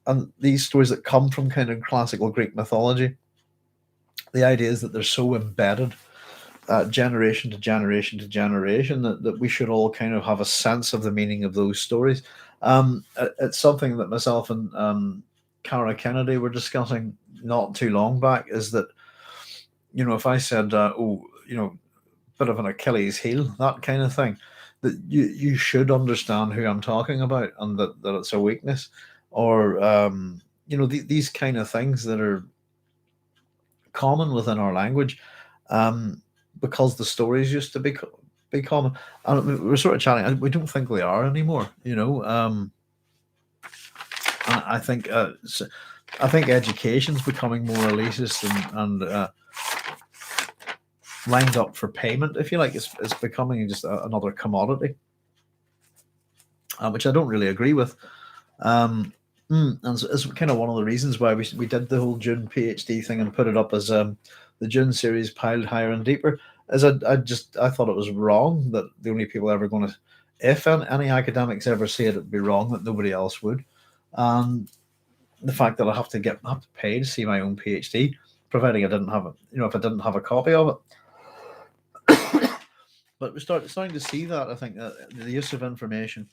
and these stories that come from kind of classical Greek mythology. The idea is that they're so embedded generation to generation to generation that we should all kind of have a sense of the meaning of those stories. It's something that myself and Cara Kennedy were discussing not too long back, is that if I said bit of an Achilles heel, that kind of thing, that you should understand who I'm talking about, and that it's a weakness, or these kind of things that are common within our language, because the stories used to be common, and we're sort of chatting. We don't think they are anymore, I think education's becoming more elitist and lined up for payment, if you like. It's becoming just another commodity, which I don't really agree with. And it's kind of one of the reasons why we did the whole Dune PhD thing and put it up as the Dune series piled higher and deeper. As I thought it was wrong that the only people ever going to, if any academics ever say it'd be wrong, that nobody else would. And the fact that I have to pay to see my own PhD, providing I didn't have it, if I didn't have a copy of it. But we're starting to see that, I think, the use of information,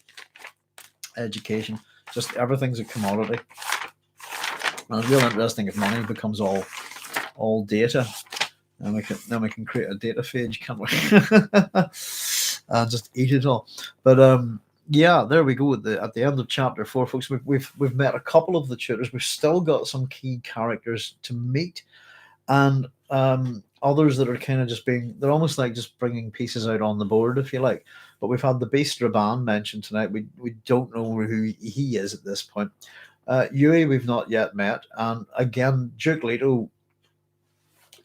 education, just everything's a commodity. And it's real interesting if money becomes all data, and then we can create a data phage, can't we? And just eat it all. But yeah, there we go at the end of chapter 4, folks. We've met a couple of the tutors. We've still got some key characters to meet, and others that are kind of they're almost like just bringing pieces out on the board, if you like. But we've had the Beast Raban mentioned tonight. We don't know who he is at this point. Yui we've not yet met, and again Duke Leto.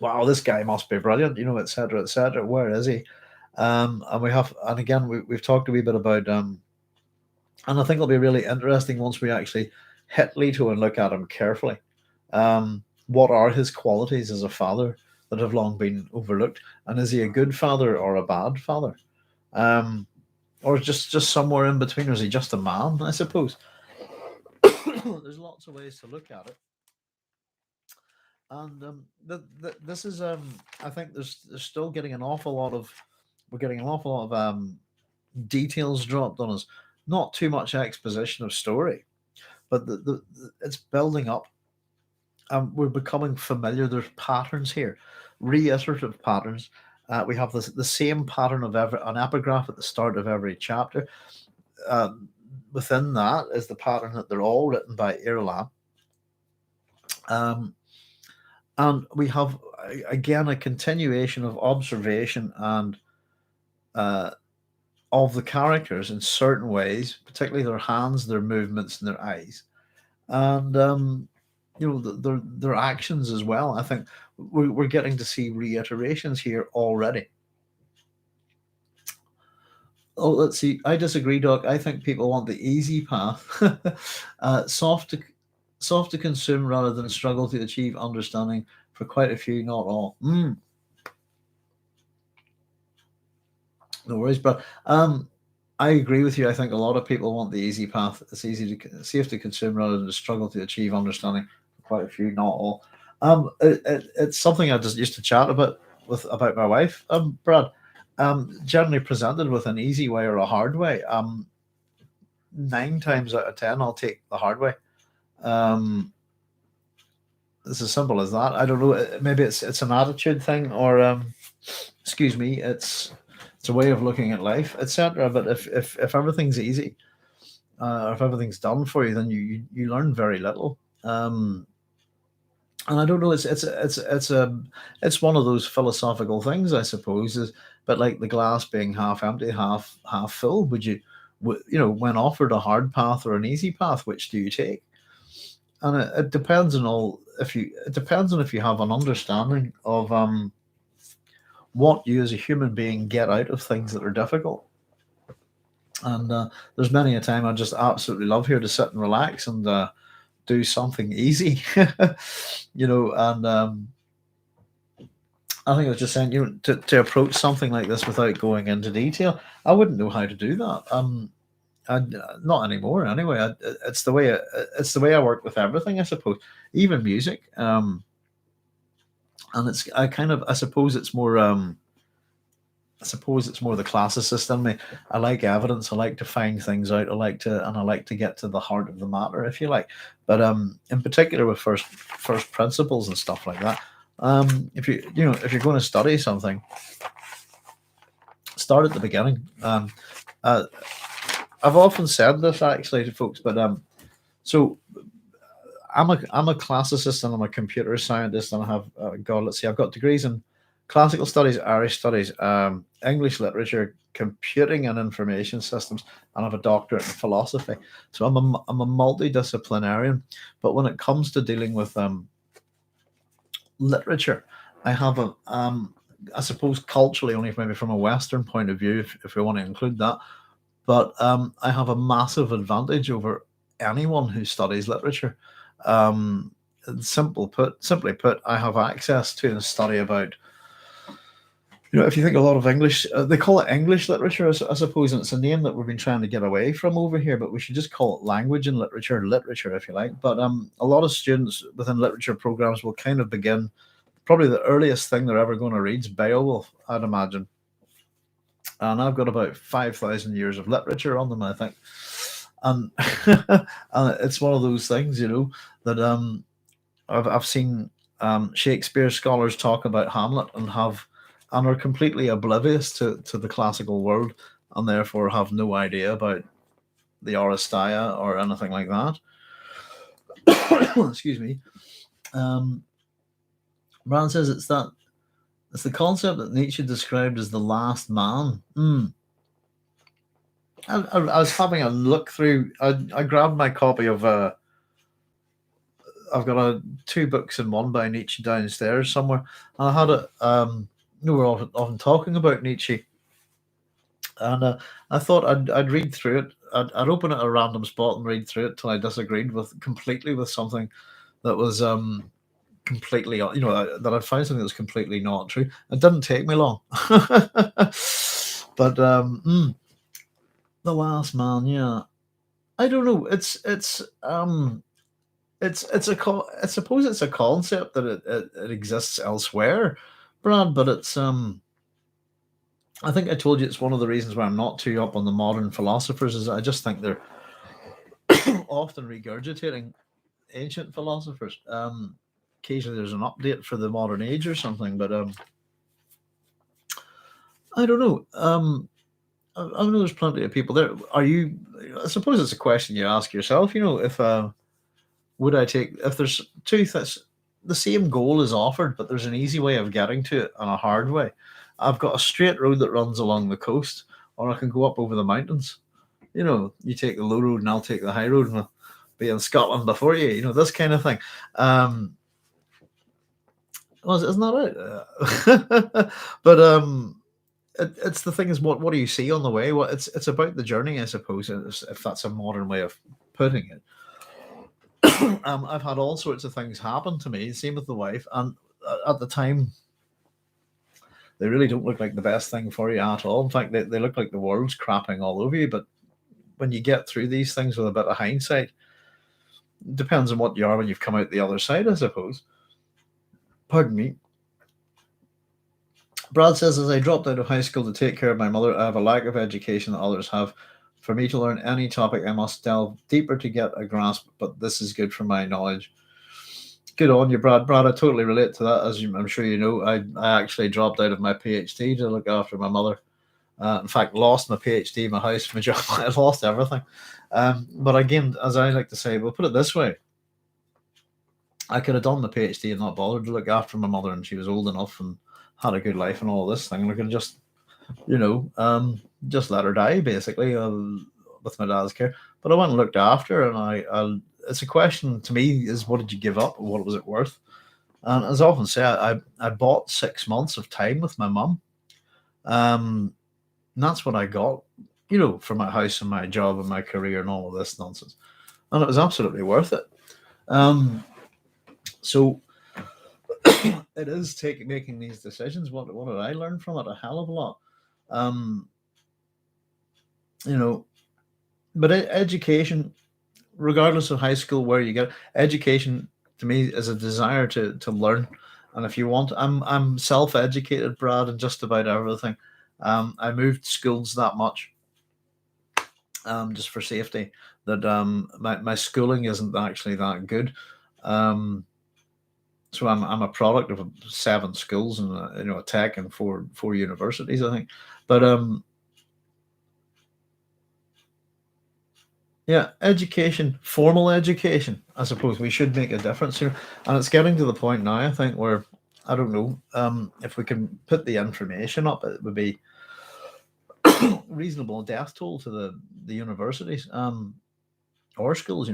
Wow, this guy must be brilliant, etc., etc. Where is he? And we've talked a wee bit about and I think it'll be really interesting once we actually hit Leto and look at him carefully. What are his qualities as a father that have long been overlooked, and is he a good father or a bad father, or just somewhere in between, or is he just a man? I suppose there's lots of ways to look at it, and this is I think there's still getting an awful lot of details dropped on us. Not too much exposition of story, but it's building up. We're becoming familiar. There's patterns here, reiterative patterns. We have the same pattern of an epigraph at the start of every chapter. Within that is the pattern that they're all written by Irulan. And we have again a continuation of observation and uh, of the characters in certain ways, particularly their hands, their movements, and their eyes, and their actions as well. I think we're getting to see reiterations here already. Oh, let's see. I disagree, Doc. I think people want the easy path, soft to consume rather than struggle to achieve understanding. For quite a few, not all. No worries, but I agree with you. I think a lot of people want the easy path. It's safe to consume rather than to struggle to achieve understanding. For quite a few, not all. It's something I just used to chat about my wife, Brad. Generally presented with an easy way or a hard way. 9 times out of 10, I'll take the hard way. It's as simple as that. I don't know. Maybe it's an attitude thing, or excuse me, it's a way of looking at life, etc. But if everything's easy, or if everything's done for you, then you learn very little. And I don't know. It's one of those philosophical things, I suppose. But like the glass being half empty, half full. When offered a hard path or an easy path, which do you take? And it depends on all. It depends on if you have an understanding of what you as a human being get out of things that are difficult. And there's many a time I just absolutely love here to sit and relax and do something easy, And I think I was just saying, to approach something like this without going into detail, I wouldn't know how to do that. Not anymore. Anyway, it's the way I work with everything, I suppose, even music. And I suppose it's more. I suppose it's more the classicist in me. I like evidence. I like to find things out. I like to get to the heart of the matter, if you like. But in particular with first principles and stuff like that. If you're going to study something, start at the beginning. I've often said this actually to folks, but so I'm a classicist and I'm a computer scientist, and I have I've got degrees in classical studies, Irish studies, English literature, computing and information systems, and I have a doctorate in philosophy. So I'm a multidisciplinarian. But when it comes to dealing with literature, I have I suppose culturally, only maybe from a Western point of view, if we want to include that. But I have a massive advantage over anyone who studies literature. Simply put, I have access to the study about. If you think a lot of English, they call it English literature, I suppose, and it's a name that we've been trying to get away from over here, but we should just call it language and literature, if you like. But a lot of students within literature programs will kind of begin, probably the earliest thing they're ever going to read is Beowulf, I'd imagine. And I've got about 5,000 years of literature on them, I think. And, and it's one of those things, that I've seen Shakespeare scholars talk about Hamlet and are completely oblivious to the classical world, and therefore have no idea about the Oresteia or anything like that. Excuse me. Brand says it's the concept that Nietzsche described as the last man. I was having a look through. I grabbed my copy of. I've got 2 books in one by Nietzsche downstairs somewhere, and I had it. We're often talking about Nietzsche, and I thought I'd read through it. I'd open it at a random spot and read through it till I disagreed completely with something that was completely, that I'd found something that was completely not true. It didn't take me long, but the last man, yeah, I don't know. I suppose it's a concept that it exists elsewhere, Brad, but it's I think I told you it's one of the reasons why I'm not too up on the modern philosophers, is I just think they're often regurgitating ancient philosophers. Occasionally there's an update for the modern age or something, but I don't know. I know there's plenty of people there. I suppose it's a question you ask yourself, if would I take, if there's two things, the same goal is offered, but there's an easy way of getting to it and a hard way. I've got a straight road that runs along the coast, or I can go up over the mountains. You take the low road and I'll take the high road, and I'll be in Scotland before you. This kind of thing. Well, isn't that it? But it's the thing is, what do you see on the way? Well, it's about the journey, I suppose, if that's a modern way of putting it. I've had all sorts of things happen to me. Same with the wife, and at the time, they really don't look like the best thing for you at all. In fact, they look like the world's crapping all over you. But when you get through these things with a bit of hindsight, it depends on what you are when you've come out the other side, I suppose. Pardon me. Brad says, as I dropped out of high school to take care of my mother, I have a lack of education that others have. For me to learn any topic, I must delve deeper to get a grasp, but this is good for my knowledge. Good on you, Brad. Brad, I totally relate to that. As I'm sure you know, I actually dropped out of my PhD to look after my mother. In fact, lost my PhD, my house, my job. I lost everything. But again, as I like to say, we'll put it this way. I could have done the PhD and not bothered to look after my mother, and she was old enough and had a good life and all this thing. And I could have just, just let her die, basically, with my dad's care. But I went and looked after her, and it's a question to me is, what did you give up? What was it worth? And as I often say, I bought 6 months of time with my mum. And that's what I got, for my house and my job and my career and all of this nonsense. And it was absolutely worth it. So it is making these decisions. What did I learn from it? A hell of a lot. But education, regardless of high school, where you get education, to me is a desire to learn. And if you want, I'm self-educated, Brad, in just about everything. I moved schools that much, just for safety, that my schooling isn't actually that good. So I'm a product of 7 schools and a tech and four universities, I think. But yeah, education, formal education, I suppose we should make a difference here. And it's getting to the point now, I think, where I don't know if we can put the information up, it would be reasonable death toll to the universities or schools,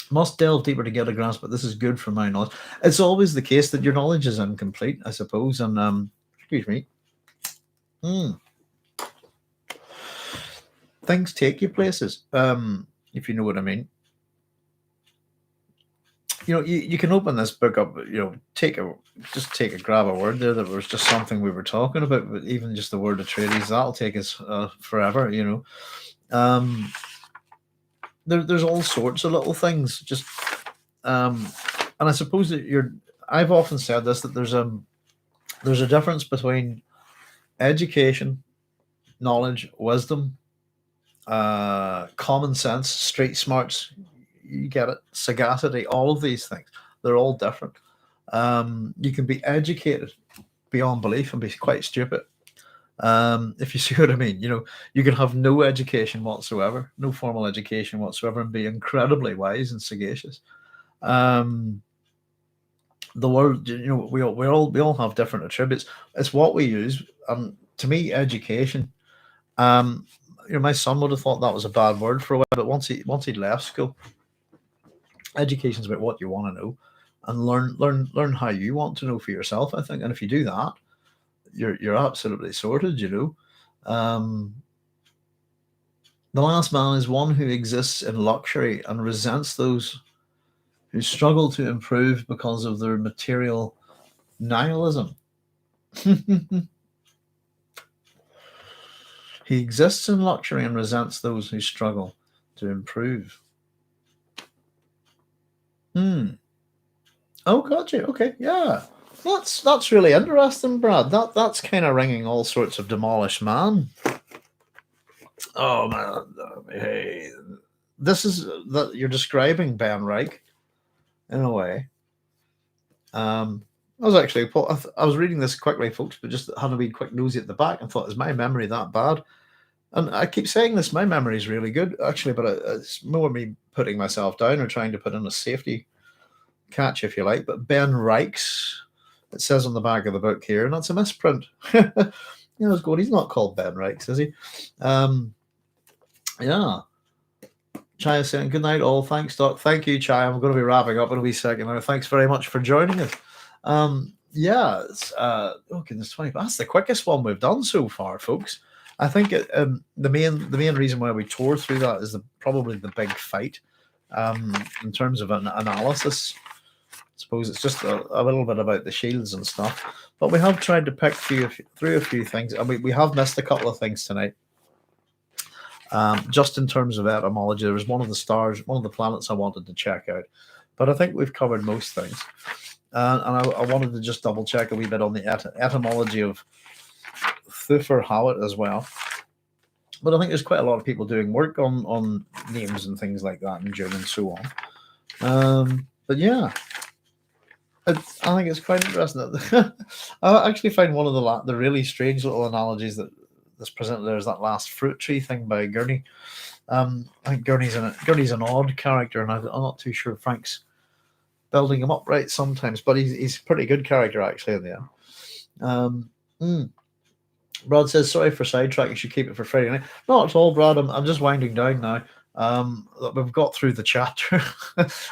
Must delve deeper to get a grasp, but this is good for my knowledge. It's always the case that your knowledge is incomplete, I suppose. And excuse me. Things take you places, if you know what I mean. You can open this book up, grab a word there that was just something we were talking about, but even just the word Atreides, that'll take us forever, There's all sorts of little things, just and I suppose that I've often said this, that there's a difference between education, knowledge, wisdom, common sense, street smarts, you get it, sagacity, all of these things, they're all different. You can be educated beyond belief and be quite stupid. If you see what I mean, you can have no education whatsoever, no formal education whatsoever, and be incredibly wise and sagacious. The world, we all have different attributes. It's what we use. To me, education. My son would have thought that was a bad word for a while, but once he left school, education is about what you want to know, and learn how you want to know for yourself, I think. And if you do that, you're absolutely sorted, The last man is one who exists in luxury and resents those who struggle to improve because of their material nihilism. He exists in luxury and resents those who struggle to improve. Oh, gotcha. Okay, yeah. That's really interesting, Brad. That's kind of ringing all sorts of demolished man. Oh man, hey, this is that you're describing Ben Reich in a way. I was reading this quickly, folks, but just had a wee quick nosy at the back and thought, is my memory that bad? And I keep saying this, my memory is really good, actually, but it's more me putting myself down or trying to put in a safety catch, if you like. But Ben Reichs, it says on the back of the book here, and that's a misprint. I was going, he's not called Ben Reichs, is he? Yeah. Chai is saying, good night, all. Thanks, Doc. Thank you, Chai. I'm going to be wrapping up in a wee second now. Thanks very much for joining us. Yeah, it's, oh goodness, 20. That's the quickest one we've done so far, folks. I think the main reason why we tore through that is probably the big fight. In terms of an analysis, I suppose it's just a little bit about the shields and stuff. But we have tried to pick through a few things, and we have missed a couple of things tonight. Just in terms of etymology, there was one of the stars, one of the planets I wanted to check out, but I think we've covered most things. And I wanted to just double check a wee bit on the etymology of Thufir Hawat as well. But I think there's quite a lot of people doing work on names and things like that in Dune and so on. But yeah, I think it's quite interesting. I actually find one of the really strange little analogies that's presented there is that last fruit tree thing by Gurney. I think Gurney's an odd character, and I'm not too sure Frank's building him up right sometimes, but he's a pretty good character actually in the end. Brad says, sorry for sidetrack, you should keep it for Friday night. Not at all, Brad. I'm just winding down now. We've got through the chapter.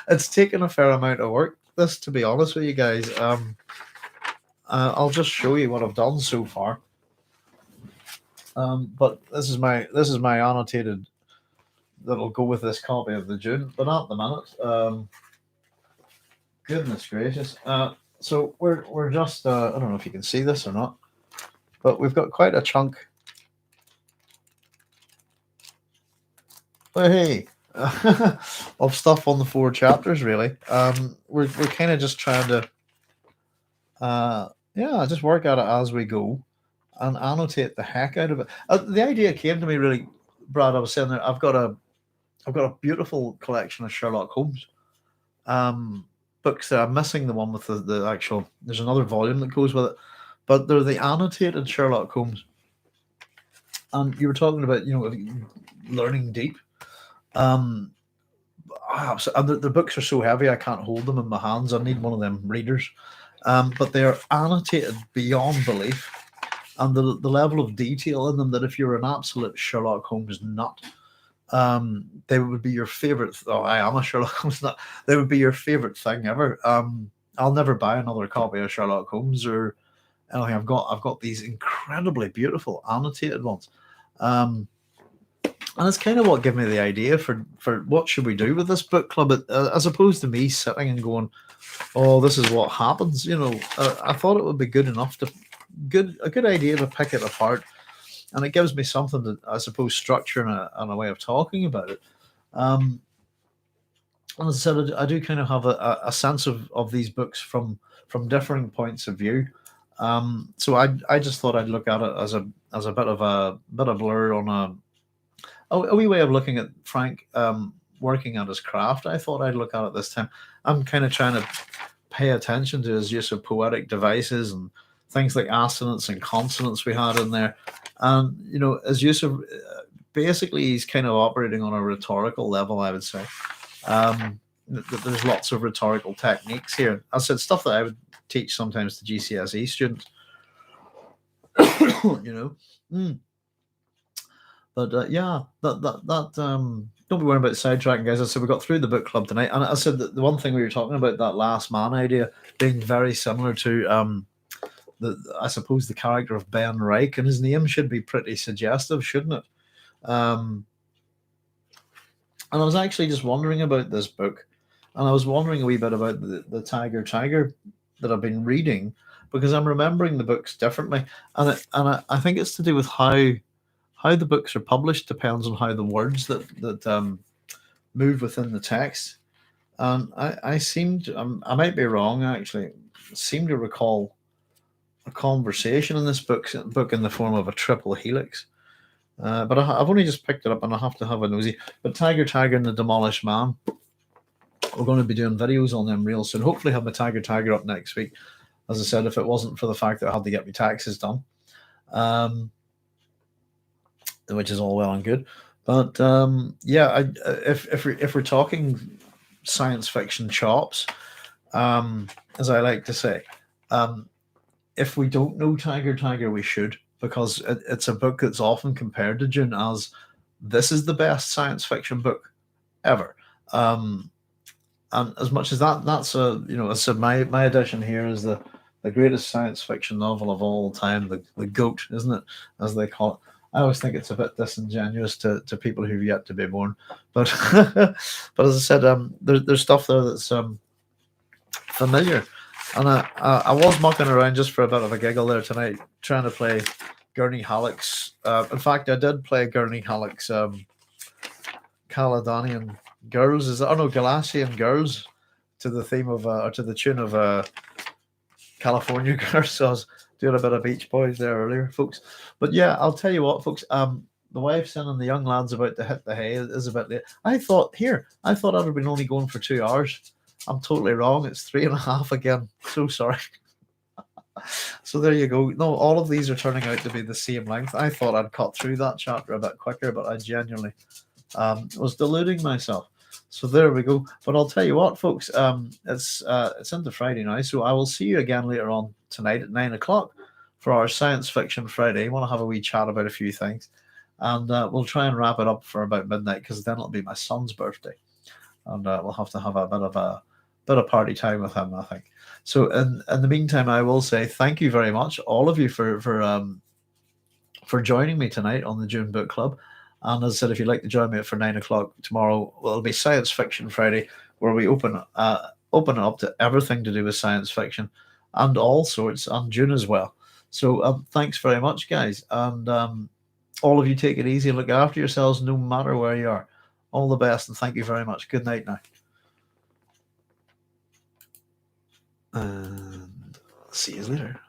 It's taken a fair amount of work, this, to be honest with you guys. I'll just show you what I've done so far. But this is my annotated that'll go with this copy of the Dune, but not the minute. Goodness gracious. So we're just I don't know if you can see this or not, but we've got quite a chunk. Hey, of stuff on the 4 chapters, really. We're kind of just trying to just work at it as we go and annotate the heck out of it. The idea came to me really, Brad. I was saying that I've got a beautiful collection of Sherlock Holmes books. I'm missing the one with the actual. There's another volume that goes with it, but they're the annotated Sherlock Holmes. And you were talking about learning deep. And the books are so heavy I can't hold them in my hands. I need one of them readers. But they are annotated beyond belief, and the level of detail in them that if you're an absolute Sherlock Holmes nut, they would be your favorite. Oh, I am a Sherlock Holmes nut. They would be your favorite thing ever. I'll never buy another copy of Sherlock Holmes or anything. I've got these incredibly beautiful annotated ones. And it's kind of what gave me the idea for what should we do with this book club, as opposed to me sitting and going, "Oh, this is what happens." I thought it would be a good idea to pick it apart, and it gives me something to, I suppose, structure and a way of talking about it. And as I said, I do kind of have a sense of these books from differing points of view. So I just thought I'd look at it as a bit of blur on a wee way of looking at Frank working at his craft. I thought I'd look at it this time. I'm kind of trying to pay attention to his use of poetic devices and things like assonance and consonants we had in there. And, his use of, basically, he's kind of operating on a rhetorical level, I would say. There's lots of rhetorical techniques here. I said stuff that I would teach sometimes to GCSE students. But don't be worrying about sidetracking, guys. I said we got through the book club tonight, and I said that the one thing we were talking about, that last man idea, being very similar to I suppose the character of Ben Reich, and his name should be pretty suggestive, shouldn't it? And I was actually just wondering about this book, and I was wondering a wee bit about the Tiger that I've been reading, because I'm remembering the books differently, and I think it's to do with how the books are published depends on how the words that move within the text. And I might be wrong, actually. Seem to recall a conversation in this book in the form of a triple helix. But I've only just picked it up, and I have to have a nosy. But Tiger and the Demolished Man, we're going to be doing videos on them real soon. Hopefully have my Tiger up next week. As I said, if it wasn't for the fact that I had to get my taxes done. Which is all well and good, but if we're talking science fiction chops, as I like to say. If we don't know Tiger, we should, because it's a book that's often compared to Dune as this is the best science fiction book ever. And as much as that's so my edition here is the greatest science fiction novel of all time, the GOAT, isn't it, as they call it. I always think it's a bit disingenuous to people who've yet to be born, but but as I said, there's stuff there that's familiar. And I was mucking around just for a bit of a giggle there tonight, trying to play Gurney Halleck's. In fact, I did play Gurney Halleck's Caledonian Girls. Galatian Girls, to the theme of or to the tune of California Girls. So I was doing a bit of Beach Boys there earlier, folks. But yeah, I'll tell you what, folks. The wife's in and the young lad's about to hit the hay. Is a bit late. I thought I'd have been only going for 2 hours. I'm totally wrong. It's 3.5 again. So sorry. So there you go. No, all of these are turning out to be the same length. I thought I'd cut through that chapter a bit quicker, but I genuinely was deluding myself. So there we go. But I'll tell you what, folks. It's into Friday now, so I will see you again later on tonight at 9 o'clock for our Science Fiction Friday. I want to have a wee chat about a few things, and we'll try and wrap it up for about midnight, because then it'll be my son's birthday, and we'll have to have a bit of party time with him, I think. So in the meantime, I will say thank you very much, all of you, for joining me tonight on the Dune Book Club. And as I said, if you'd like to join me for 9 o'clock tomorrow, well, it'll be Science Fiction Friday, where we open it up to everything to do with science fiction and all sorts, and Dune as well. So thanks very much, guys. And all of you, take it easy and look after yourselves no matter where you are. All the best, and thank you very much. Good night now. And see you later.